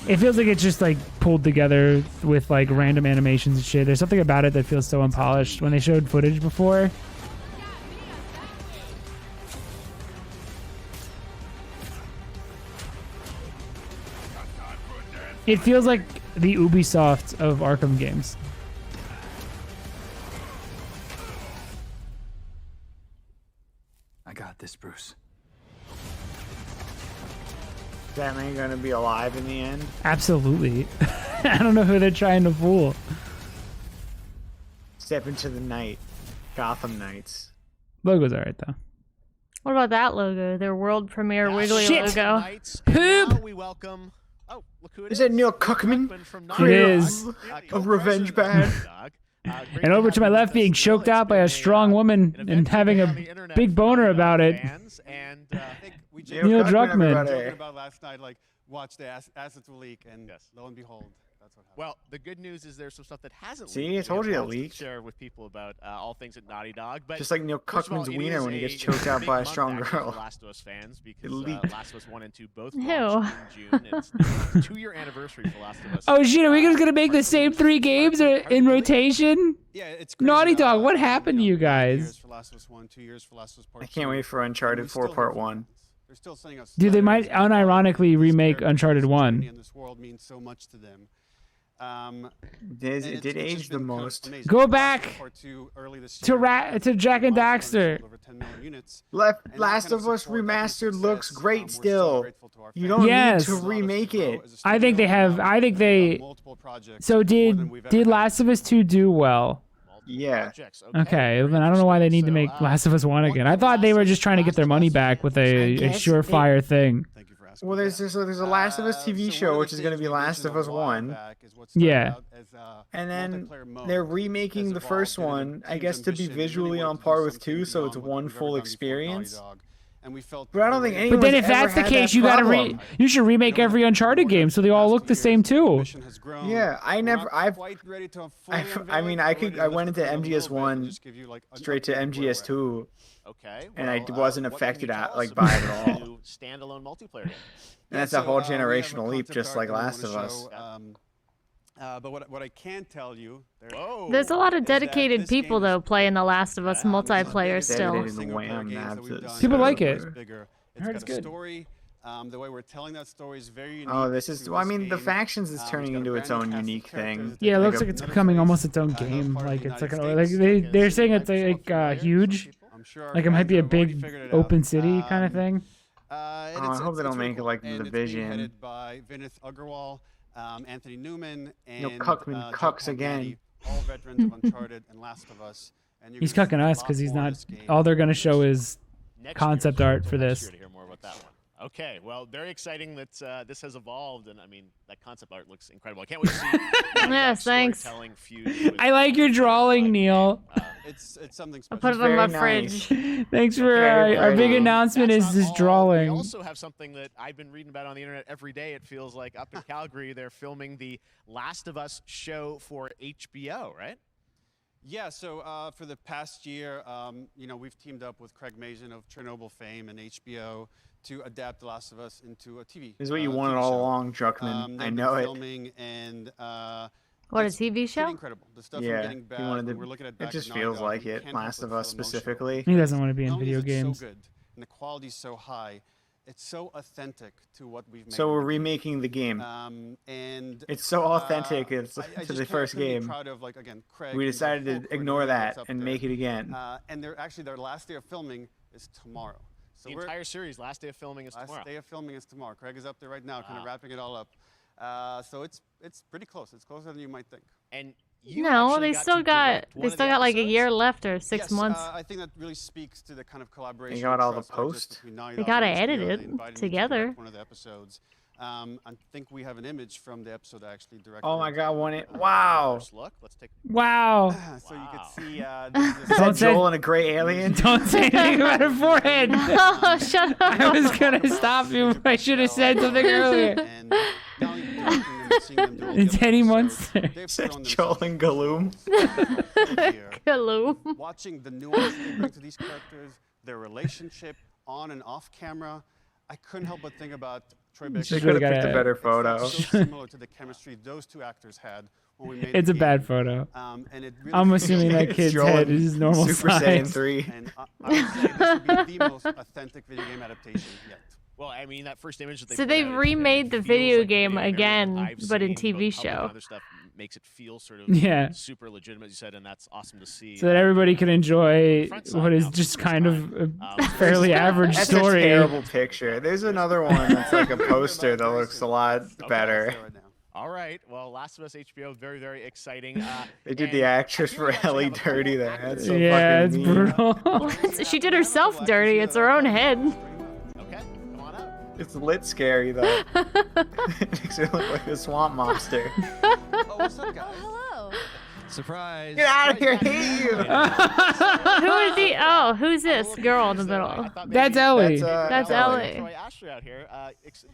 it feels like it's just like pulled together with like random animations and shit. There's something about it that feels so unpolished. When they showed footage before, it feels like the Ubisoft of Arkham games. I got this, Bruce. Is Batman gonna be alive in the end? Absolutely. I don't know who they're trying to fool. Step into the night. Gotham Knights. Logo's alright though. what about that logo? Their world premiere Wiggly Shit. logo. Knights, and now we welcome Oh, look who it Is it Neil Cuckman? From It is. Of Revenge Bad. And over to my left, being choked out by a strong woman and having a big boner about it. Neil Druckmann. Talking about last night, like, watch the assets will leak, and lo and behold, that's what happened. Well, the good news is there's some stuff that hasn't See, leaked. I told We you have it lots to leaked. share with people about all things at Naughty Dog. But Just like Neil first of all, Cuckman's it wiener is when he gets a choked out big by a month, strong actually, girl. for Last of Us fans, because It leaked. Last of Us 1 and 2 both Ew. launched in June. It's the 2-year anniversary for Last of Us. Oh shit, are we just gonna make the same 3 games in rotation? Yeah, it's Naughty Dog, what happened to you guys? For Last of Us 1, 2 years for Last of Us Part I can't wait for Uncharted 4 Part 1. They're still sending us. Dude, they might unironically remake Uncharted 1. And this world means so much to them. It did age the most. Go back to Jack and Daxter. Last of Us Remastered looks great still. You don't need to remake it. I think they So did Last of Us 2 do well? Yeah. Okay, well, then I don't know why they need to make Last of Us 1 again. I thought they were just trying to get their money back with a surefire thing. Well, there's a Last of Us TV show, which is going to be Last of Us 1. Yeah. And then they're remaking the first one, I guess, to be visually on par with 2, so it's one full experience. But I don't think anyone's But then if that's the case, you should remake every Uncharted game so they all look the same too. Yeah, I went into MGS1 straight to MGS2. Okay. And I wasn't affected by it at all. Standalone multiplayer game. And that's a whole generational leap, just like Last of Us. But what I can tell you, There's a lot of dedicated people though playing The Last of Us multiplayer still. People like it. I heard it's good. Story. The way we're telling that story is very unique. Oh, this is. Well, I mean, the factions is turning into its own unique thing. Yeah, it looks like it's becoming almost its own game. Like it's like they're saying it's like huge. Like it might be a big open city kind of thing. I hope they don't make it like The Division. Headed by Vinith Agarwal, Anthony Newman, and Cuckman cucks again. All veterans of Uncharted and Last of Us. And He's cucking us because he's not. All they're gonna show is concept art for this. Okay, well, very exciting that this has evolved, and I mean that concept art looks incredible. I can't wait to see. Yes, thanks. I like your drawing, Neil. It's something I special. put it on my fridge. Thanks for our big announcement is this drawing. We also have something that I've been reading about on the internet every day. It feels like up in Calgary they're filming the Last of Us show for HBO, right? Yeah, so for the past year, we've teamed up with Craig Mazin of Chernobyl fame and HBO to adapt The Last of Us into a TV. This is what you wanted all along, Druckmann. I know it. Filming and what, a TV show? Incredible. The stuff yeah, getting back, he wanted to. we're looking at It just feels like it. Last of Us specifically. He doesn't want to be in video games. So good, and the quality's so high. It's so authentic to what we've made. So we're remaking the game. And it's so authentic to the first game. Proud of, again, Craig, we decided to ignore that and make it again. And their last day of filming is tomorrow. So the entire series, last day of filming is tomorrow. Last day of filming is tomorrow. Craig is up there right now, kind of wrapping it all up. So it's pretty close. It's closer than you might think. And they still got like a year left or 6 months. I think that really speaks to the kind of collaboration. You got all the post. They gotta edit it together. One of the episodes. I think we have an image from the episode actually directed. Oh my God! Wow! First look. Let's take. Wow! So you can see. Is that Joel and a gray alien? Don't say anything about her forehead. Oh, shut up! I was gonna stop you. I should have said something earlier. It's Eddie Munster. Said Joel and Galoom. Galoom. Watching the nuance they bring to these characters, their relationship on and off camera, I couldn't help but think about Troy Baker. Should have picked a better photo. So similar to the chemistry those two actors had when we made It's the a game. bad photo. And it really I'm assuming that kid's head is normal Super size. Saiyan 3. And I would say this would be the most authentic video game adaptation yet. Well, I mean, that first image that they So put they've out, remade the video game again, but in TV show. Other stuff makes it feel sort of super legitimate, as you said, and that's awesome to see. So that everybody can enjoy what is just kind of a fairly average story. That's a terrible picture. There's another one that's like a poster that looks a lot better. All right. Well, Last of Us HBO, very, very exciting. They did the actress for Ellie dirty there. That's so yeah, fucking it's mean. brutal. She did herself dirty. It's her own head. Okay, come on up. It's lit scary though. It makes it look like a swamp monster. Oh, what's up, guys? Hello. Surprise! Get out of here! I hate you. Who is he? Oh, who's this girl in the middle? That's Ellie. That's Ellie. Troy Ashley out here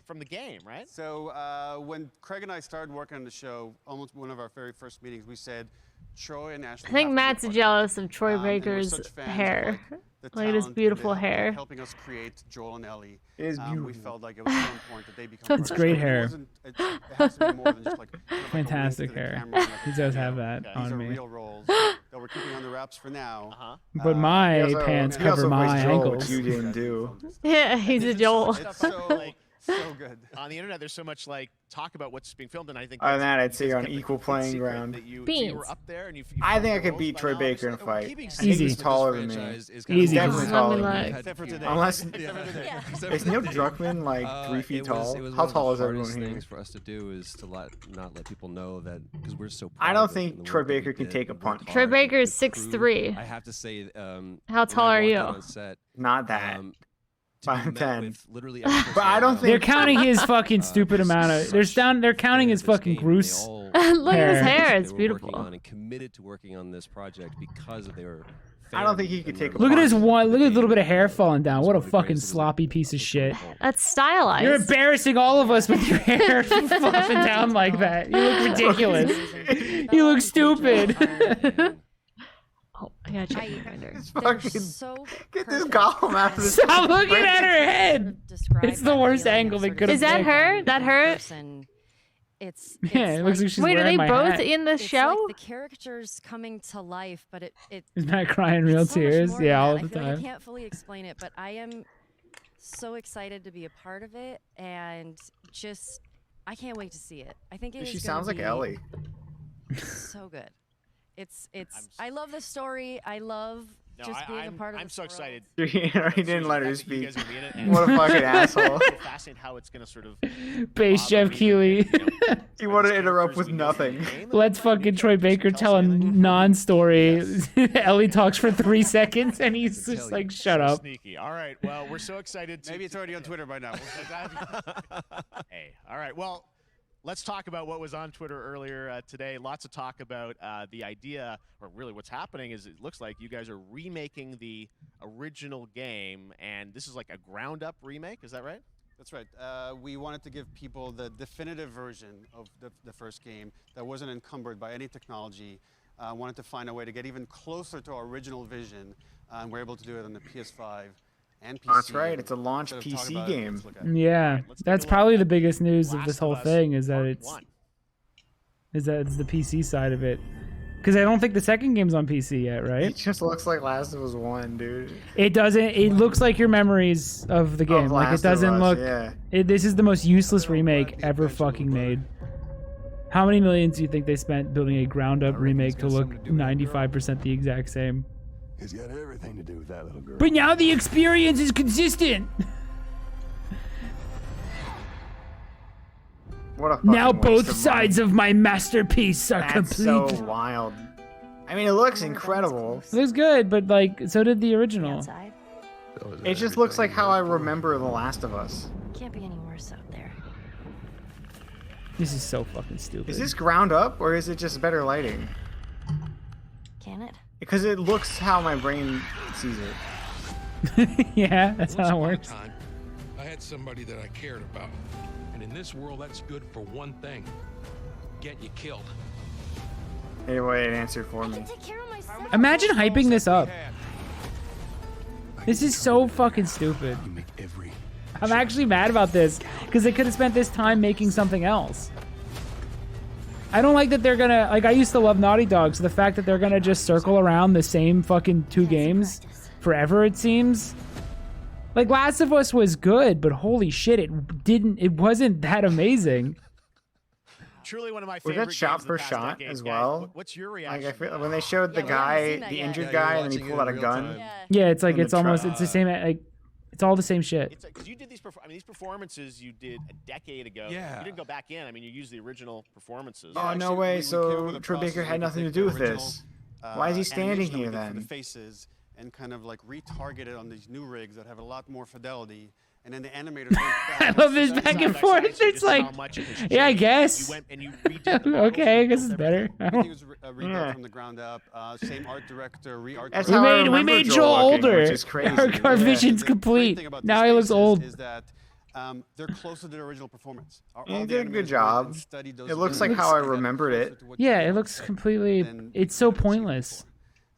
from the game, right? So when Craig and I started working on the show, almost one of our very first meetings, we said, Troy and Ashley. I think have to be Matt's part of jealous of Troy and we're Baker's such fans of, hair. the Look at his talent beautiful and hair. helping us create Joel and Ellie. It is We beautiful. felt like it was so important that they become. That's part of great the show. hair. It has to be more than just like Fantastic a wink to the hair. camera and like He a does video. have that These on are me. real roles that we're keeping on the wraps for now. But my He also- pants he also cover my voiced Joel, which ankles. you didn't do. Yeah, he's a Joel. It's so, so good. On the internet, there's so much like talk about what's being filmed, and I think Other than that, I'd that's say you're on kept a equal complete playing secret ground. that you Beans. were up there and you I think I found could roles beat by Troy now. Baker in a We're fight. keeping I think Easy. he's taller than me. Franchise is He's Easy. definitely Let me taller look. than me. Except for today. Unless Except is for Neil today. Druckmann like 3 feet It tall? was How one of tall the is everyone hardest here? things for us to do is to not let people know that because we're so. I proud don't of it think and the Troy work that we Baker can did, take a we worked punch. Troy hard, Baker is the crew, 6'3". I have to say, How tall are you? On set, Not that. to be 5'10". met with literally every But I don't person They're think- counting his fucking stupid amount of. They're counting his fucking Bruce. Look at his hair. It's they were beautiful. working on and committed to working on this project because they were. I don't think he fans could and take a they're Look at his punch. one. Look at his little bit of hair falling down. What a fucking sloppy piece of shit. That's stylized. You're embarrassing all of us with your hair flopping down like that. You look ridiculous. You look stupid. Oh, I gotta check the render. Fucking get this golem out of this. Stop looking at her head. It's the worst angle they could have. Is that her? That her? It's Yeah, it looks like she's Wait, are wearing they my both hat. in the it's show? like the characters coming to life, but it Is Matt crying real it's so much tears? more Yeah, than all that. the I feel like I time. can't fully explain it, but I am so excited to be a part of it, and just I can't wait to see it. I think it is She gonna sounds like be Ellie. So good. It's I love the story. I love just being a part of I'm this so world. excited. He didn't let her The fact that you speak. guys are gonna be in it, and What a fucking asshole. It's fascinating how it's gonna sort of. Base Jeff Keighley. He wanted to interrupt with nothing. Let's fucking Troy Baker tell a non-story. Ellie talks for 3 seconds and he's just like, shut up. Sneaky. All right. Well, we're so excited. Maybe it's already on Twitter by now. Hey. All right. Well, let's talk about what was on Twitter earlier today. Lots of talk about the idea, or really what's happening is it looks like you guys are remaking the original game, and this is like a ground-up remake. Is that right? That's right. We wanted to give people the definitive version of the first game that wasn't encumbered by any technology. Wanted to find a way to get even closer to our original vision, and we're able to do it on the PS5 and PC. That's right. It's a launch Instead of talking PC about it, game. let's look at it. Yeah, that's probably the biggest news of this whole thing is that it's One. it's the PC side of it. Because I don't think the second game's on PC yet, It right? just looks like Last of Us 1, dude. It doesn't. It looks like your memories of the game. Like it Last of doesn't Us, look. yeah. This is the most useless remake ever fucking made. How many millions do you think they spent building a ground-up remake to look 95% the exact same? It's got everything to do with that little girl. But now the experience is consistent. What a fucking Now waste both of sides money. of my masterpiece are That's complete. so wild. I mean, it looks incredible. It looks good, but like, so did the original. It just looks like how I remember The Last of Us. Can't be any worse out there. This is so fucking stupid. Is this ground up or is it just better lighting? Can it? Because it looks how my brain sees it. Yeah, that's how it works. Time, I had somebody that I cared about. And in this world, that's good for one thing. Get you killed. Anyway, it answered for me. Imagine hyping this up. This is so fucking stupid. I'm actually mad about this because they could have spent this time making something else. I don't like that they're gonna, like, I used to love Naughty Dog, so the fact that they're gonna just circle around the same fucking 2 games forever, it seems. Like, Last of Us was good, but holy shit, it wasn't that amazing. Truly one of my Was favorite that shot games of for the past shot decade, as guys. well? What's your Like, reaction? I feel when they showed the guy, the injured guy, and then he pulled out a gun. Yeah, it's like, in the it's almost, truck. it's the same, like, it's all the same shit. It's because you did these. I mean, these performances you did a decade ago. Yeah. You didn't go back in. I mean, you used the original performances. Oh, no way. So Troy Baker had nothing to do with this. Why is he standing here For the then? faces and kind of like retarget it on these new rigs that have a lot more fidelity and then the animators. I love this back and forth. It's like, yeah, I guess. Okay, I guess it's better. Everything was redone from the ground up. Same art director, re-art. We made Joel older. Which is crazy. Our vision's complete. Now he looks old. Is that they're closer to the original performance. He did a good job. It looks like how I remembered it. Yeah, it looks completely. It's so pointless.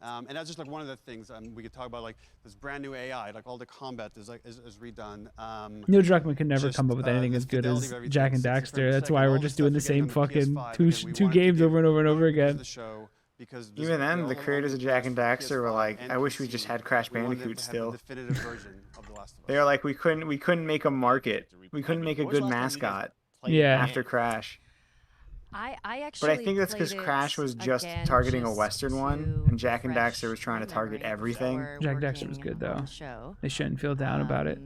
And that's just like one of the things we could talk about, like this brand new AI, like all the combat is redone. Neil Druckmann could never come up with anything as good as Jack and Daxter. That's why we're just doing the same fucking two games over and over and over again. Even then, the creators of Jack and Daxter were like, "I wish we just had Crash Bandicoot still." They were like, "We couldn't make a market. We couldn't make a good mascot." Yeah. After Crash. I actually. But I think that's because Crash was just targeting a Western one, and Jack and Daxter was trying to target everything. Jack and Daxter was good though. They shouldn't feel down about it.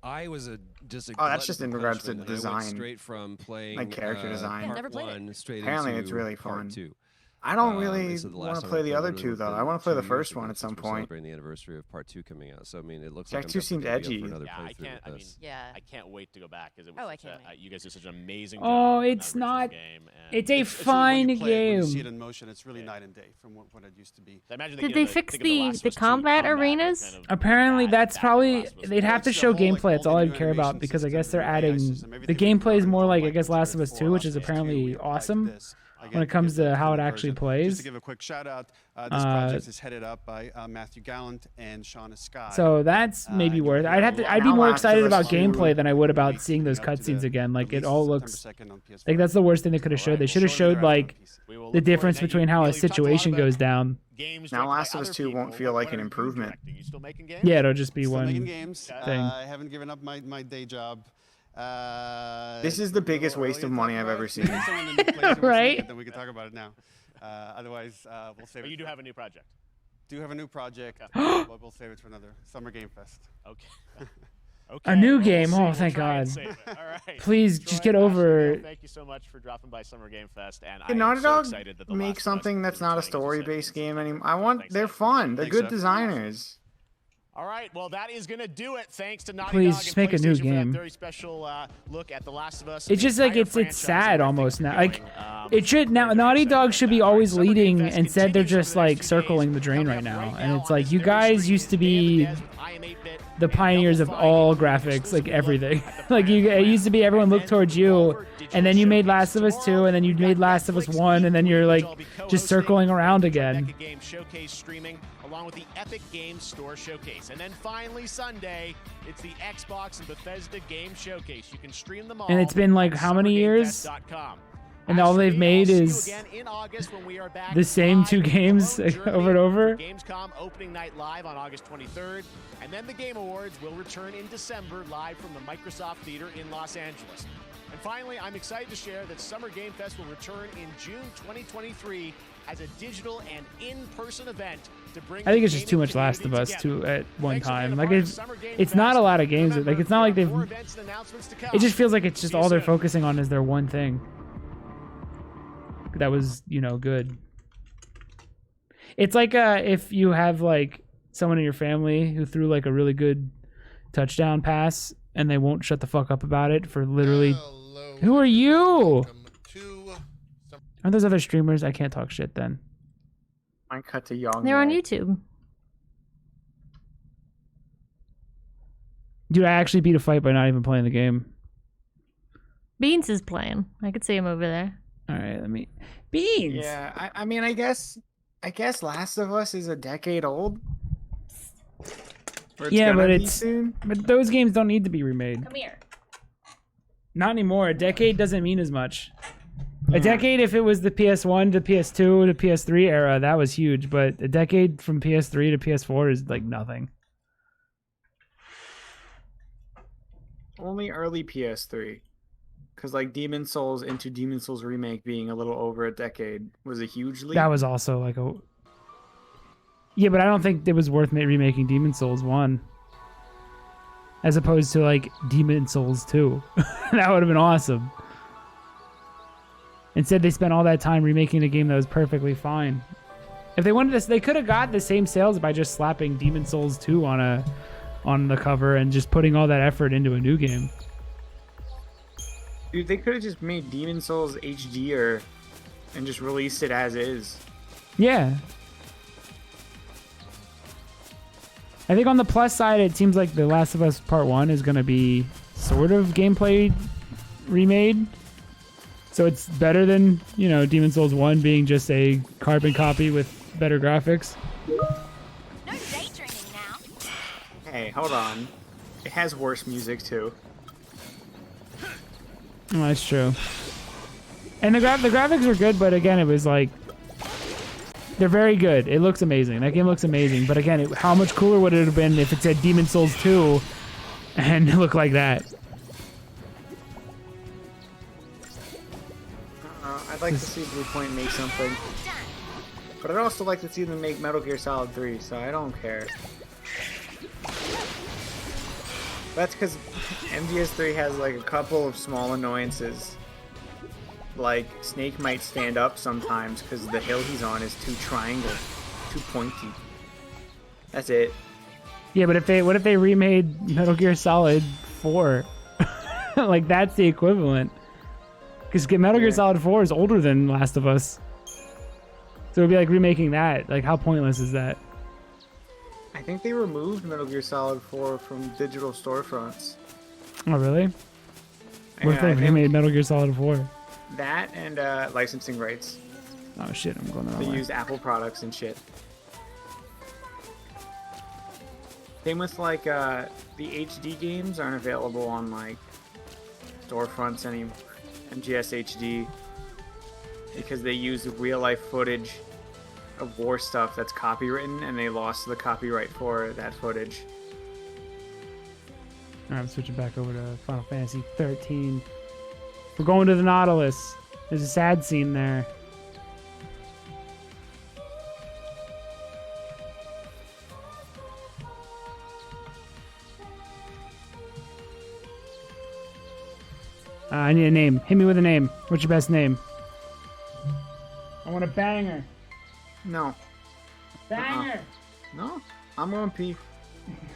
I was just a oh, that's just in regards to design, straight from playing like character design. Part one, straight Apparently, into it's really part fun. 2. I don't really So the want last to time play I the played other it two would've though. been I want to play 2 the years first ago one at some since we're point. celebrating the anniversary of part 2 coming out. So I mean, it looks Jack like 2 I'm seems definitely edgy. up for another Yeah, I playthrough can't. with I mean, this. I can't wait to go back because it was. You guys did such an amazing job. Oh, on that it's not. game, It's a When fine you play it, when you see game. it in motion, it's really night and day from what it used to be. Did they fix the combat arenas? Apparently, that's probably they'd have to show gameplay. That's all I'd care about because I guess they're adding the gameplay is more like I guess Last of Us 2, which is apparently awesome when it comes to how it actually Just plays. to give a quick shout out, this project is headed up by Matthew Gallant and Shauna Sky. So that's maybe worth. I'd be more excited about gameplay than I would about seeing those cutscenes again. Like it all looks like that's the worst thing they could have showed. They should have showed like the difference between how a situation goes down. Now, Last of Us 2 won't feel like an improvement. Yeah, it'll just be Still one making games. thing. I haven't given up my day job. This is the biggest waste of money I've ever seen. Right? Then we can talk about it now. Otherwise, we'll save it. But you do have a new project. Do have a new project. We'll save it for another Summer Game Fest. Okay. A new game. Oh, thank God. All right. Please just get over. Thank you so much for dropping by Summer Game Fest, and Can I'm Naughty so Dog excited that the make Last of Us something that's not a story-based game anymore? They're Thanks, fun. They're Thanks, good Seth. designers. All right, well, that is going to do it. Thanks to Naughty Please, Dog just and make a new PlayStation for that game. very special look at The Last of Us. It's just like entire it's franchise sad and almost now. everything Like going. it should now. Naughty Dog should be always leading. Instead, they're just like circling the drain right now. And it's like you guys used to be the pioneers of all graphics, like everything. Like it used to be everyone looked towards you, and then you made Last of Us 2, and then you made Last of Us 1, and then you're like just circling around again. Game Showcase streaming along with the Epic Games Store Showcase. And then finally Sunday, it's the Xbox and Bethesda Game Showcase. You can stream them all. And it's been like how many years? SummerGameFest.com. And all they've made is the same two games over and over. Gamescom opening night live on August 23rd, and then the Game Awards will return in December live from the Microsoft Theater in Los Angeles. And finally, I'm excited to share that Summer Game Fest will return in June 2023 as a digital and in-person event to bring I think it's just too much Last of Us at one time. Like it's not a lot of games. Like it's not like they've. It just feels like it's just all they're focusing on is their one thing. That was, good. It's like if you have like someone in your family who threw like a really good touchdown pass and they won't shut the fuck up about it for literally. Who are you? Aren't those other streamers? I can't talk shit then. Mine cut to young. They're on YouTube. Dude, I actually beat a fight by not even playing the game. Beans is playing. I could see him over there. All right, let me. Beans. Yeah, I mean, I guess Last of Us is a decade old. Yeah, but those games don't need to be remade. Come here. Not anymore. A decade doesn't mean as much. A decade, if it was the PS1 to PS2 to PS3 era, that was huge. But a decade from PS3 to PS4 is like nothing. Only early PS3. Because like Demon Souls into Demon Souls Remake being a little over a decade was a huge leap. That was also like a... Yeah, but I don't think it was worth remaking Demon Souls 1. As opposed to like Demon Souls 2. That would have been awesome. Instead, they spent all that time remaking a game that was perfectly fine. If they wanted this, they could have got the same sales by just slapping Demon Souls 2 on on the cover and just putting all that effort into a new game. Dude, they could have just made Demon Souls HD and just released it as is. Yeah. I think on the plus side, it seems like The Last of Us Part 1 is going to be sort of gameplay remade. So it's better than, you know, Demon Souls 1 being just a carbon copy with better graphics. Hey, hold on. It has worse music too. Oh, that's true. And the graphics were good, but again, it was like they're very good. It looks amazing. That game looks amazing. But again, how much cooler would it have been if it said Demon Souls 2 and it looked like that? I'd like to see Bluepoint make something. But I'd also like to see them make Metal Gear Solid 3, so I don't care. That's because MGS3 has like a couple of small annoyances. Like, Snake might stand up sometimes because the hill he's on is too triangle, too pointy. That's it. Yeah, but what if they remade Metal Gear Solid 4? Like, that's the equivalent. Because Metal Gear Solid 4 is older than Last of Us. So it would be like remaking that. Like, how pointless is that? I think they removed Metal Gear Solid 4 from digital storefronts. Oh, really? What if Yeah, they remade Metal Gear Solid 4? That and licensing rights. Oh, shit, I'm going the wrong They way. use Apple products and shit. Same with like the HD games aren't available on like storefronts anymore. MGS HD because they use real life footage of war stuff that's copywritten and they lost the copyright for that footage. Alright, I'm switching back over to Final Fantasy 13. We're going to the Nautilus. There's a sad scene there. I need a name. Hit me with a name. What's your best name? I want a banger. No. Banger. No? I'm on P.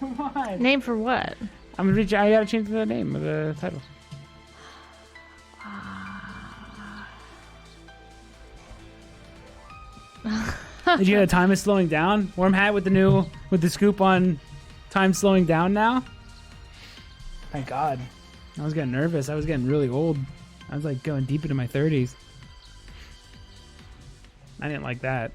Come on. Name for what? I gotta change the name of the title. Did you hear the time is slowing down? Warm hat with the scoop on time slowing down now? Thank God. I was getting nervous. I was getting really old. I was like going deep into my 30s. I didn't like that.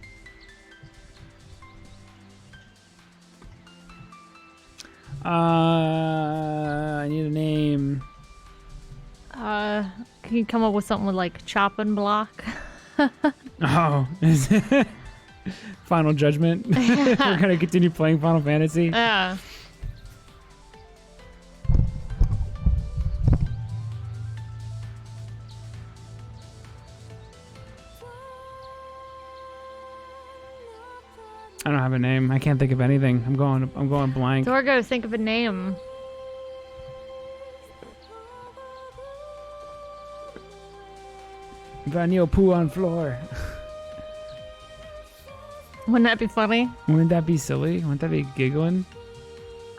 I need a name. Can you come up with something with like chop and block? Oh, is it Final Judgment? We're gonna continue playing Final Fantasy. Yeah. I don't have a name. I can't think of anything. I'm going blank. Dorgo, think of a name. Vanille poo on floor. Wouldn't that be funny? Wouldn't that be silly? Wouldn't that be giggling?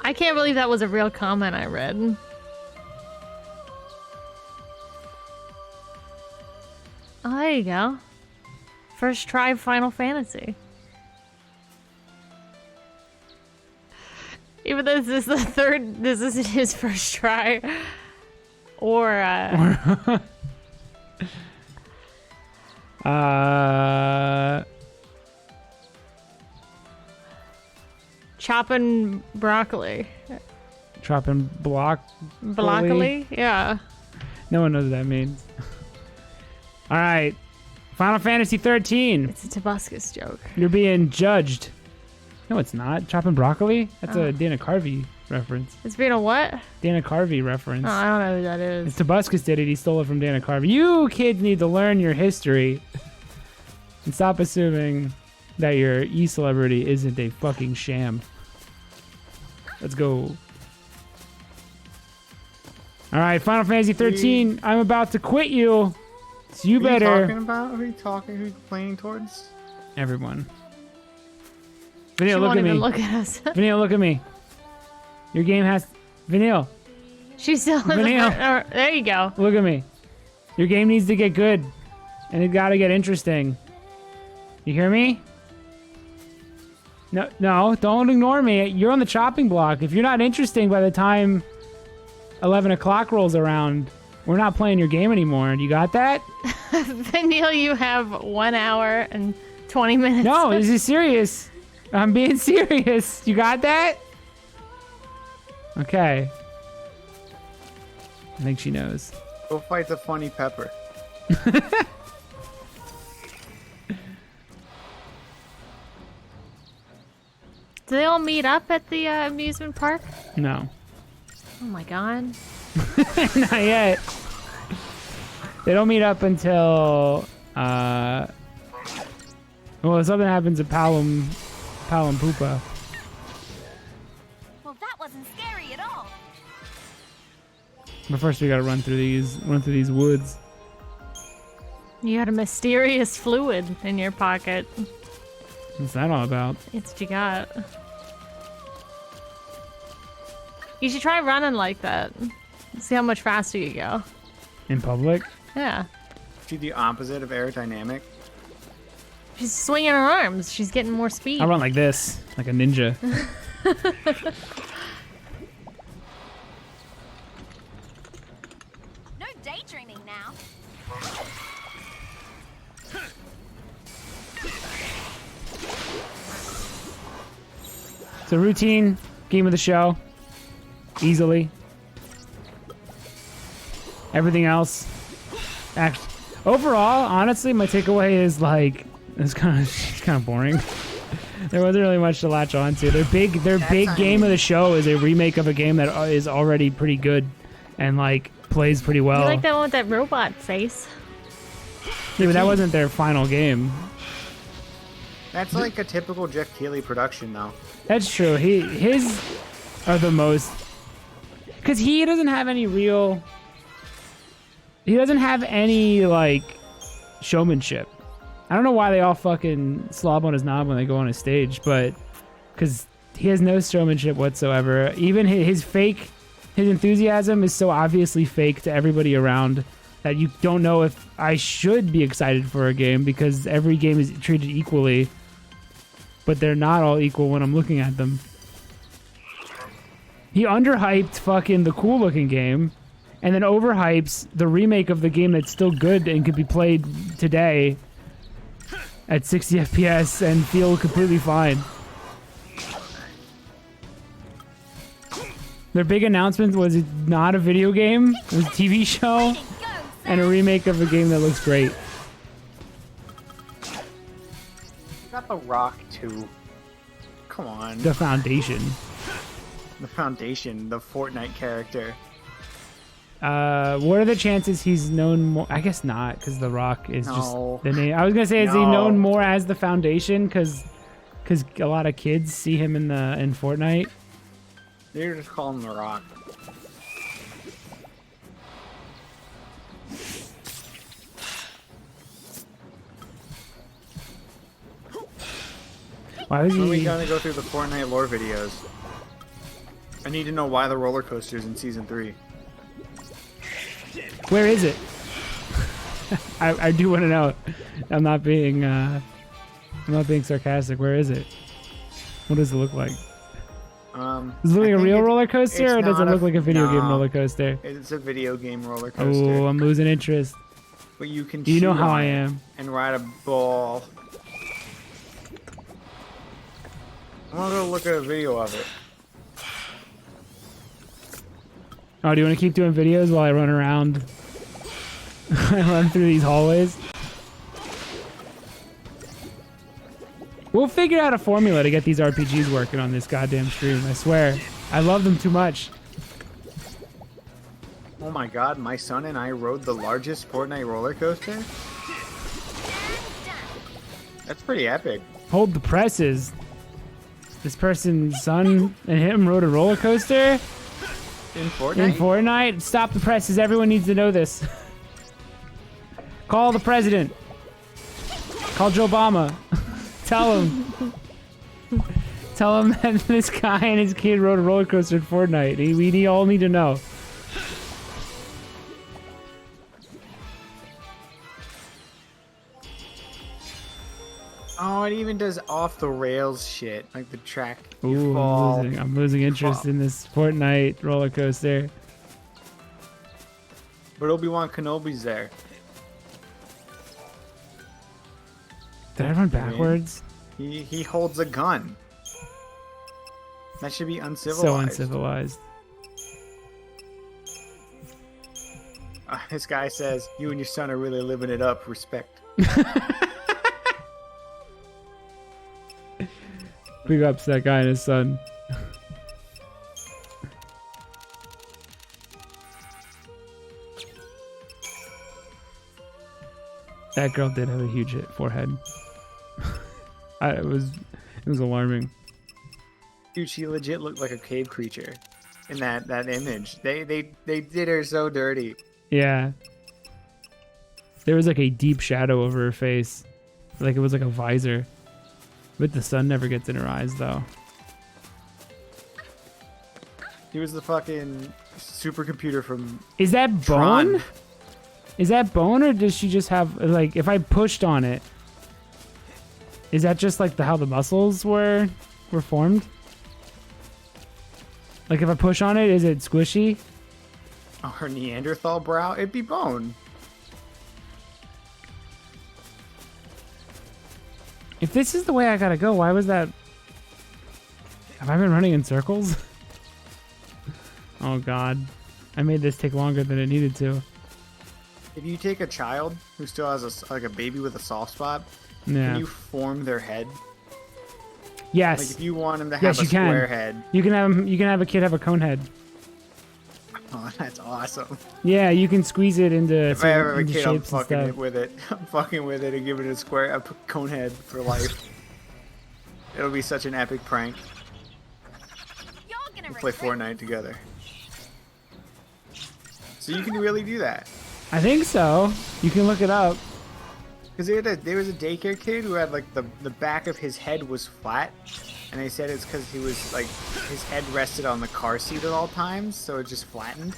I can't believe that was a real comment I read. Oh, there you go. First try Final Fantasy. Even though this isn't his first try. Or, chopping broccoli. Chopping Broccoli? Yeah. No one knows what that means. All right. Final Fantasy 13. It's a Tobuscus joke. You're being judged. No, it's not. Chopping broccoli? That's a Dana Carvey reference. It's being a what? Dana Carvey reference. Oh, I don't know who that is. If Tobuscus did it, he stole it from Dana Carvey. You kids need to learn your history. And stop assuming that your e-celebrity isn't a fucking sham. Let's go. All right, Final Fantasy 13. I'm about to quit you. So you better. Who are you talking about? Who are you talking? Who are you complaining towards? Everyone. She Vanilla, look won't at me. even look at us. Vanilla, look at me. Your game has... Vanille, She's still in the Vanille. front. There you go. look at me. Your game needs to get good. And it gotta get interesting. You hear me? No, don't ignore me. You're on the chopping block. If you're not interesting by the time 11 o'clock rolls around, we're not playing your game anymore. You got that? Neil, you have 1 hour and 20 minutes. No, this is serious. I'm being serious. You got that? Okay. I think she knows. Go fight the funny pepper. Do they all meet up at the amusement park? No. Oh my god. Not yet. They don't meet up until well, something happens at Palom Poopa. Well, that wasn't scary at all. But first we gotta run through these woods. You had a mysterious fluid in your pocket. What's that all about? It's what you got. You should try running like that. See how much faster you go. In public? Yeah. She's the opposite of aerodynamic. She's swinging her arms. She's getting more speed. I run like this, like a ninja. No daydreaming now. It's a routine game of the show. Easily. Everything else. Overall, honestly, my takeaway is like it's kind of boring. There wasn't really much to latch on to. Their big game of the show is a remake of a game that is already pretty good and like plays pretty well. You like that one with that robot face? Yeah, but that wasn't their final game. That's like a typical Jeff Keighley production, though. That's true. His are the most, because he doesn't have any real. He doesn't have any like showmanship. I don't know why they all fucking slob on his knob when they go on his stage, but because he has no showmanship whatsoever. Even his enthusiasm is so obviously fake to everybody around that you don't know if I should be excited for a game because every game is treated equally, but they're not all equal when I'm looking at them. He underhyped fucking the cool looking game and then overhypes the remake of the game that's still good and could be played today at 60 FPS and feel completely fine. Their big announcement was not a video game, it was a TV show and a remake of a game that looks great. You got The Rock too. Come on. The Foundation. The Foundation, the Fortnite character. What are the chances he's known more? I guess not, because The Rock is just the name. I was gonna say, is he No. known more as the Foundation? Because a lot of kids see him in Fortnite. They're just calling him The Rock. Why was When are we he? gonna go through the Fortnite lore videos? I need to know why the roller coaster's in season 3. Where is it? I do want to know. I'm not being sarcastic. Where is it? What does it look like? Does it look like a real roller coaster, or does it look like a video game roller coaster? It's a video game roller coaster. Oh, I'm losing interest. But you can. You know shoot how on I it am. And ride a ball. I'm gonna go look at a video of it. Oh, do you want to keep doing videos while I run around? I run through these hallways. We'll figure out a formula to get these RPGs working on this goddamn stream. I swear. I love them too much. Oh my god, my son and I rode the largest Fortnite roller coaster? That's pretty epic. Hold the presses. This person's son and him rode a roller coaster In Fortnite? in Fortnite. Stop the presses. Everyone needs to know this. Call the president. Call Joe Obama. Tell him. Tell him that this guy and his kid rode a roller coaster in Fortnite. We all need to know. Oh, it even does off the rails shit, like the track. You Ooh, fall. I'm losing interest in this Fortnite roller coaster. But Obi-Wan Kenobi's there. Did I run backwards? He holds a gun. That should be uncivilized. So uncivilized. This guy says, "You and your son are really living it up. Respect." Big ups to that guy and his son. That girl did have a huge forehead. It was alarming. Dude, she legit looked like a cave creature in that image. They did her so dirty. Yeah. There was like a deep shadow over her face. Like it was like a visor. But the sun never gets in her eyes though. He was the fucking supercomputer from Is that Tron. bone? Is that bone, or does she just have, like, if I pushed on it, is that just like how the muscles were formed? Like if I push on it, is it squishy? Oh, her Neanderthal brow? It'd be bone. If this is the way I gotta go, why was that? Have I been running in circles? Oh god. I made this take longer than it needed to. If you take a child who still has like a baby with a soft spot, Yeah. can you form their head? Yes. Like if you want them to have Yes, a you can. square head. You can have a kid have a cone head. Oh, that's awesome. Yeah, you can squeeze it into, If I ever have a into kid, I'm shapes and fucking stuff. it with it. I'm fucking with it and giving it a cone head for life. It'll be such an epic prank. We'll play Fortnite together. So you can really do that. I think so. You can look it up. Because there was a daycare kid who had like the back of his head was flat, and they said it's because he was like his head rested on the car seat at all times, so it just flattened.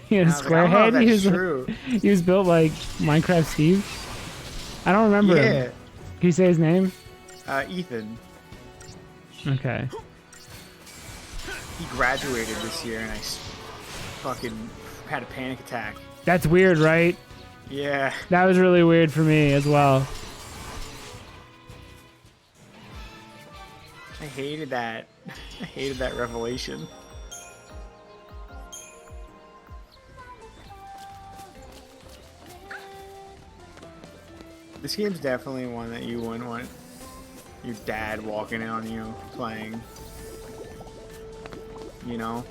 He had a And I was like, square I don't know head. if He that's was true. he was built like Minecraft Steve. I don't remember Yeah. him. Can you say his name? Ethan. Okay. He graduated this year, and I fucking had a panic attack. That's weird, right? Yeah. That was really weird for me as well. I hated that. I hated that revelation. This game's definitely one that you wouldn't want your dad walking in on you playing. You know?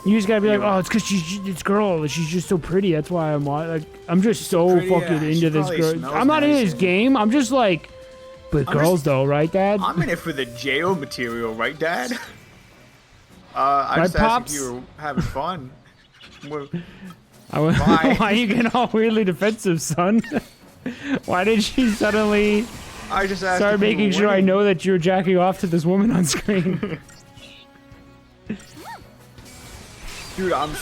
You just gotta be like, oh, it's because she's this girl. She's just so pretty. That's why I'm just so pretty, fucking yeah. She into this probably girl. smells I'm not in nice his and- game. I'm just like, but I'm girls just- though, right, Dad? I'm in it for the jail material, right, Dad? I Right, just asked Pops? if you were having fun. Well, Why are you getting all weirdly defensive, son? Why did she suddenly I just asked start if you were making sure I winning. know that you're jacking off to this woman on screen? Dude, I'm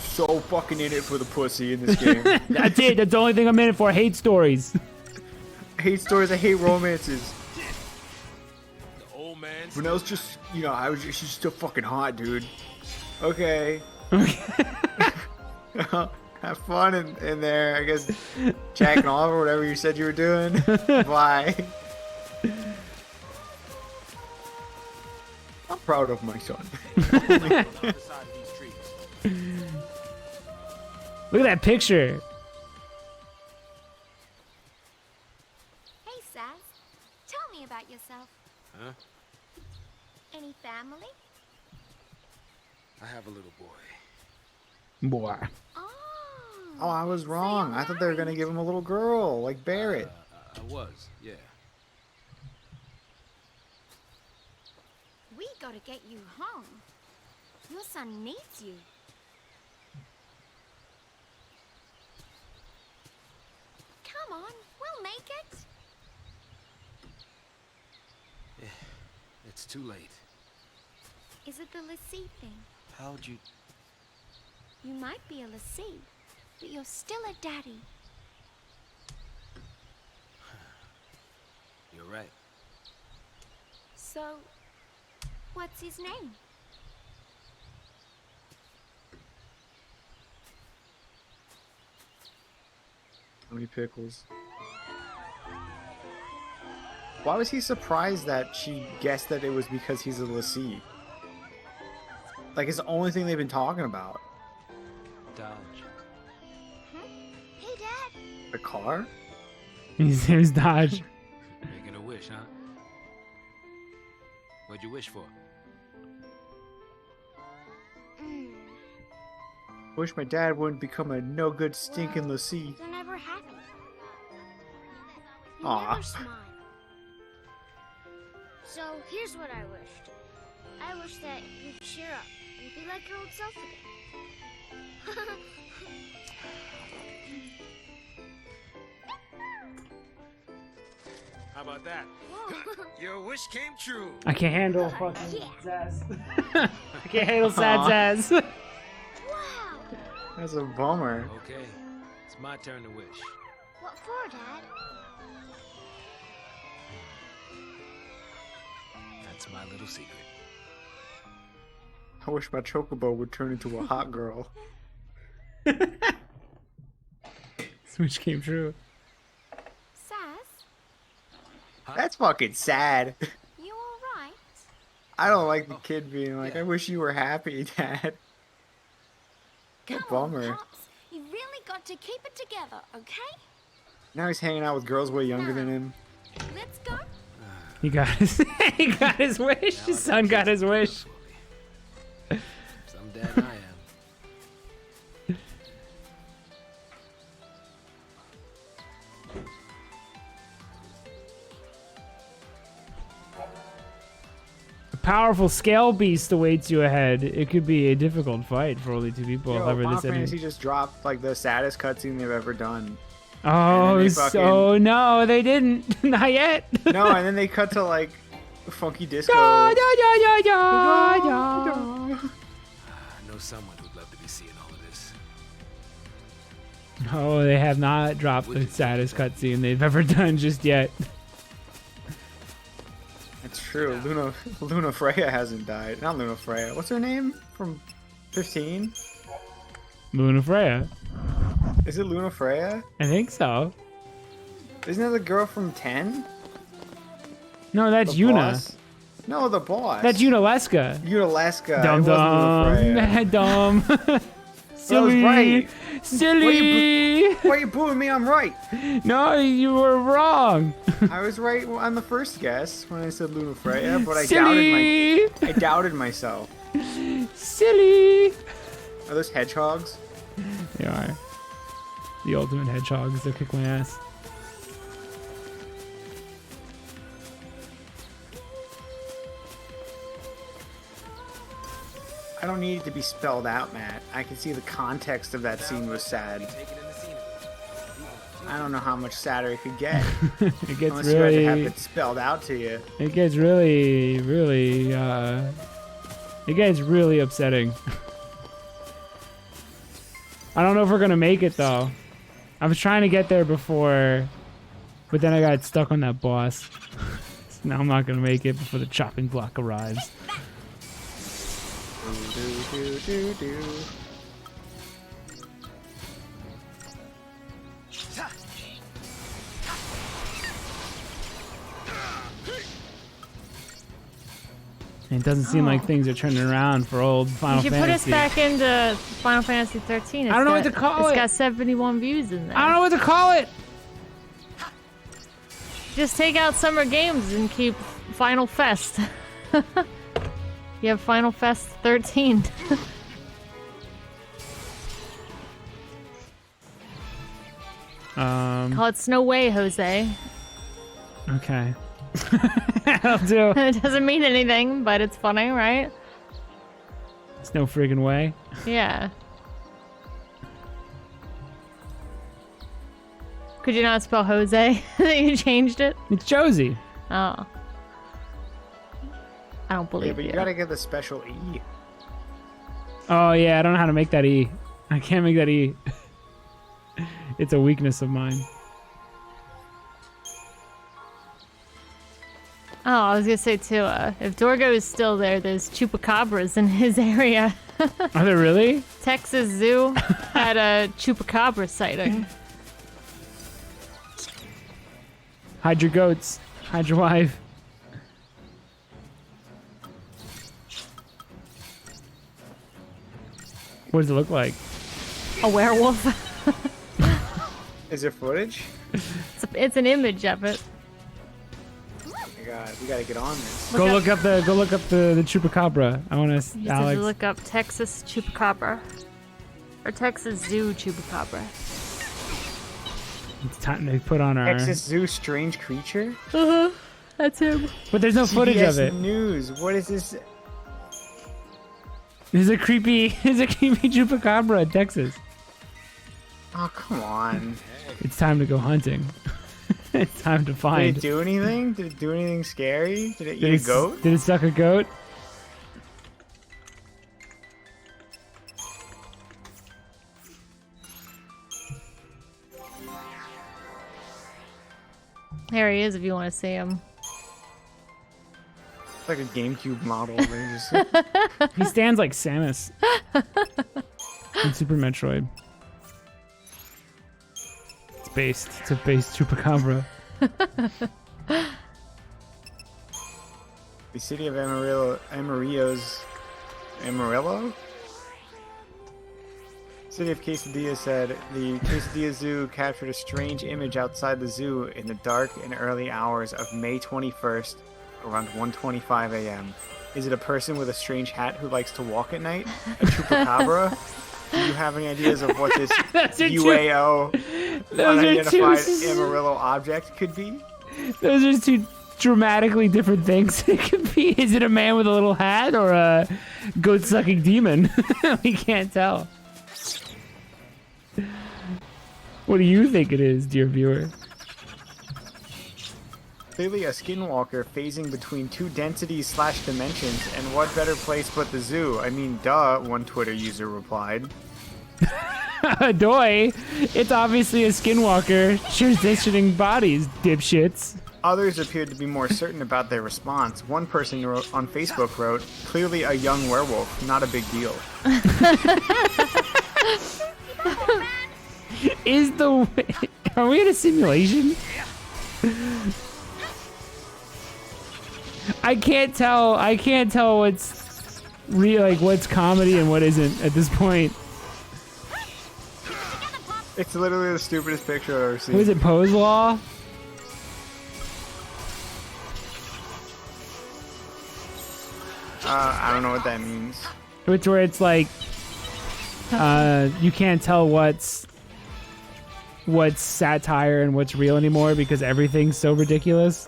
so fucking in it for the pussy in this game. That's it. That's the only thing I'm in it for. Hate stories. I hate stories. I hate romances. The old man. Brunel's just, she's just still fucking hot, dude. Okay. Have fun in there. I guess jacking off or whatever you said you were doing. Bye. I'm proud of my son. Look at that picture. Hey, Saz. Tell me about yourself. Huh? Any family? I have a little boy. Boy. Oh, I was wrong. I thought they were gonna give him a little girl, like Barrett. I was, yeah. We gotta get you home. Your son needs you. Come on, we'll make it. It's too late. Is it the Lassie thing? How'd you... You might be a Lassie, but you're still a daddy. You're right. So, what's his name? Tony Pickles. Why was he surprised that she guessed that it was because he's a Lassie? Like, it's the only thing they've been talking about. Dodge. Hey, Dad. The car? His name's Dodge. Making a wish, huh? What'd you wish for? Wish my dad wouldn't become a no-good stinking Lassie. They're never happy. They Aw. never smile. So here's what I wished. I wish that you'd cheer up and be like your old self again. How about that? Your wish came true. I can't handle fucking Zaz. I can't handle sad Zaz. That's a bummer. Okay, it's my turn to wish. What for, Dad? That's my little secret. I wish my chocobo would turn into a hot girl. Switch came true. Sass, That's fucking sad. you alright? I don't like the kid being like, I wish you were happy, Dad. What a bummer. Pops, you really got to keep it together, okay? Now he's hanging out with girls way younger than him. Let's go. He got his he got his wish. His son got his wish. Some dad I am. A powerful scale beast awaits you ahead. It could be a difficult fight for only two people. Yo, However, Final this ending. Fantasy just dropped like the saddest cutscene they've ever done. Oh, they so no, they didn't. Not yet. No, and then they cut to like funky disco. Da, da, da, da, da, da. I know someone who'd love to be seeing all of this. Oh, they have not dropped the saddest cutscene they've ever done just yet. It's true. Luna Freya hasn't died. Not Luna Freya. What's her name from 15? Luna Freya. Is it Luna Freya? I think so. Isn't that the girl from 10? No, that's The Yuna. boss? No, the boss. That's Unaleska. Unaleska. Dum It wasn't Luna Freya. dum. Well, I was Silly. right. Silly. Why are you booing me? I'm right. No, you were wrong. I was right on the first guess when I said Luna Freya, but I Silly. doubted myself. Silly. Are those hedgehogs? They are. The ultimate hedgehogs. They'll kick my ass. I don't need it to be spelled out, Matt. I can see the context of that scene was sad. I don't know how much sadder it could get. It gets Unless you had to have really. it spelled out to you. It gets really, really. It gets really upsetting. I don't know if we're gonna make it though. I was trying to get there before, but then I got stuck on that boss. So now I'm not gonna make it before the chopping block arrives. Do. And it doesn't seem like things are turning around for old Final You should put us Fantasy. back into Final Fantasy 13. I don't know what to call It's it. got 71 views in there. I don't know what to call it. Just take out Summer Games and keep Final Fest. You have Final Fest 13. Call it Snow Way, Jose. Okay. I'll do. It doesn't mean anything, but it's funny, right? It's no friggin' way. Yeah. Could you not spell Jose? You changed it? It's Josie. Oh. I don't Yeah, believe but you you. gotta get the special E. Oh yeah, I don't know how to make that E. I can't make that E. It's a weakness of mine. Oh, I was gonna say too. If Dorgo is still there, there's chupacabras in his area. Are there really? Texas Zoo had a chupacabra sighting. Hide your goats. Hide your wife. What does it look like? A werewolf. Is there footage? It's an image of it. Oh my god, we gotta get on this. Go look up the chupacabra. I want to You just have Alex. to look up Texas chupacabra. Or Texas Zoo chupacabra. It's time to put on our. Texas Zoo strange creature? Uh-huh. That's him. But there's no footage of it. News. What is this? There's a creepy chupacabra in Texas. Oh, come on. It's time to go hunting. It's time to find. Did it do anything? Did it do anything scary? Did it Did eat a goat? Did it suck a goat? There he is if you want to see him. It's like a GameCube model. They just- He stands like Samus in Super Metroid. It's a based chupacabra. The city of Amarillo. City of Quesadilla said the Quesadilla Zoo captured a strange image outside the zoo in the dark and early hours of May 21st, around 1:25 a.m. Is it a person with a strange hat who likes to walk at night? A chupacabra? Do you have any ideas of what this UAO unidentified Amarillo object could be? Those are two dramatically different things. It could be. Is it a man with a little hat or a goat-sucking demon? We can't tell. What do you think it is, dear viewer? Clearly a skinwalker phasing between two densities / dimensions, and what better place but the zoo? I mean, duh, one Twitter user replied. Doy, it's obviously a skinwalker transitioning bodies, dipshits. Others appeared to be more certain about their response. One person on Facebook wrote, clearly a young werewolf, not a big deal. Are we in a simulation? I can't tell what's real, like what's comedy and what isn't at this point. It's literally the stupidest picture I've ever seen. Was it Poe's Law? I don't know what that means. Which where it's like you can't tell what's satire and what's real anymore because everything's so ridiculous.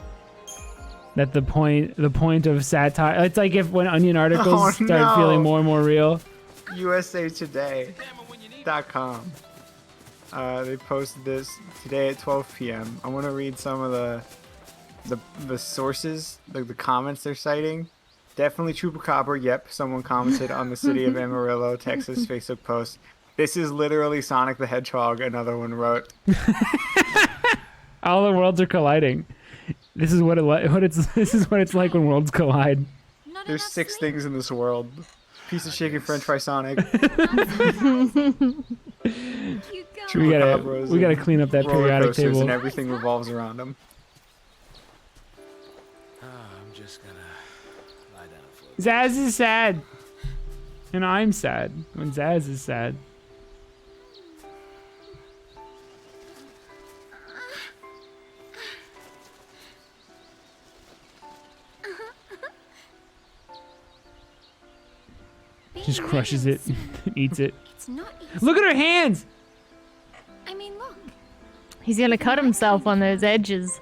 That the point of satire, it's like if when Onion articles start feeling more and more real. USAtoday.com. They posted this today at 12 p.m. I want to read some of the sources, the comments they're citing. Definitely chupacabra. Yep, someone commented on the city of Amarillo, Texas Facebook post. This is literally Sonic the Hedgehog. Another one wrote. All the worlds are colliding. This is what it's like when worlds collide. There's 6 things in this world. Piece of chicken French fry Sonic. we gotta clean up that periodic table. And everything revolves around them. I'm just gonna lie down for Zaz is sad. And I'm sad when Zaz is sad. Just crushes it, eats it. It's not easy. Look at her hands! I mean, look. He's gonna cut himself on those edges.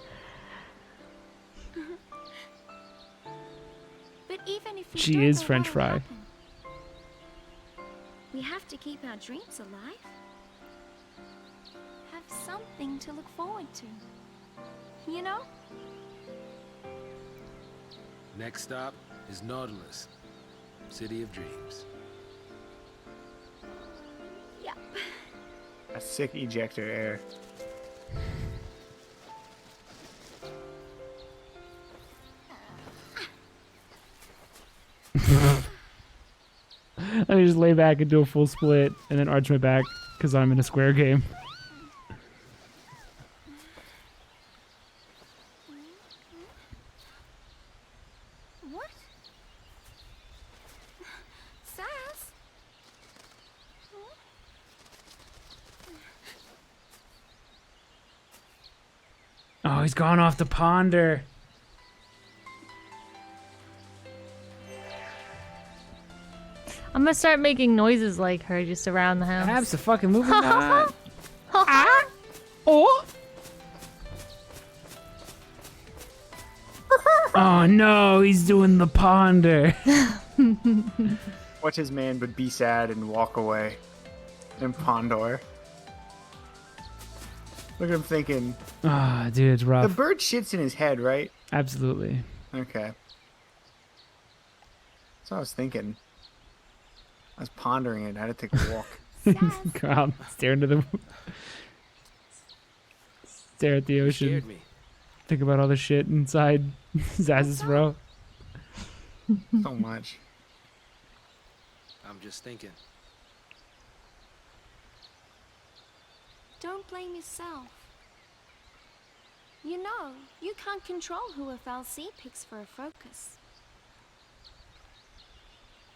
But even if She is French fry. we have to keep our dreams alive. Have something to look forward to. You know? Next stop is Nautilus, City of Dreams. Yep. A sick ejector air. Let me just lay back and do a full split and then arch my back because I'm in a square game. What? Sass? Oh, he's gone off to ponder. I'm gonna start making noises like her just around the house. Abso-fucking-moving not. Ah! Oh! Oh no, he's doing the ponder. Watch his man would be sad and walk away. And ponder. Look at him thinking. Ah, dude, it's rough. The bird shits in his head, right? Absolutely. Okay. That's what I was thinking. I was pondering it. I had to take a walk. Go out, stare into the... Stare at the ocean. Scared me. Think about all the shit inside Zaz's throat. So much. I'm just thinking. Don't blame yourself. You know, you can't control who FLC picks for a focus.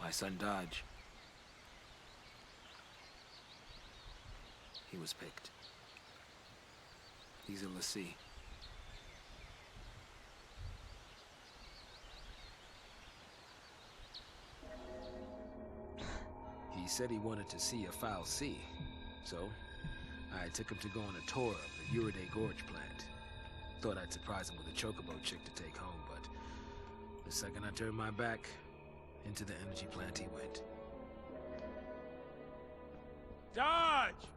My son Dodge. He was picked. He's a lessee. He said he wanted to see a foul sea, so I took him to go on a tour of the Uriday Gorge plant. Thought I'd surprise him with a chocobo chick to take home, but the second I turned my back, into the energy plant he went. Dodge!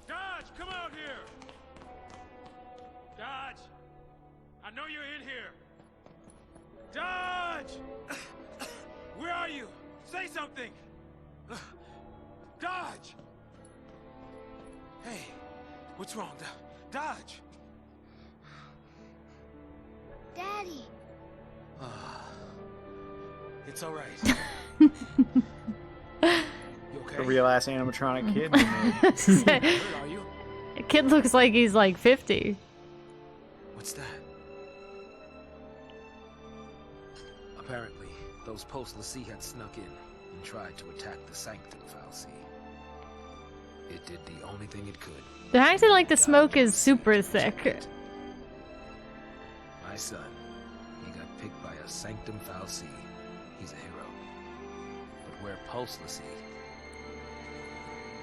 Dodge, come out here! Dodge! I know you're in here! Dodge! Where are you? Say something! Dodge! Hey, what's wrong? Dodge! Daddy! It's all right. You okay? A real ass animatronic kid. Are you? The kid looks like he's like 50. What's that? Apparently, those post-Lassie had snuck in and tried to attack the Sanctum Fal'Cie. It did the only thing it could. They're acting like the smoke is super thick. My son, he got picked by a Sanctum Fal'Cie. He's a hero. But we're post-Lassie.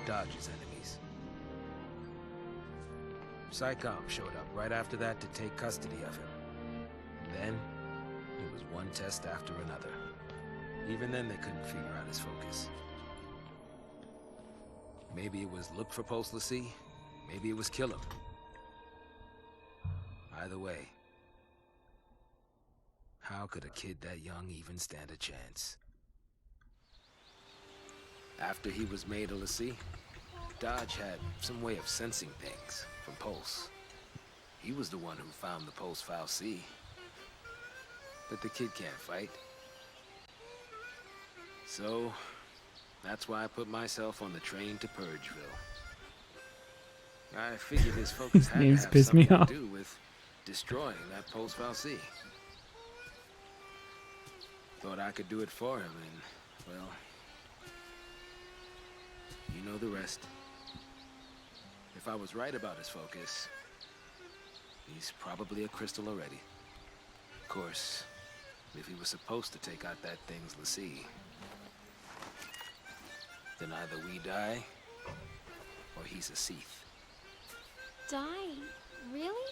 Dodge's enemies. Psycom showed up right after that to take custody of him. Then, it was one test after another. Even then they couldn't figure out his focus. Maybe it was look for post-Lassie, maybe it was kill him. Either way, how could a kid that young even stand a chance? After he was made a Lassie, Dodge had some way of sensing things from Pulse. He was the one who found the post-Fal'Cie. But the kid can't fight. So, that's why I put myself on the train to Purgeville. I figured his focus had to Names have piss me something off. to do with destroying that post-Fal'Cie. Thought I could do it for him, and, well, you know the rest. If I was right about his focus, he's probably a crystal already. Of course, if he was supposed to take out that thing's Lassie, then either we die, or he's a Seath. Die? Really?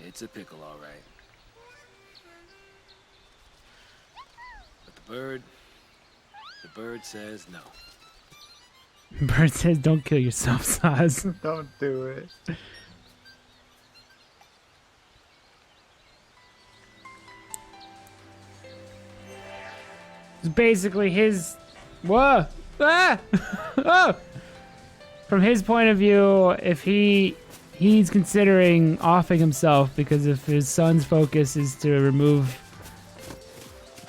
It's a pickle, all right. But the bird says no. Bird says, "Don't kill yourself, Saz." Don't do it. It's basically his. Whoa! Ah! Oh! From his point of view, if he's considering offing himself because if his son's focus is to remove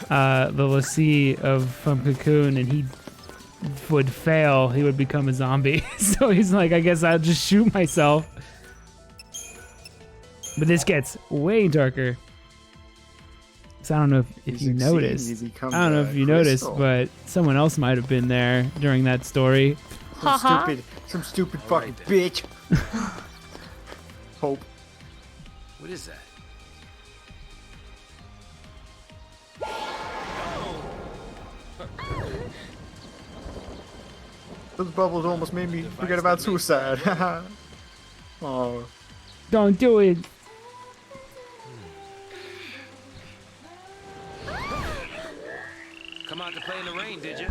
the l'Cie from Cocoon and he would fail, he would become a zombie. So he's like, I guess I'll just shoot myself. But this gets way darker. So I don't know if you noticed. I don't know if you noticed, but someone else might have been there during that story. Some stupid fucking bitch. Hope. What is that? Those bubbles almost made me forget about suicide. Oh. Don't do it. Come out to play in the rain, did you?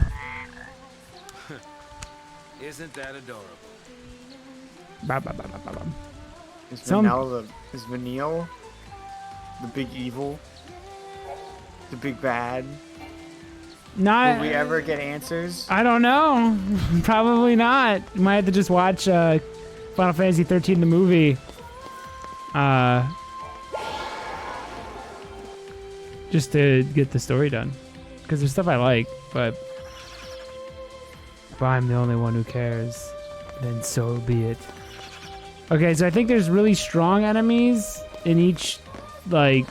Isn't that adorable? Is Vanille the big evil? The big bad? Not. Will we ever get answers? I don't know. Probably not. You might have to just watch Final Fantasy 13 the movie. Just to get the story done. Because there's stuff I like, but if I'm the only one who cares, then so be it. Okay, so I think there's really strong enemies in each, like,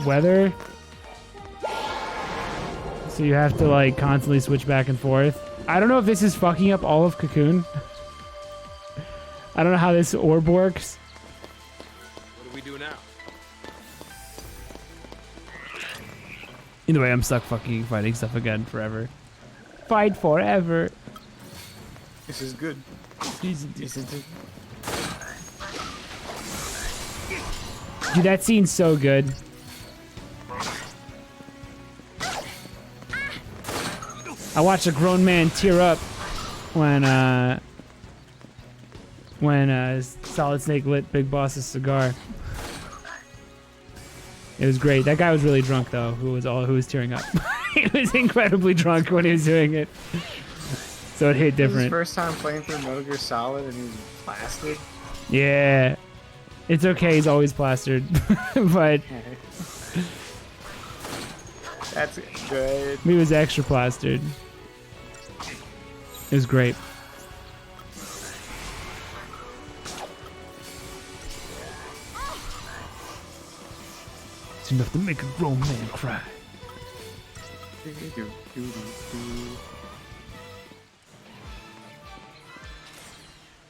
weather. So you have to, like, constantly switch back and forth. I don't know if this is fucking up all of Cocoon. I don't know how this orb works. What do we do now? Either way, I'm stuck fucking fighting stuff again forever. Fight forever. This is good. This is good. Dude, that scene's so good. I watched a grown man tear up when Solid Snake lit Big Boss's cigar. It was great. That guy was really drunk though, who was tearing up. He was incredibly drunk when he was doing it. So it hit different. His first time playing through Metal Gear Solid and he was plastered. Yeah. It's okay, he's always plastered. But that's good. He was extra plastered. It was great. It's enough to make a grown man cry. Do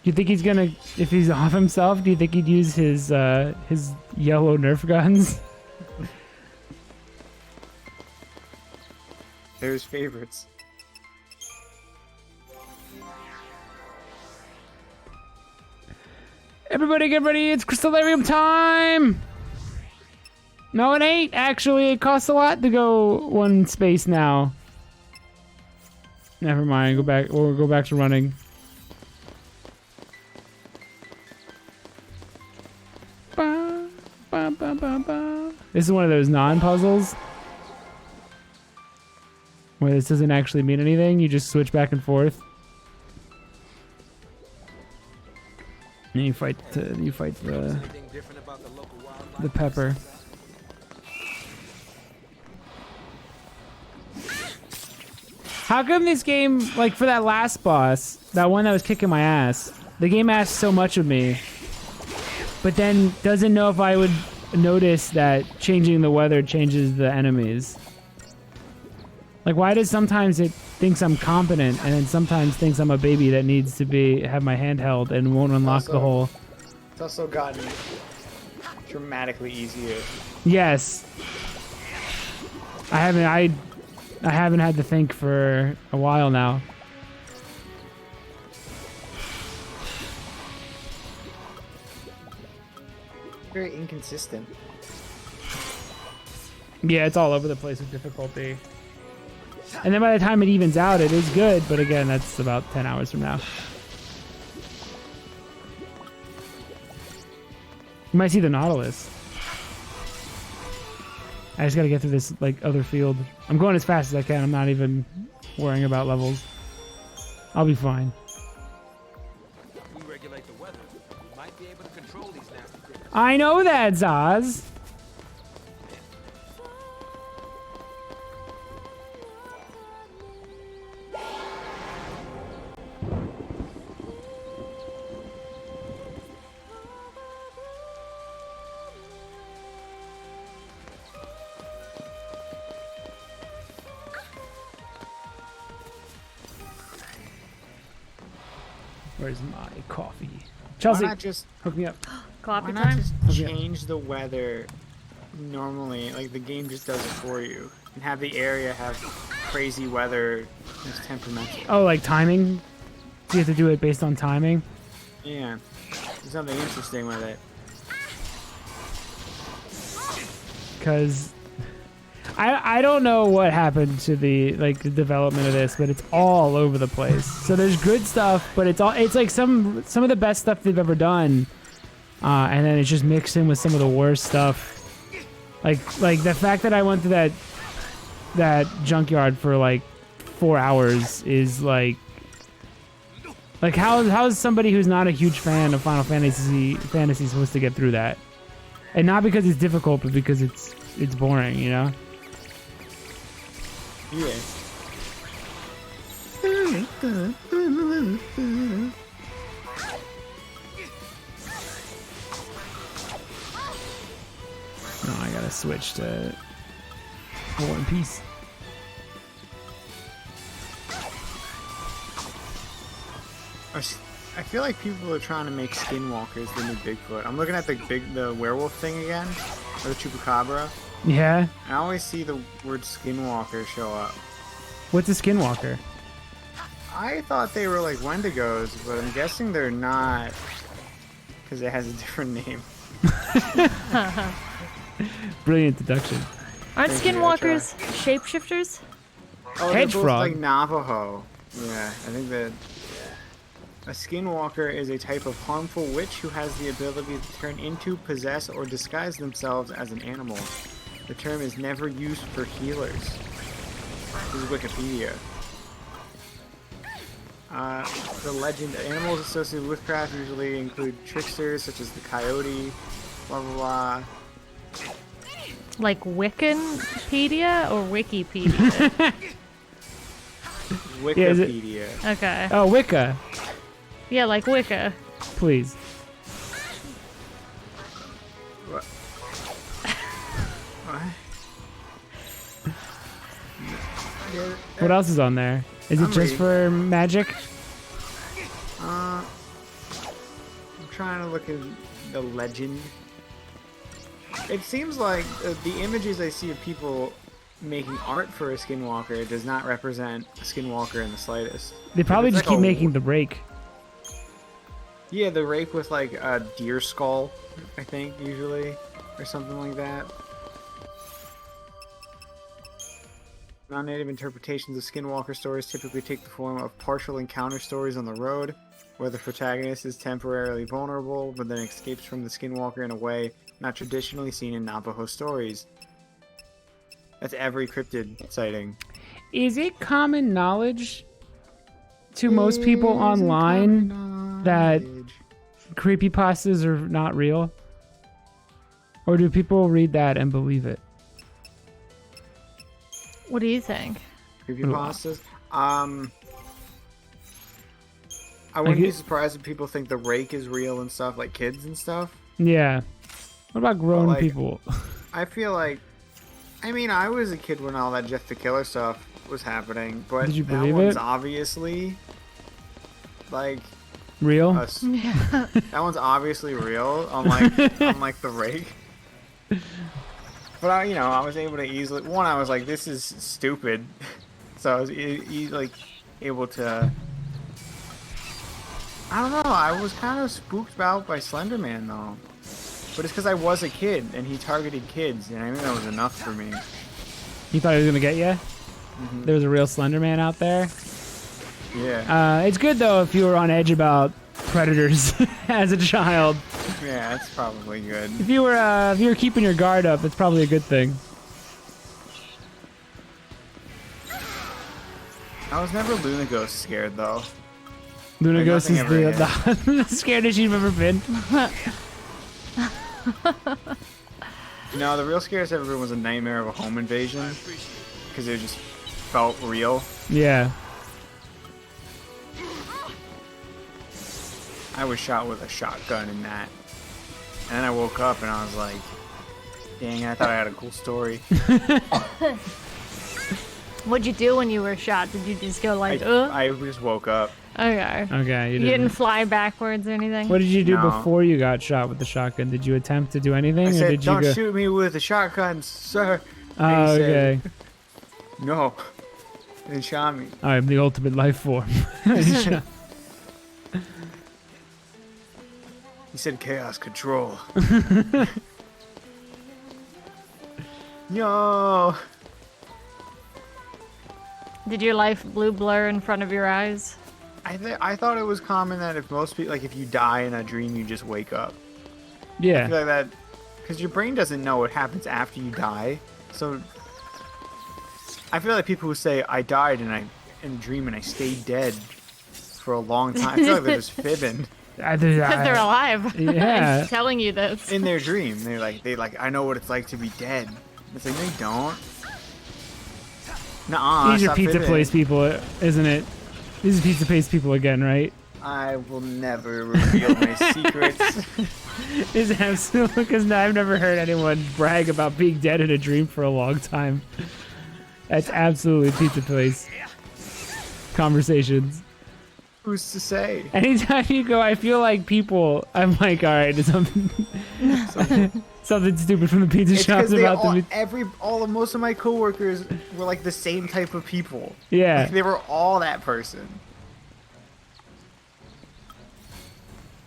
you think he's gonna, if he's off himself, do you think he'd use his yellow Nerf guns? They're his favorites. Everybody get ready, it's Crystallarium time! No, it ain't. Actually, it costs a lot to go one space now. Never mind, go back. We'll go back to running. Ba, ba, ba, ba, ba. This is one of those non-puzzles where this doesn't actually mean anything. You just switch back and forth. And you fight the pepper. How come this game, like for that last boss, that one that was kicking my ass, the game asks so much of me, but then doesn't know if I would notice that changing the weather changes the enemies? Like, why does sometimes it thinks I'm competent and then sometimes thinks I'm a baby that needs to have my hand held and won't unlock the hole? It's also gotten dramatically easier. Yes. I haven't had to think for a while now. Very inconsistent. Yeah, it's all over the place with difficulty. And then by the time it evens out, it is good. But again, that's about 10 hours from now. You might see the Nautilus. I just gotta get through this like other field. I'm going as fast as I can. I'm not even worrying about levels. I'll be fine. We regulate the weather. We might be able to control these nasty critters. I know that, Zaz. Where's my coffee? Chelsea, Why not just hook me up. Coffee Why not time? just change the weather normally? Like the game just does it for you, and have the area have crazy weather that's temperamental. Oh, like timing? You have to do it based on timing? Yeah, there's something interesting with it. Because I don't know what happened to the development of this, but it's all over the place. So there's good stuff, but it's like some of the best stuff they've ever done, and then it's just mixed in with some of the worst stuff. Like the fact that I went to that junkyard for like 4 hours is like how is somebody who's not a huge fan of Final Fantasy supposed to get through that? And not because it's difficult, but because it's boring, you know? Yeah. No, I gotta switch to War and Peace. I feel like people are trying to make skinwalkers the new Bigfoot. I'm looking at the werewolf thing again, or the chupacabra. Yeah. I always see the word skinwalker show up. What's a skinwalker? I thought they were like Wendigos, but I'm guessing they're not, because it has a different name. Brilliant deduction. Aren't Thank you, skinwalkers shapeshifters? Oh, they're Hedge both frog. like Navajo. Yeah, I think that a skinwalker is a type of harmful witch who has the ability to turn into, possess, or disguise themselves as an animal. The term is never used for healers. This is Wikipedia. The legend, animals associated with witchcraft usually include tricksters such as the coyote, blah blah blah. Like Wiccanpedia or Wikipedia? Wikipedia. Okay. Oh, Wicca. Yeah, like Wicca. Please. What? What else is on there? Is it I'm just reading. for magic? I'm trying to look at the legend. It seems like the images I see of people making art for a skinwalker does not represent a skinwalker in the slightest. They probably It's just like keep a- making the rake. Yeah, the rake with like a deer skull, I think, usually, or something like that. Non-native interpretations of skinwalker stories typically take the form of partial encounter stories on the road, where the protagonist is temporarily vulnerable, but then escapes from the skinwalker in a way not traditionally seen in Navajo stories. That's every cryptid sighting. Is it common knowledge to most people online that creepypastas are not real? Or do people read that and believe it? What do you think? Creepypastas? I wouldn't be surprised if people think the rake is real and stuff, like kids and stuff. Yeah. What about grown like, people? I feel like, I mean, I was a kid when all that Jeff the Killer stuff was happening, but Did you that believe one's it? obviously, like, Real? that one's obviously real, unlike the rake. But I was able to easily, I was like, this is stupid, so I was like able to. I don't know. I was kind of spooked out by Slender Man though, but it's because I was a kid and he targeted kids, and I think that was enough for me. You thought he was gonna get you? There's a real Slender Man out there. Yeah. It's good though if you were on edge about predators as a child. Yeah, that's probably good. If you were keeping your guard up, it's probably a good thing. I was never Luna Ghost scared though. Luna Like, Ghost is nothing ever the scariest you've ever been. No, the real scariest ever was a nightmare of a home invasion because it just felt real. Yeah. I was shot with a shotgun in that. And then I woke up and I was like, dang, I thought I had a cool story. What'd you do when you were shot? Did you just go like, ugh? I just woke up. Okay. Okay, You didn't fly backwards or anything? What did you do No. before you got shot with the shotgun? Did you attempt to do anything, I or said, did you don't go? shoot me with a shotgun, sir. Oh, And he okay. said, no. And he shot me. I'm the ultimate life form. He said chaos control. No. Did your life blue blur in front of your eyes? I thought it was common that if most people, like if you die in a dream, you just wake up. I Yeah. feel like that, because your brain doesn't know what happens after you die. So I feel like people who say I died in a dream and I stayed dead for a long time, I feel like they're just fibbing. Because they're alive. Yeah. I'm telling you this. In their dream, they like I know what it's like to be dead. It's like no, you don't. Nuh-uh, These are stop pizza fibbing. place people, isn't it? These are pizza place people again, right? I will never reveal my secrets. Is absolutely because I've never heard anyone brag about being dead in a dream for a long time. That's absolutely pizza place conversations. Who's to say? Anytime you go, I feel like people. I'm like, all right, something stupid from the pizza It's shops because about most of my coworkers were like the same type of people. Yeah. Like, they were all that person.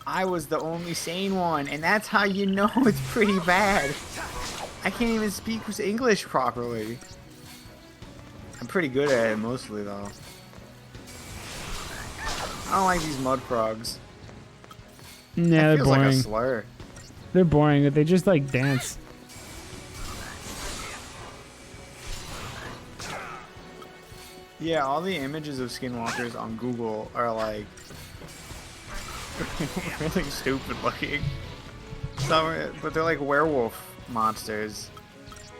I was the only sane one, and that's how you know it's pretty bad. I can't even speak English properly. I'm pretty good at it mostly, though. I don't like these mud frogs. Yeah, That they're feels boring. like a slur. They're boring, but they just like dance. Yeah, all the images of skinwalkers on Google are like really stupid looking. But they're like werewolf monsters.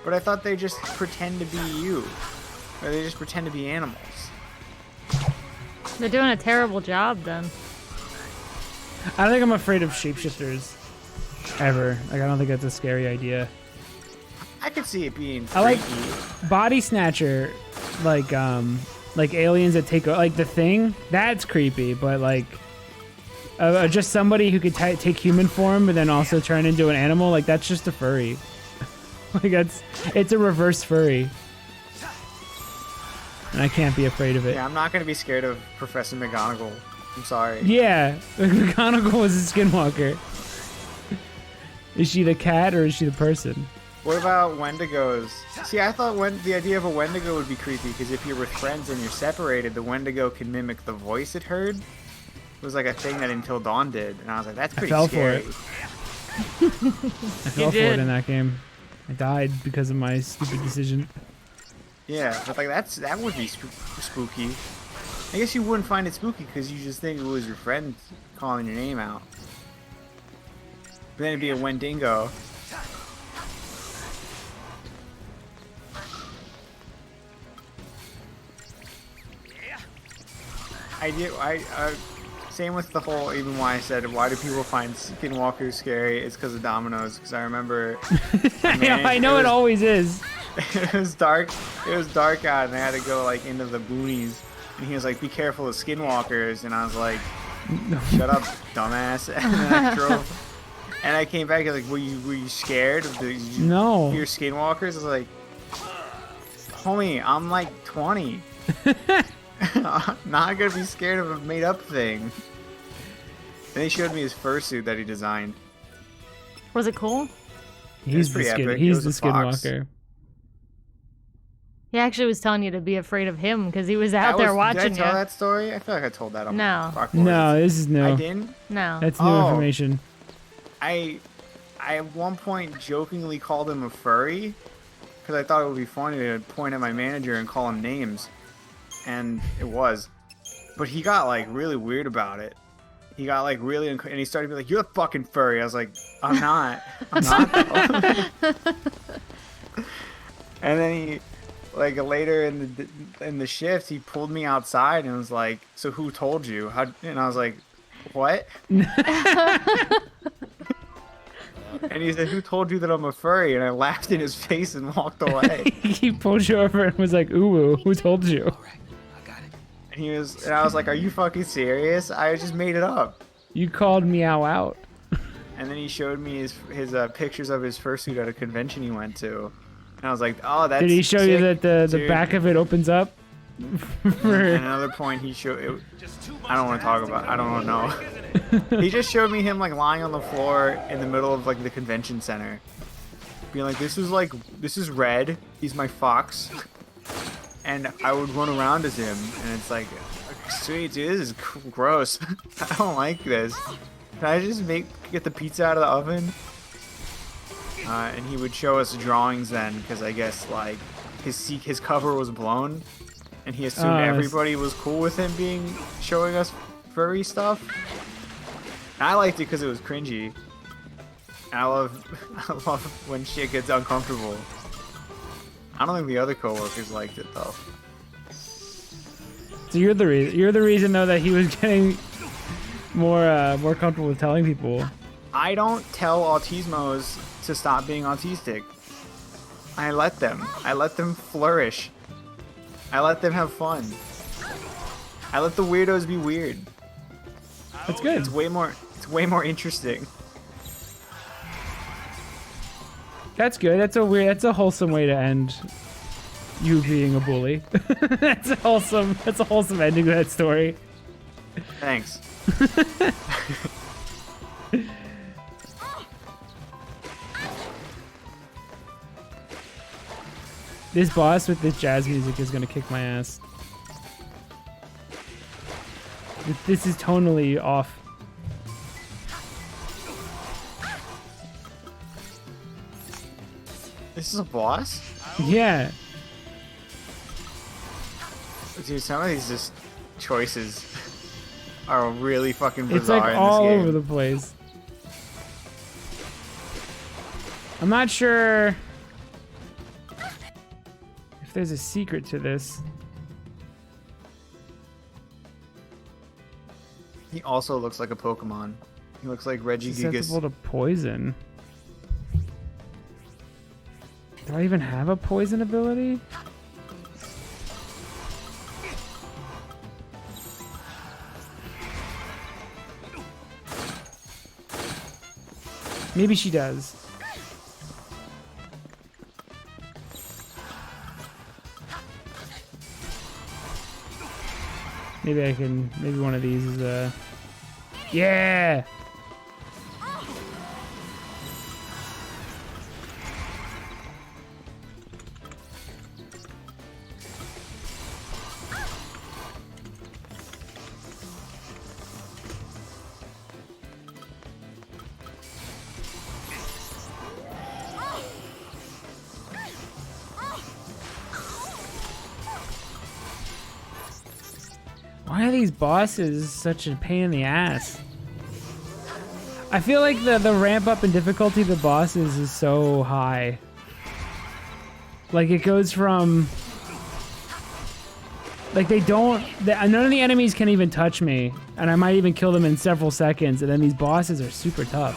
But I thought they just pretend to be you. Or they just pretend to be animals. They're doing a terrible job then. I don't think I'm afraid of shapeshifters ever. Like, I don't think that's a scary idea. I could see it being I like freaky. Body Snatcher, like aliens that take like the Thing. That's creepy, but like just somebody who could take human form and then also turn into an animal. Like that's just a furry. Like it's a reverse furry, and I can't be afraid of it. Yeah, I'm not gonna be scared of Professor McGonagall. I'm sorry. Yeah, McGonagall was a skinwalker. Is she the cat or is she the person? What about Wendigos? See, I thought the idea of a Wendigo would be creepy because if you're with friends and you're separated, the Wendigo can mimic the voice it heard. It was like a thing that Until Dawn did, and I was like, that's pretty fell scary. for it. I fell for it in that game. I died because of my stupid decision. Yeah, but like that would be spooky. I guess you wouldn't find it spooky because you just think it was your friend calling your name out. But then it'd be a Wendigo. Same with the whole, even why I said, why do people find skinwalkers scary? It's because of Domino's. Because I remember, I know it always is. It was dark. It was dark out, and I had to go like into the boonies. And he was like, "Be careful of skinwalkers," and I was like, "Shut up, dumbass!" And then I drove, and I came back. I was like, "Were you scared of the No. your skinwalkers?" I was like, "Homie, I'm like 20. I'm not gonna be scared of a made-up thing." And he showed me his fursuit that he designed. Was it cool? He's the pretty epic. It He's was the a fox. skinwalker. He actually was telling you to be afraid of him because he was out there watching Did I tell you. that story? I feel like I told that on No. Rock Wars. No, this is new. I didn't? No. That's new information. I at one point jokingly called him a furry because I thought it would be funny to point at my manager and call him names, and it was. But he got like really weird about it. He got like really, and he started to be like, "You're a fucking furry." I was like, "I'm not. I'm not." Though. And then he, like later in the shift, he pulled me outside and was like, "So who told you?" How? And I was like, "What?" And he said, "Who told you that I'm a furry?" And I laughed in his face and walked away. He pulled you over and was like, "Ooh, who told you?" And I was like, "Are you fucking serious? I just made it up." You called meow out. And then he showed me his pictures of his fursuit at a convention he went to, and I was like, "Oh, that's." Did he show you sick, that the dude." back of it opens up? And another point he showed. I don't want to talk about. I don't know. He just showed me him like lying on the floor in the middle of like the convention center, being like, "This is Red. He's my fox." And I would run around as him, and it's like, sweet, dude, this is gross. I don't like this. Can I just get the pizza out of the oven? And he would show us drawings then, because I guess like his cover was blown, and he assumed everybody was cool with him showing us furry stuff. And I liked it because it was cringy. And I love when shit gets uncomfortable. I don't think the other coworkers liked it though. So you're the reason though that he was getting more comfortable with telling people. I don't tell autismos to stop being autistic. I let them flourish. I let them have fun. I let the weirdos be weird. That's good. It's way more interesting. That's good. That's a wholesome way to end you being a bully. That's a wholesome ending to that story. Thanks. This boss with this jazz music is gonna kick my ass. This is tonally off. This is a boss? Yeah. Dude, some of these just choices are really fucking bizarre. It's like in this all game. over the place. I'm not sure if there's a secret to this. He also looks like a Pokemon. He looks like Regigigas. Susceptible to poison. Do I even have a poison ability? Maybe she does. Maybe one of these is a... Yeah! Why are these bosses such a pain in the ass? I feel like the ramp up in difficulty of the bosses is so high. Like it goes from... Like none of the enemies can even touch me, and I might even kill them in several seconds, and then these bosses are super tough.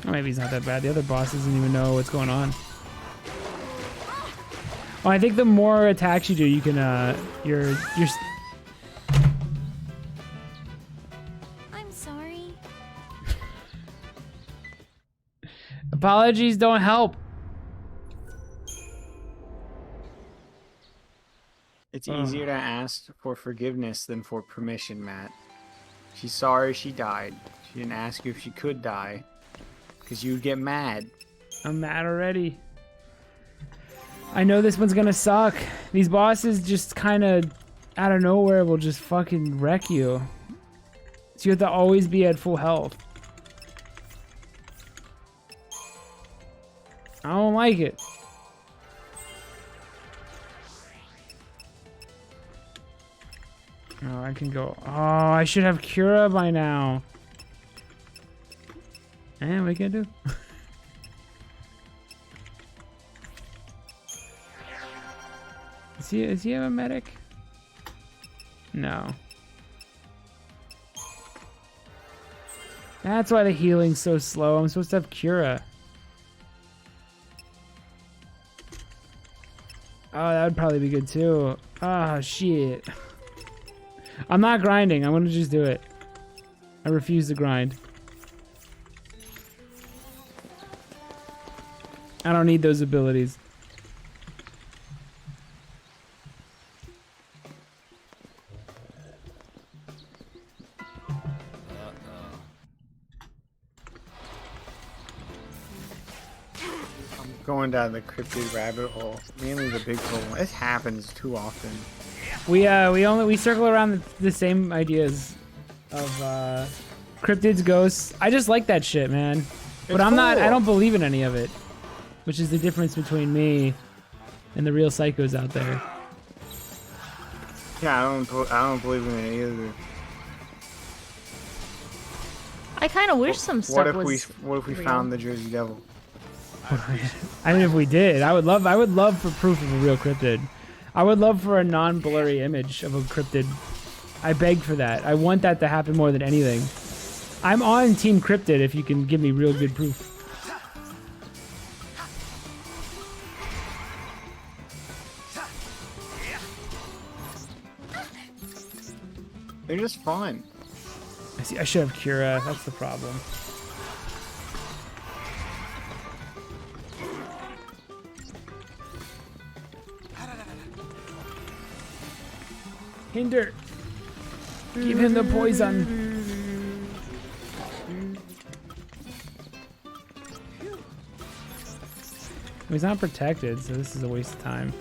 Oh, maybe he's not that bad. The other boss doesn't even know what's going on. Oh, I think the more attacks you do, you can, I'm sorry. Apologies don't help. It's easier to ask for forgiveness than for permission, Matt. She's sorry she died. She didn't ask you if she could die. Because you'd get mad. I'm mad already. I know this one's gonna suck. These bosses just kind of out of nowhere will just fucking wreck you. So you have to always be at full health. I don't like it. Oh, I can go. Oh, I should have Cura by now. And we can do. Is he a medic? No. That's why the healing's so slow. I'm supposed to have Cura. Oh, that would probably be good too. Oh, shit. I'm not grinding. I'm gonna just do it. I refuse to grind. I don't need those abilities. Going down the cryptid rabbit hole. Mainly the big hole. This happens too often. We circle around the same ideas of cryptids, ghosts. I just like that shit, man. But I'm not. I don't believe in any of it, which is the difference between me and the real psychos out there. Yeah, I don't believe in it either. I kind of wish some stuff was. What if we real. found the Jersey Devil? I mean, if we did, I would love for proof of a real cryptid. I would love for a non-blurry image of a cryptid. I beg for that. I want that to happen more than anything. I'm on Team Cryptid if you can give me real good proof. They're just fun. I should have Cura. That's the problem. Hinder. Give him the poison. He's not protected, so this is a waste of time.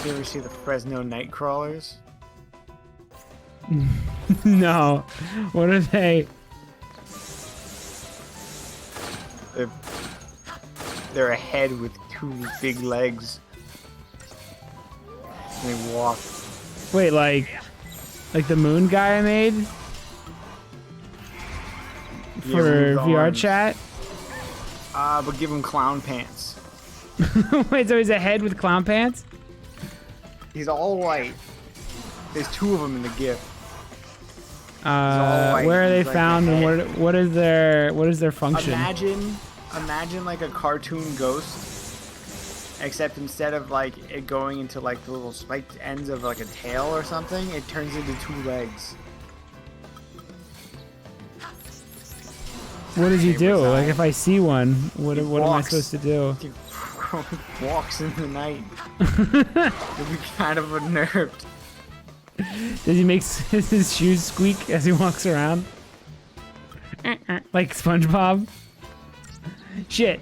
You ever see the Fresno Nightcrawlers? No. What are they? They're a head with two big legs. And they walk. Wait, like the moon guy I made for VR chat? But give him clown pants. Wait, so he's a head with clown pants? He's all white. There's two of them in the GIF. white. Where are they He's like found, a and what is their function? Imagine like a cartoon ghost, except instead of like it going into like the little spiked ends of like a tail or something, it turns into two legs. What does he do? Like if I see one, what am I supposed to do? He walks in the night. You'll be kind of unnerved. Does he make his shoes squeak as he walks around? Like SpongeBob? Shit.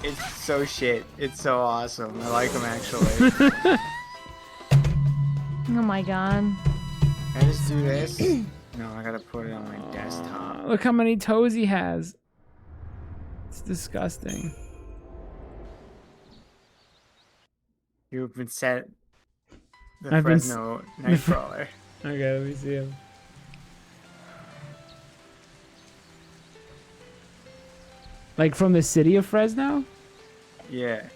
It's so shit. It's so awesome. I like him actually. Oh my god. Can I just do this? No, I gotta put it on my desktop. Look how many toes he has. It's disgusting. You've been set the I've been Fresno Nightcrawler. Okay, let me see him. Like from the city of Fresno? Yeah.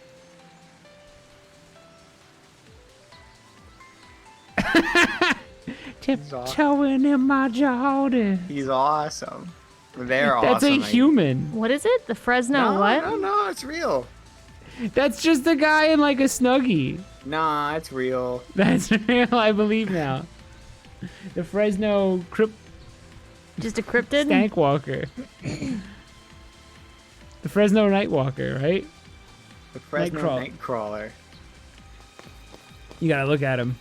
Tiptoeing in my Jordan. He's awesome. They're That's awesome. a human. What is it? The Fresno No, what? no, it's real. That's just a guy in like a Snuggie. Nah, it's real. That's real, I believe now. The Fresno Just a cryptid? Stank Walker. The Fresno Nightwalker, right? The Fresno Nightcrawler. Nightcrawler. You gotta look at him.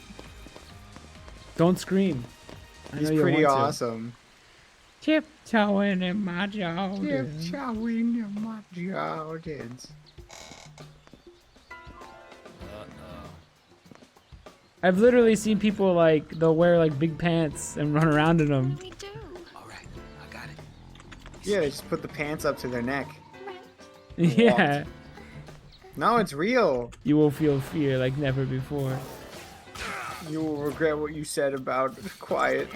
Don't scream. I He's know you pretty want to. awesome. Tiptoeing in my Jordan. Tiptoeing in my Jordans. I've literally seen people like they'll wear like big pants and run around in them. Yeah, they just put the pants up to their neck. Yeah. No, it's real. You will feel fear like never before. You will regret what you said about quiet.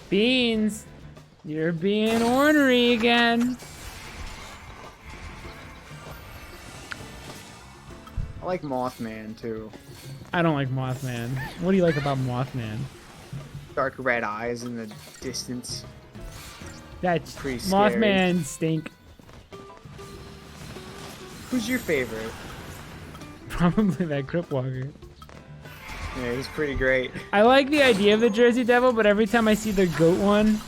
Beans, you're being ornery again. I like Mothman too. I don't like Mothman. What do you like about Mothman? Dark red eyes in the distance. That's pretty scary. Mothman stink. Who's your favorite? Probably that Crypt Walker. Yeah, he's pretty great. I like the idea of the Jersey Devil, but every time I see the goat one,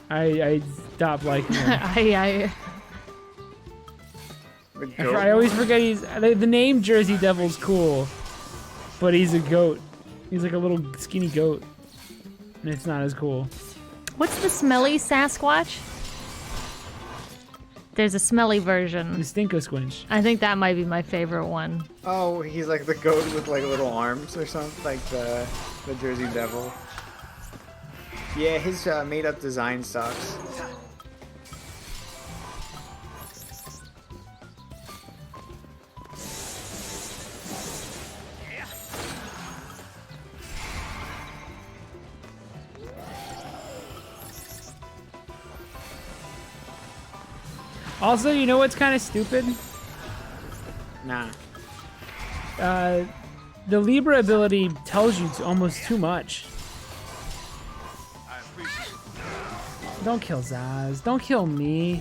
I stop liking him. I always forget the name Jersey Devil's cool, but he's a goat. He's like a little skinny goat, and it's not as cool. What's the smelly Sasquatch? There's a smelly version. The Stinko Squinch. I think that might be my favorite one. Oh, he's like the goat with like little arms or something, like the Jersey Devil. Yeah, his made-up design sucks. Also, you know what's kind of stupid? Nah. The Libra ability tells you almost too much. Don't kill Zaz. Don't kill me.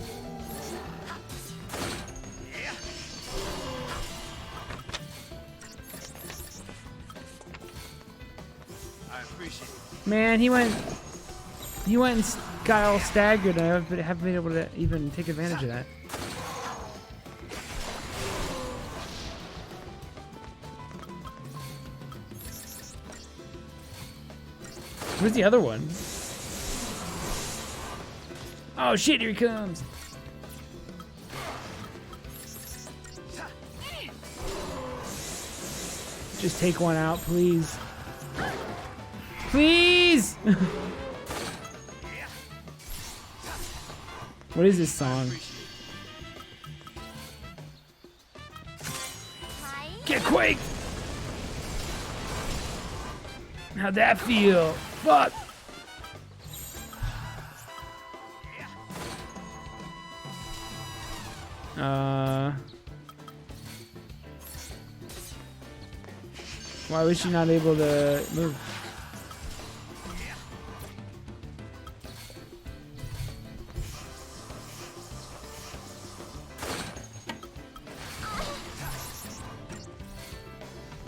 Man, he went and got all staggered, and I haven't been able to even take advantage of that. Where's the other one? Oh shit, here he comes. Just take one out, please. Please! What is this song? Get Quake! How'd that feel? Fuck! Why was she not able to move?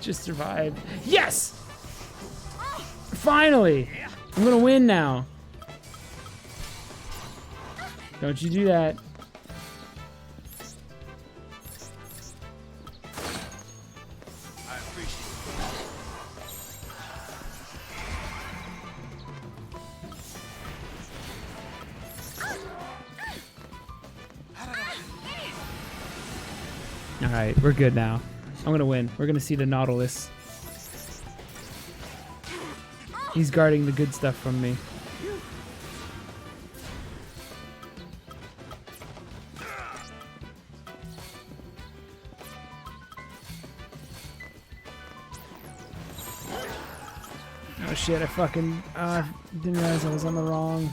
Just survived. Yes! Finally! I'm gonna win now. Don't you do that. Alright, we're good now. I'm gonna win. We're gonna see the Nautilus. He's guarding the good stuff from me. Oh shit, I fucking didn't realize I was on the wrong.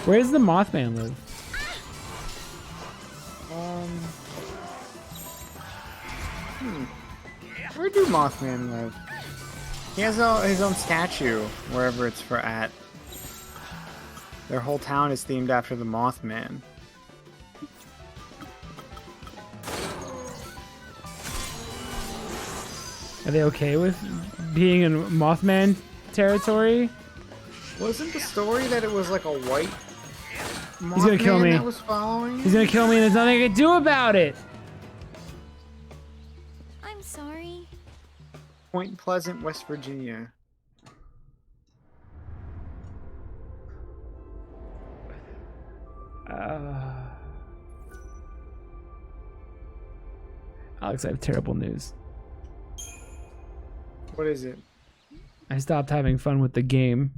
Where does the Mothman live? do Mothman live? He has his own statue wherever it's at. Their whole town is themed after the Mothman. Are they okay with being in Mothman territory? Wasn't the story that it was like a white Mothman He's gonna kill me. that was following? He's gonna kill me and there's nothing I can do about it! I'm sorry. Point Pleasant, West Virginia. Alex, I have terrible news. What is it? I stopped having fun with the game.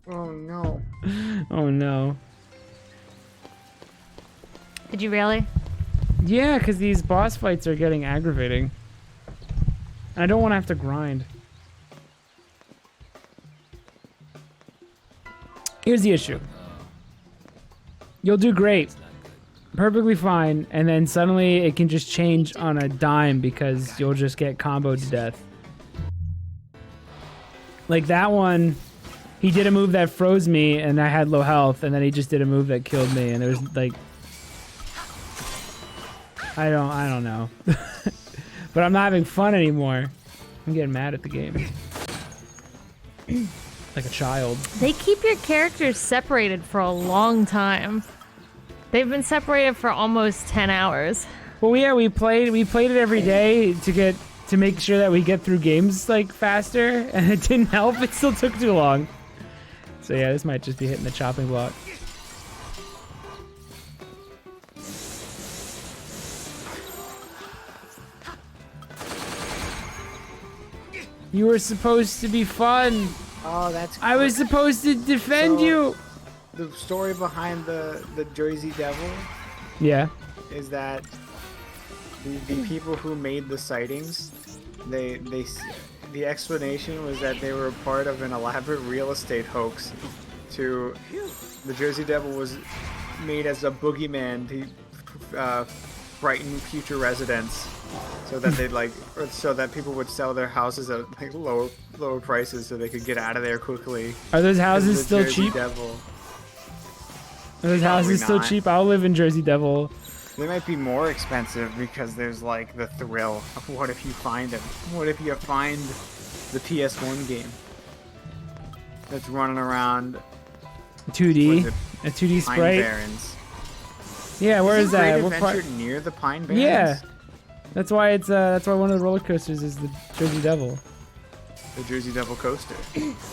Oh no. Oh no. Did you really? Yeah, because these boss fights are getting aggravating. I don't want to have to grind. Here's the issue. You'll do great. Perfectly fine, and then suddenly it can just change on a dime because you'll just get comboed to death. Like that one, he did a move that froze me and I had low health, and then he just did a move that killed me, and there was like... I don't know. But I'm not having fun anymore. I'm getting mad at the game. Like a child. They keep your characters separated for a long time. They've been separated for almost 10 hours. Well, yeah, we played it every day to make sure that we get through games like faster, and it didn't help. It still took too long. So yeah, this might just be hitting the chopping block. You were supposed to be fun. Oh, that's I was supposed to defend you. The story behind the Jersey Devil, Yeah. is that the people who made the sightings, the explanation was that they were part of an elaborate real estate hoax. The Jersey Devil was made as a boogeyman to frighten future residents, so that people would sell their houses at like lower prices so they could get out of there quickly. Are those houses The still Jersey cheap? Devil. Are those houses still not. cheap? I'll live in Jersey Devil. They might be more expensive because there's like the thrill of what if you find them? What if you find the PS1 game that's running around 2D? A 2D Pine sprite? Barrens? Yeah, where is that? Great What part? Adventure near the Pine Barrens? Yeah. That's why one of the roller coasters is the Jersey Devil. The Jersey Devil coaster.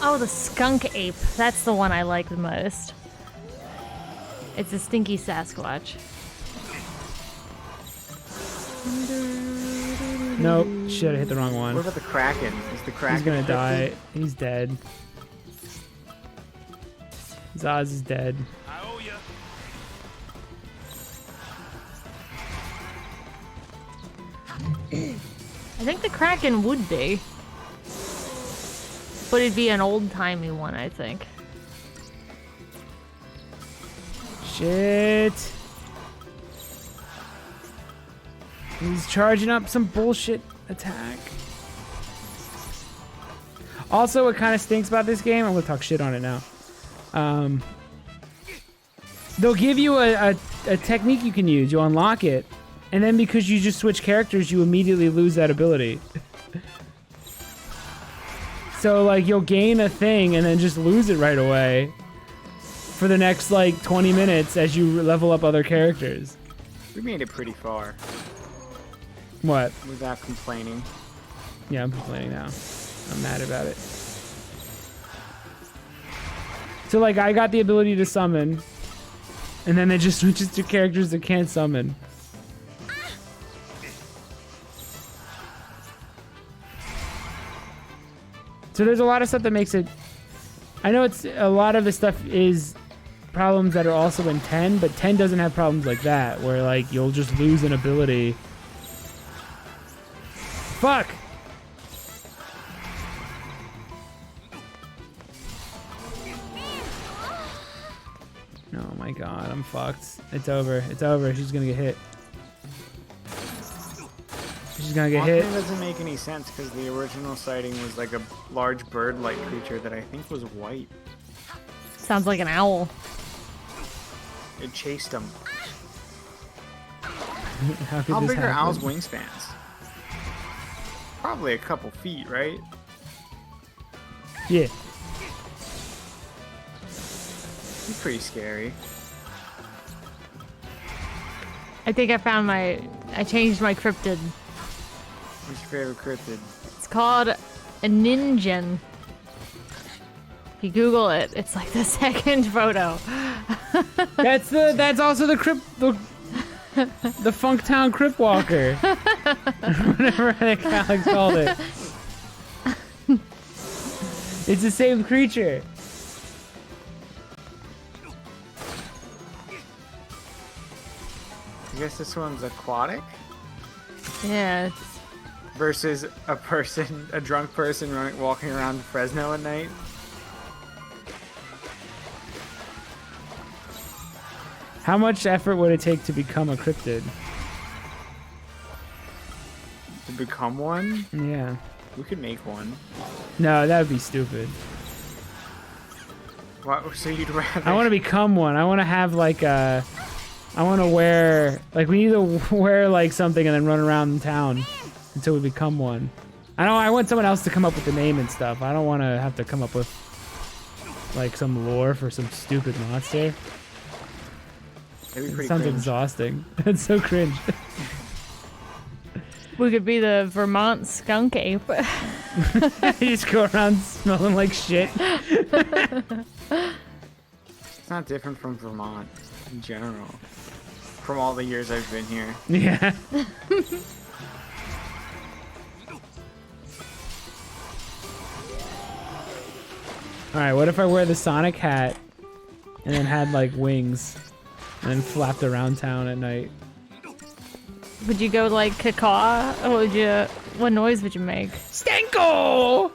Oh, the skunk ape. That's the one I like the most. It's a stinky Sasquatch. Nope. Shit, I hit the wrong one. What about the Kraken? Is the Kraken He's gonna affected? die. He's dead. Zaz is dead. I think the Kraken would be. But it'd be an old-timey one, I think. Shit. He's charging up some bullshit attack. Also, what kind of stinks about this game, I'm gonna talk shit on it now. They'll give you a technique you can use, you unlock it, and then because you just switch characters, you immediately lose that ability. So like you'll gain a thing and then just lose it right away for the next like 20 minutes as you level up other characters. We made it pretty far What? without complaining. Yeah, I'm complaining now. I'm mad about it. So like I got the ability to summon, and then it just switches to characters that can't summon. So there's a lot of stuff that makes it... I know it's a lot of the stuff is problems that are also in 10, but 10 doesn't have problems like that, where like you'll just lose an ability. Fuck! Oh my god, I'm fucked. It's over. It's over. She's gonna get hit. She's She's gonna get hit. Mothman doesn't make any sense because the original sighting was like a large bird-like creature that I think was white. Sounds like an owl. It chased him. How How this big are happen? owls' wingspans? Probably a couple feet, right? Yeah. He's pretty scary. I think I changed my cryptid. What's your favorite cryptid? It's called a Ninjan. If you Google it, it's like the second photo. That's also the Funktown Crypt Walker. Whatever Alex called it. It's the same creature. I guess this one's aquatic Yeah. versus a drunk person walking around Fresno at night. How much effort would it take to become a cryptid? To become one? Yeah. We could make one. No, that would be stupid. What? So you'd rather? I want to become one. I want to have like a. I want to wear like we need to wear like something and then run around town until we become one. I want someone else to come up with the name and stuff. I don't want to have to come up with like some lore for some stupid monster. That'd be It pretty sounds cringe. exhausting. It's so cringe. We could be the Vermont skunk ape. You just go around smelling like shit. It's not different from Vermont in general. From all the years I've been here. Yeah. Alright, what if I wear the Sonic hat and then had like wings and then flapped around town at night? Would you go like cacaw? Or what noise would you make? Stanko!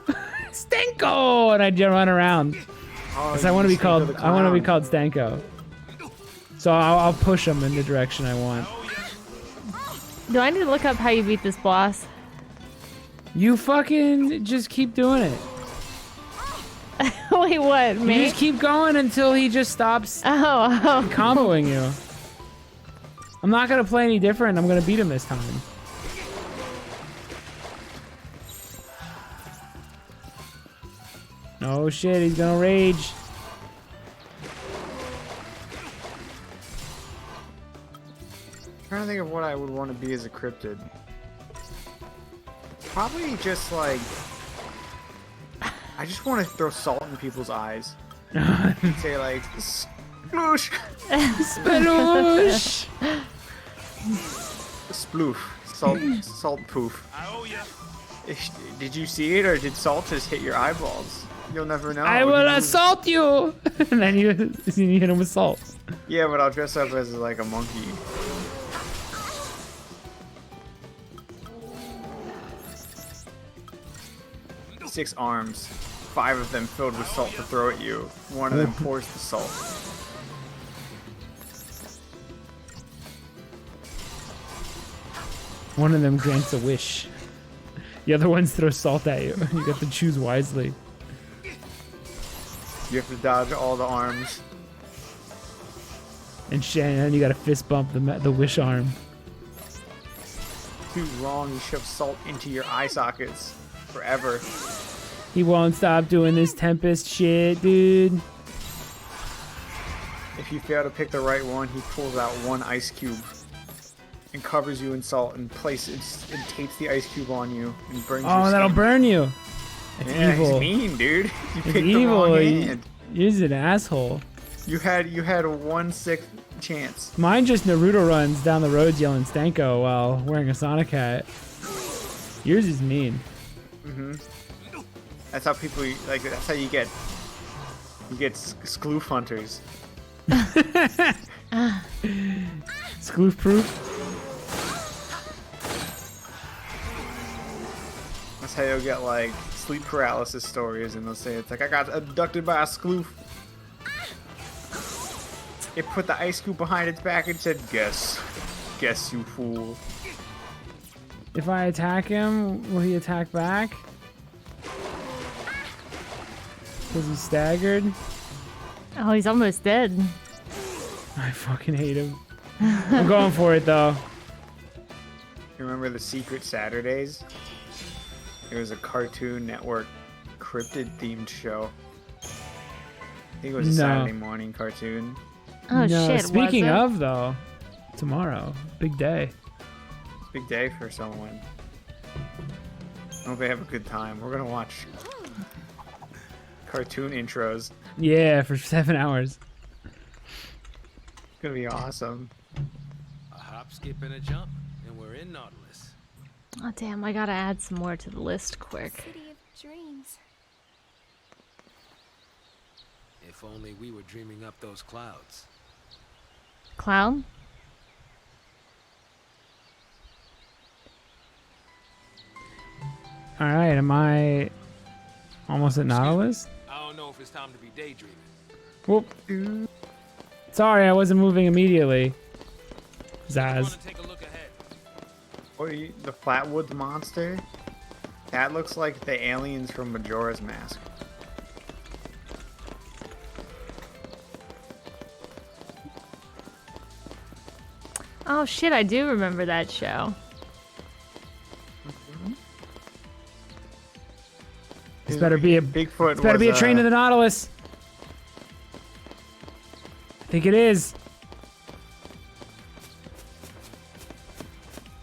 Stanko! And I'd run around. Oh, 'Cause I want to be Stanko called. the I want to be clown. called Stanko. So I'll push them in the direction I want. Do I need to look up how you beat this boss? You fucking just keep doing it. Wait, what? You Me? just keep going until he just stops Oh. comboing you. I'm not gonna play any different. I'm gonna beat him this time. Oh shit, he's gonna rage. I'm trying to think of what I would want to be as a cryptid. Probably just like... I just want to throw salt in people's eyes. Say like, sploosh! Sploosh! Sploof. Salt poof. Did you see it or did salt just hit your eyeballs? You'll never know. I will assault you! And then you hit him with salt. Yeah, but I'll dress up as like a monkey. Six arms, 5 of them filled with salt to throw at you. One of them pours the salt. One of them grants a wish. The other ones throw salt at you. You have to choose wisely. You have to dodge all the arms. And then you gotta fist bump the wish arm. Too wrong, you shove salt into your eye sockets forever. He won't stop doing this Tempest shit, dude. If you fail to pick the right one, he pulls out one ice cube and covers you in salt and tapes the ice cube on you and burns your Oh, that'll skin. burn you. It's Yeah, evil. he's mean, dude. You It's picked the evil. wrong hand. You're an asshole. You had a 1/6 chance. Mine just Naruto runs down the roads yelling Stanko while wearing a Sonic hat. Yours is mean. Mhm. That's how people like. That's how you get skloof hunters. Skloof proof. That's how you'll get like sleep paralysis stories, and they'll say it's like I got abducted by a skloof. It put the ice cube behind its back and said, "Guess, you fool." If I attack him, will he attack back? Because he's staggered? Oh, he's almost dead. I fucking hate him. I'm going for it though. You remember the Secret Saturdays? It was a Cartoon Network cryptid themed show. I think it was a Saturday morning cartoon. Oh no, shit, speaking was it? of though, tomorrow, big day. Big day for someone. I hope they have a good time. We're gonna watch cartoon intros. Yeah, for 7 hours. It's gonna be awesome. A hop, skip, and a jump, and we're in Nautilus. Oh damn, I gotta add some more to the list quick. City of dreams. If only we were dreaming up those clouds. Clown? Alright, am I almost at Nautilus? I don't know if it's time to be daydreaming. Whoop. Sorry, I wasn't moving immediately. Zaz. What are you, the Flatwoods monster? That looks like the aliens from Majora's Mask. Oh shit, I do remember that show. This better be a Bigfoot. This better be a was, train to the Nautilus. I think it is.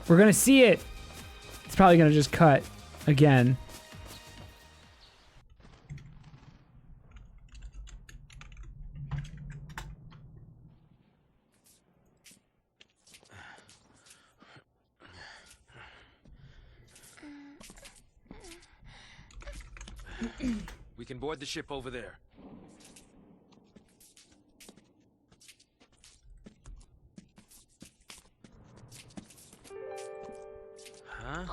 We're gonna see it. It's probably gonna just cut again. We can board the ship over there. Huh?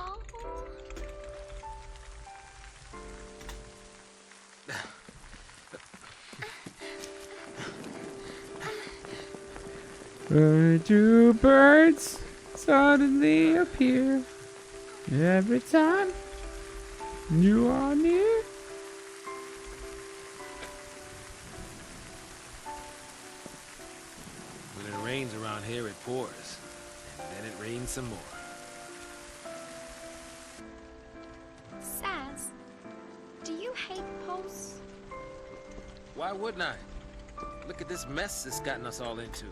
Where do birds suddenly appear every time you are near? When it rains around here, it pours. And then it rains some more. Saz, do you hate Pulse? Why wouldn't I? Look at this mess it's gotten us all into.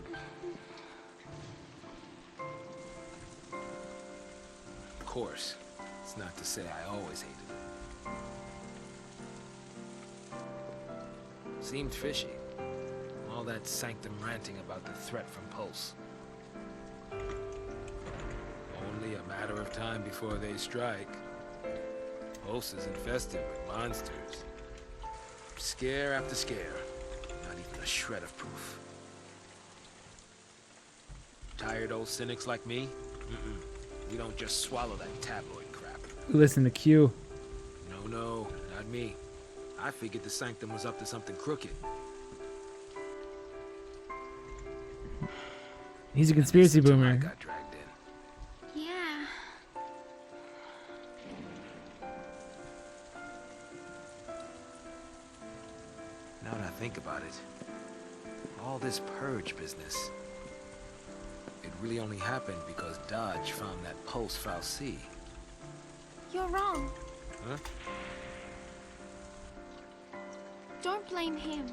Of course, it's not to say I always hated it. Seemed fishy. All that sanctum ranting about the threat from Pulse. Only a matter of time before they strike. Pulse is infested with monsters. Scare after scare. Not even a shred of proof. Tired old cynics like me? We don't just swallow that tabloid crap. Listen to Q. No, not me. I figured the Sanctum was up to something crooked. He's a conspiracy boomer. Got dragged in. Yeah. Now that I think about it, all this purge business, it really only happened because Dodge found that Pulse Fal'Cie. You're wrong. Huh? Don't blame him.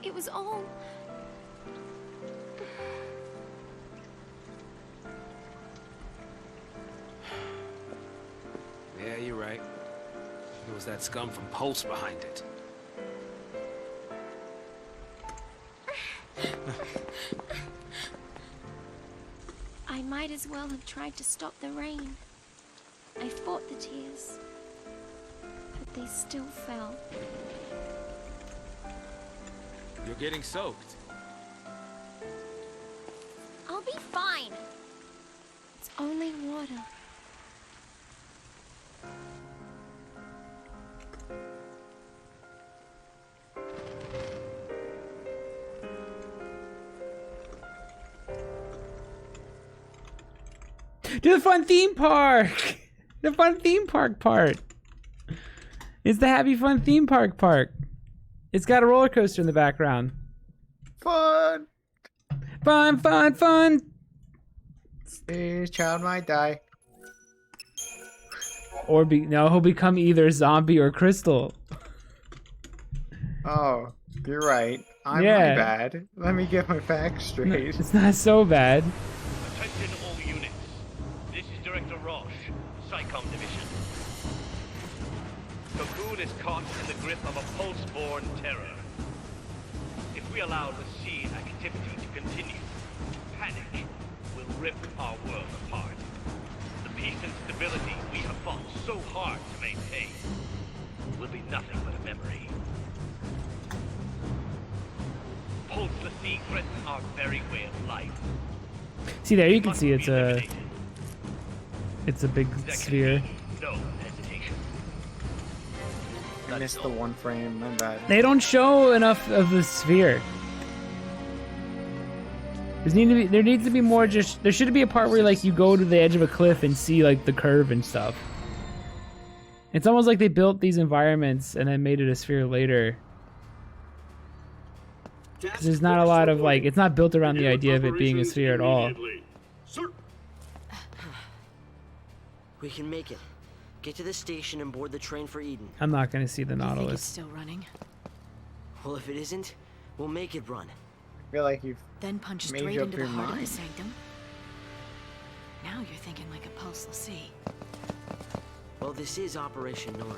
It was all... Yeah, you're right. It was that scum from Pulse behind it. I might as well have tried to stop the rain. I fought the tears, but they still fell. You're getting soaked. I'll be fine. It's only water. Do the fun theme park. The fun theme park part. It's the happy fun theme park part. It's got a roller coaster in the background. Fun. Fun, fun, fun. This child might die. Or he'll become either zombie or crystal. Oh, you're right. My bad. Let me get my facts straight. It's not so bad. Attention all units. This is Director Roche, SciComm Division. Cocoon is caught in the grip of a pulse-borne terror. If we allow the seed activity to continue, panic will rip our world apart. The peace and stability we have fought so hard to maintain will be nothing but a memory. Pulseless seed threatens our very way of life. See there, you can see it's a big sphere. No hesitation. I missed the one frame, my bad. They don't show enough of the sphere. There needs to be more. There should be a part where like you go to the edge of a cliff and see like the curve and stuff. It's almost like they built these environments and then made it a sphere later. Because there's not a lot of like, it's not built around the idea of it being a sphere at all. We can make it. Get to the station and board the train for Eden. I'm not gonna see the You think Nautilus. it's still running? Well, if it isn't, we'll make it run. I feel like you've Then punch made straight up into the your heart of the mind. sanctum. Now you're thinking like a pulseless sea. Well, this is Operation Nora.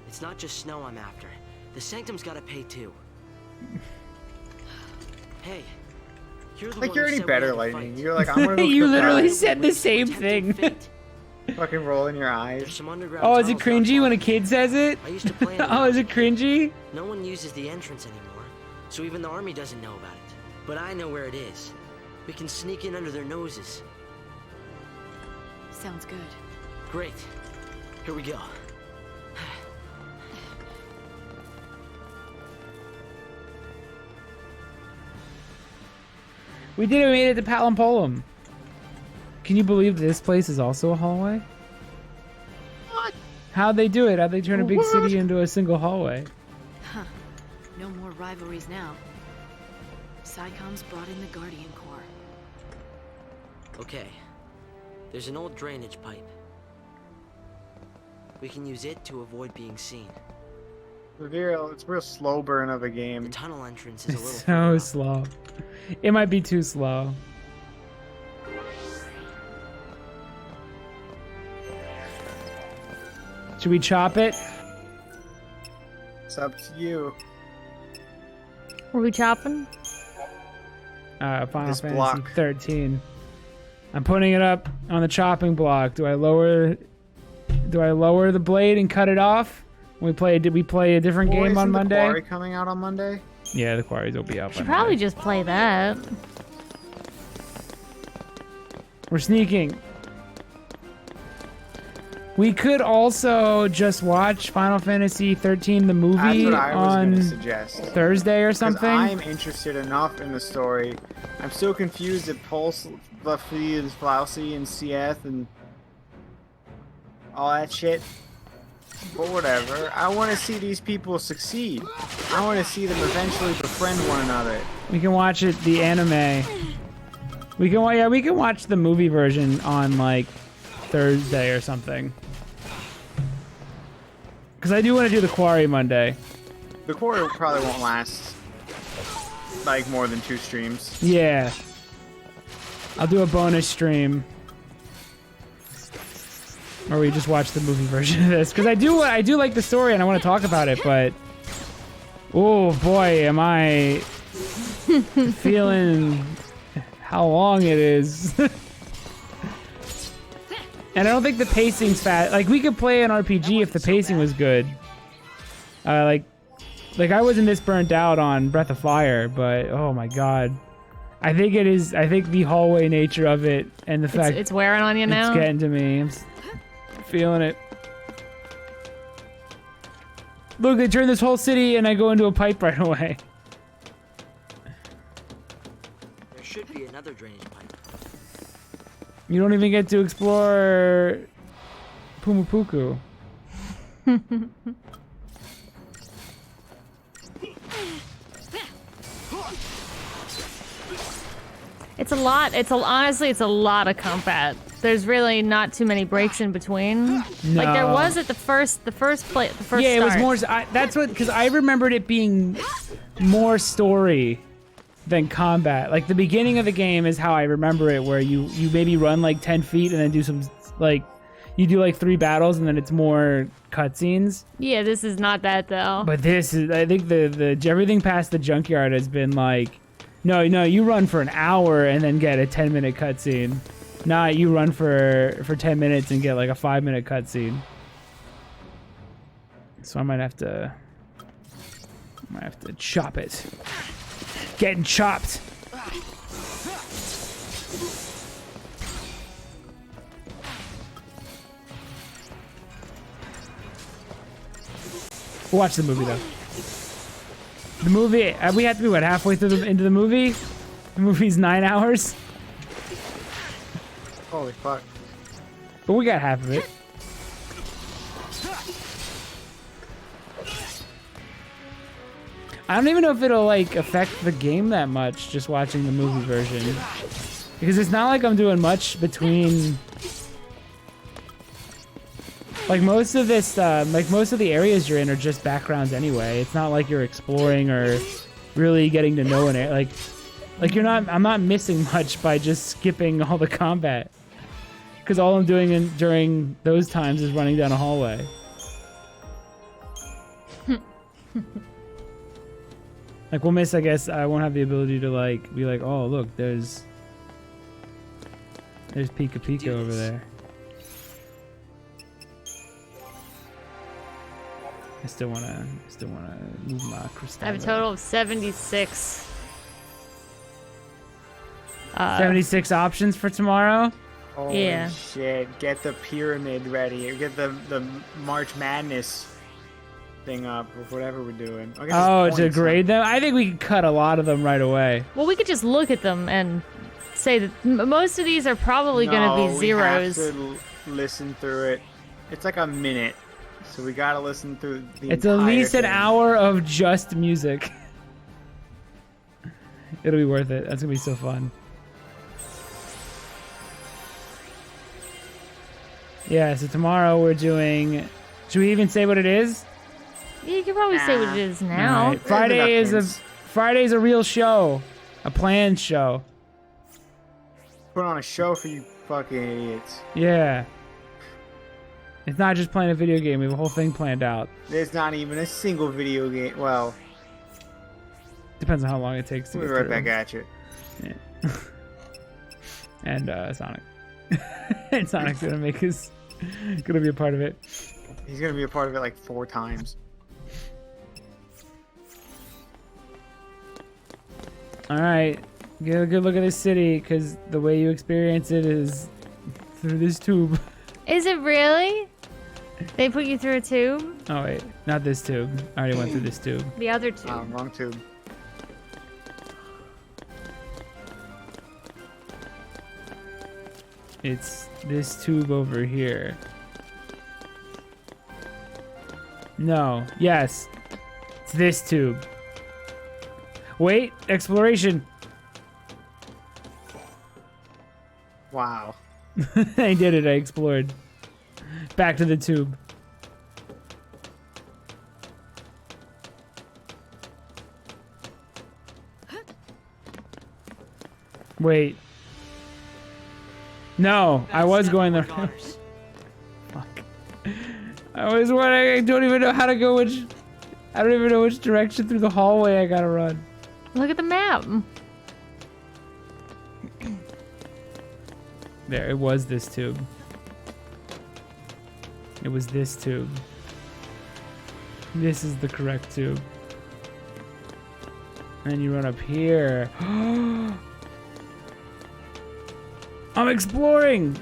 It's not just snow I'm after. The sanctum's gotta pay too. Hey, you're the Like one you're who any said we better, had to Lightning. fight. You're like, I'm gonna go You kill literally guys. said the same thing. Fucking roll in your eyes. Oh, is it cringy when a kid says it? I used to play in the Oh, is it cringy? No one uses the entrance anymore, so even the army doesn't know about it. But I know where it is. We can sneak in under their noses. Sounds good. Great. Here we go. We did it. We made it to Palampolum. Can you believe this place is also a hallway? What? How'd they do it? How'd they turn a big city into a single hallway? Huh. No more rivalries now. PsyCom's brought in the Guardian Corps. Okay. There's an old drainage pipe. We can use it to avoid being seen. It's real slow burn of a game. The tunnel entrance is a little So slow. It might be too slow. Should we chop it? It's up to you. Were we chopping? Final This Fantasy block. 13. I'm putting it up on the chopping block. Do I lower the blade and cut it off? Did we play a different Boy, game on isn't Monday? The Quarry coming out on Monday? Yeah, the quarries will be up. Should on probably Monday. just play that. We're sneaking. We could also just watch Final Fantasy 13 the movie That's what I was on gonna suggest. Thursday or 'Cause something. I'm interested enough in the story. I'm so confused at Pulse, Buffy, and Flousy, and Sieth, and all that shit. But whatever. I want to see these people succeed. I want to see them eventually befriend one another. We can watch it, the anime. We can watch the movie version on like Thursday or something. Because I do want to do the Quarry Monday. The Quarry probably won't last like more than 2 streams. Yeah. I'll do a bonus stream. Or we just watch the movie version of this. Because I do like the story and I want to talk about it, but oh boy, am I feeling how long it is. And I don't think the pacing's fast. Like, we could play an RPG if the pacing was good. Like I wasn't this burnt out on Breath of Fire, but oh my god. I think it is. I think the hallway nature of it and the fact It's wearing on you now? It's getting to me. I'm feeling it. Look, they turn this whole city and I go into a pipe right away. There should be another drainage pipe. You don't even get to explore Pumapuku. Honestly, it's a lot of combat. There's really not too many breaks in between. No. Like there was at the first Yeah, start. it was more. That's what, because I remembered it being more story than combat. Like the beginning of the game is how I remember it, where you maybe run like 10 feet and then do some like you do like 3 battles and then it's more cutscenes. Yeah, this is not that though. But this is, I think the everything past the junkyard has been like, no, you run for an hour and then get a 10-minute cutscene. Not you run for 10 minutes and get like a 5-minute cutscene. So I might have to chop it. Getting chopped. We'll watch the movie though. The movie, we have to be what, halfway through into the movie? The movie's 9 hours. Holy fuck. But we got half of it. I don't even know if it'll like affect the game that much just watching the movie version. Because it's not like I'm doing much between, like most of this, like most of the areas you're in are just backgrounds anyway. It's not like you're exploring or really getting to know it. Like you're not, I'm not missing much by just skipping all the combat. Because all I'm doing during those times is running down a hallway. Like we'll miss, I guess, I won't have the ability to like, be like, oh look, there's Pika Pika over there. I still wanna move my crystal. I have a total of 76. 76 options for tomorrow? Holy Yeah. shit. Get the pyramid ready. Get the March Madness thing up or whatever we're doing. I guess Oh, it's to points, grade them? I think we could cut a lot of them right away. Well, we could just look at them and say that most of these are probably going to be zeros. We have to listen through it. It's like a minute, so we gotta listen through the It's at entire least an thing. hour of just music. It'll be worth it. That's gonna be so fun. Yeah, so tomorrow we're doing... Should we even say what it is? Yeah, you can probably say what it is now. All right. Friday's a real show. A planned show. Put on a show for you fucking idiots. Yeah. It's not just playing a video game. We have a whole thing planned out. There's not even a single video game. Well, Depends on how long it takes to we'll get be right through. back at you. Yeah. And Sonic. And Sonic's gonna be a part of it. He's gonna be a part of it like 4 times. Alright. Get a good look at this city, because the way you experience it is through this tube. Is it really? They put you through a tube? Oh wait, not this tube. I already went through this tube. The other tube. Wrong tube. It's this tube over here. No. Yes. It's this tube. Wait. Exploration. Wow. I did it. I explored. Back to the tube. Wait. No, I was going there. Fuck. I don't even know how to go I don't even know which direction through the hallway I gotta run. Look at the map. There, it was this tube. It was this tube. This is the correct tube. And you run up here. I'm exploring!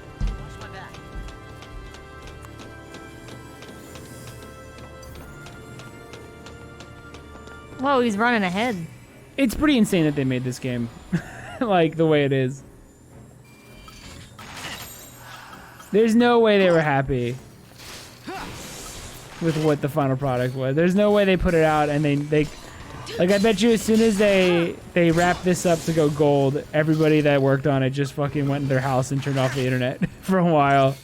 Whoa, he's running ahead. It's pretty insane that they made this game. Like, the way it is. There's no way they were happy with what the final product was. There's no way they put it out and they like, I bet you as soon as they wrap this up to go gold, everybody that worked on it just fucking went in their house and turned off the internet for a while.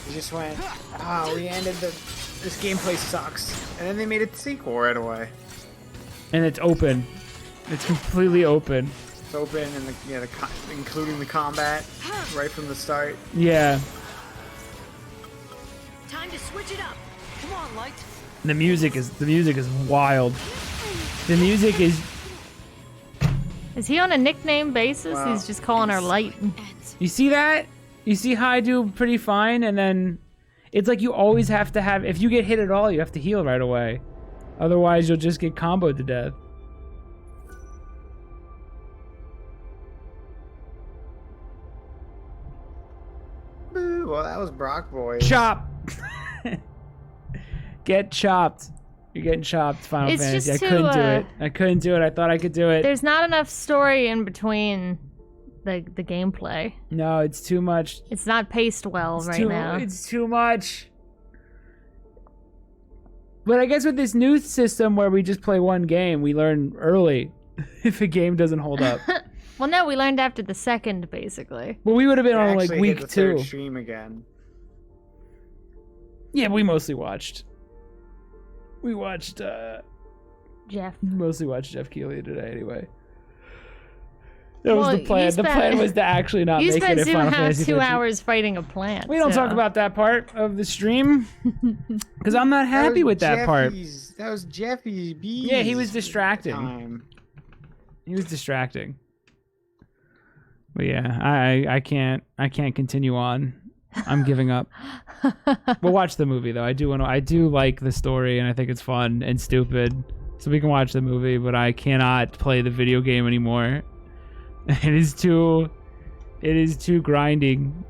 They just went, oh, we ended this gameplay sucks. And then they made a sequel right away. And it's open. It's completely open. It's open and including the combat right from the start. Yeah. Time to switch it up. Come on, Light. The music is wild. The music is. Is he on a nickname basis? Wow. He's just calling her Light. You see that? You see how I do pretty fine, and then it's like you always have to have. If you get hit at all, you have to heal right away. Otherwise, you'll just get comboed to death. Boo, well, that was Brock Boys. Chop. Get chopped. You're getting chopped, Final It's Fantasy. I just couldn't do too, it. I couldn't do it. I thought I could do it. There's not enough story in between the gameplay. No, it's too much. It's not paced well now. It's too much. But I guess with this new system where we just play one game, we learn early if a game doesn't hold up. Well, no, we learned after the second, basically. Well, we would have been on like Actually week hit the third 2. stream again. Yeah, we mostly watched. We watched. Jeff. Mostly watched Jeff Keighley today, anyway. That was Well, the plan. The plan was to actually not make it in Final Fantasy 2 15. hours fighting a plant. We don't so. talk about that part of the stream because I'm not happy with that part. That was Jeffy's bees. Yeah, he was distracting. Time. He was distracting. But yeah, I can't continue on. I'm giving up. We'll watch the movie though. I do like the story and I think it's fun and stupid. So we can watch the movie, but I cannot play the video game anymore. It is too grinding.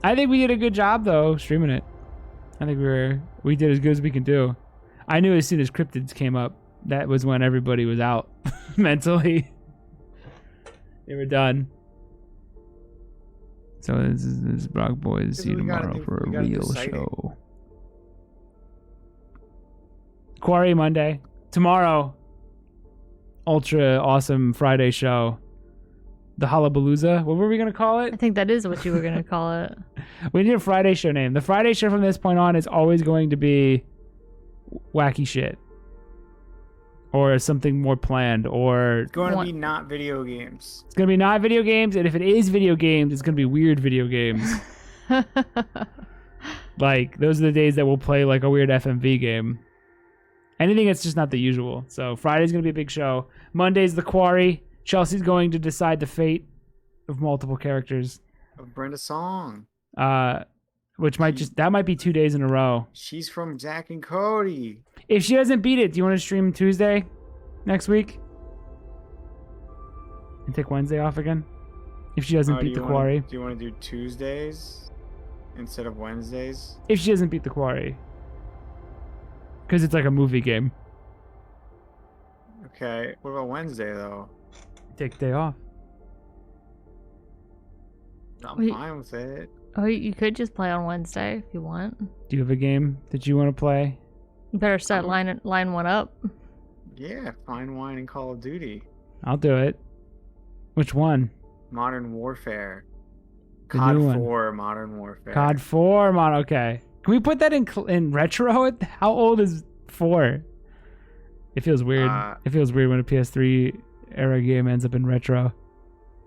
I think we did a good job though streaming it. I think we did as good as we can do. I knew as soon as cryptids came up, that was when everybody was out mentally. They were done. So this is Brock Boys. See you tomorrow for a real show. Quarry Monday. Tomorrow. Ultra awesome Friday show. The Hullabalooza. What were we going to call it? I think that is what you were going to call it. We need a Friday show name. The Friday show from this point on is always going to be wacky shit. Or something more planned. Or It's going to be not video games. It's going to be not video games. And if it is video games, it's going to be weird video games. Like, those are the days that we'll play like a weird FMV game. Anything that's just not the usual. So Friday's going to be a big show. Monday's the Quarry. Chelsea's going to decide the fate of multiple characters. Of Brenda Song. Which that might be 2 days in a row. She's from Zack and Cody. If she doesn't beat it, do you want to stream Tuesday next week? And take Wednesday off again? If she doesn't beat the Quarry. Do you want to do Tuesdays instead of Wednesdays? If she doesn't beat the Quarry. Because it's like a movie game. Okay. What about Wednesday, though? Take a day off. I'm fine with it. Oh, you could just play on Wednesday if you want. Do you have a game that you want to play? You better start line one up. Yeah, Fine Wine and Call of Duty. I'll do it. Which one? Modern Warfare. The COD new one. 4 Modern Warfare. COD 4 okay. Can we put that in retro? How old is 4? It feels weird. It feels weird when a PS3 era game ends up in retro.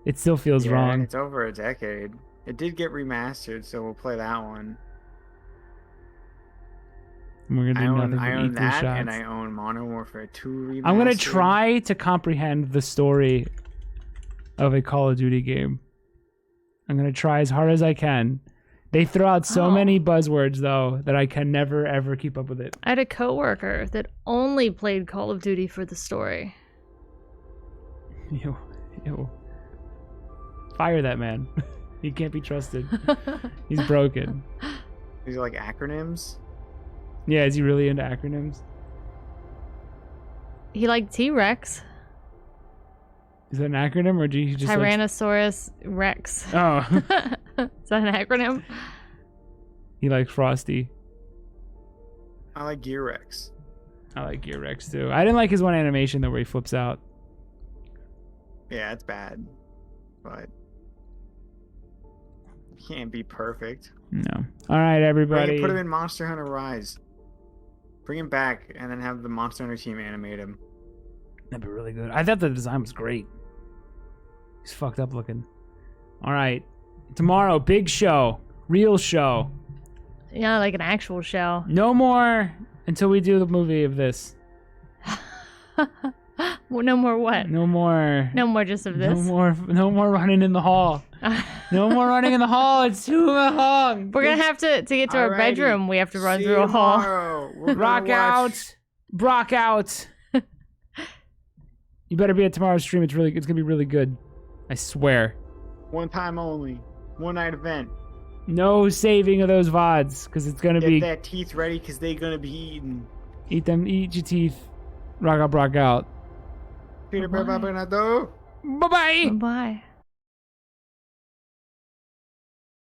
It still feels wrong. It's over a decade. It did get remastered, so we'll play that one. And we're gonna do nothing I but own eat these that, shots. and I own Modern Warfare 2 remastered. I'm gonna try to comprehend the story of a Call of Duty game. I'm gonna try as hard as I can. They throw out so many buzzwords though that I can never ever keep up with it. I had a coworker that only played Call of Duty for the story. Ew. Fire that man. He can't be trusted. He's broken. These are like acronyms? Yeah, is he really into acronyms? He liked T-Rex. Is that an acronym or do you just Tyrannosaurus Rex. Oh. Is that an acronym? He likes Frosty. I like Gear Rex. I like Gear Rex too. I didn't like his one animation though where he flips out. Yeah, it's bad, but can't be perfect. No. All right, everybody. Put him in Monster Hunter Rise. Bring him back and then have the Monster Hunter team animate him. That'd be really good. I thought the design was great. He's fucked up looking. All right. Tomorrow, big show. Real show. Yeah, like an actual show. No more until we do the movie of this. Well, no more what? No more. No more just of this. No more running in the hall. No more running in the hall. It's too long. We're gonna have to get to our bedroom. We have to run through a hall. Rock out. Brock out. You better be at tomorrow's stream. It's gonna be really good. I swear. One time only. One night event. No saving of those VODs because it's gonna be. Get that teeth ready because they're gonna be eaten. Eat them. Eat your teeth. Rock out. Brock out. Peter Bye-bye. Bye bye. Bye.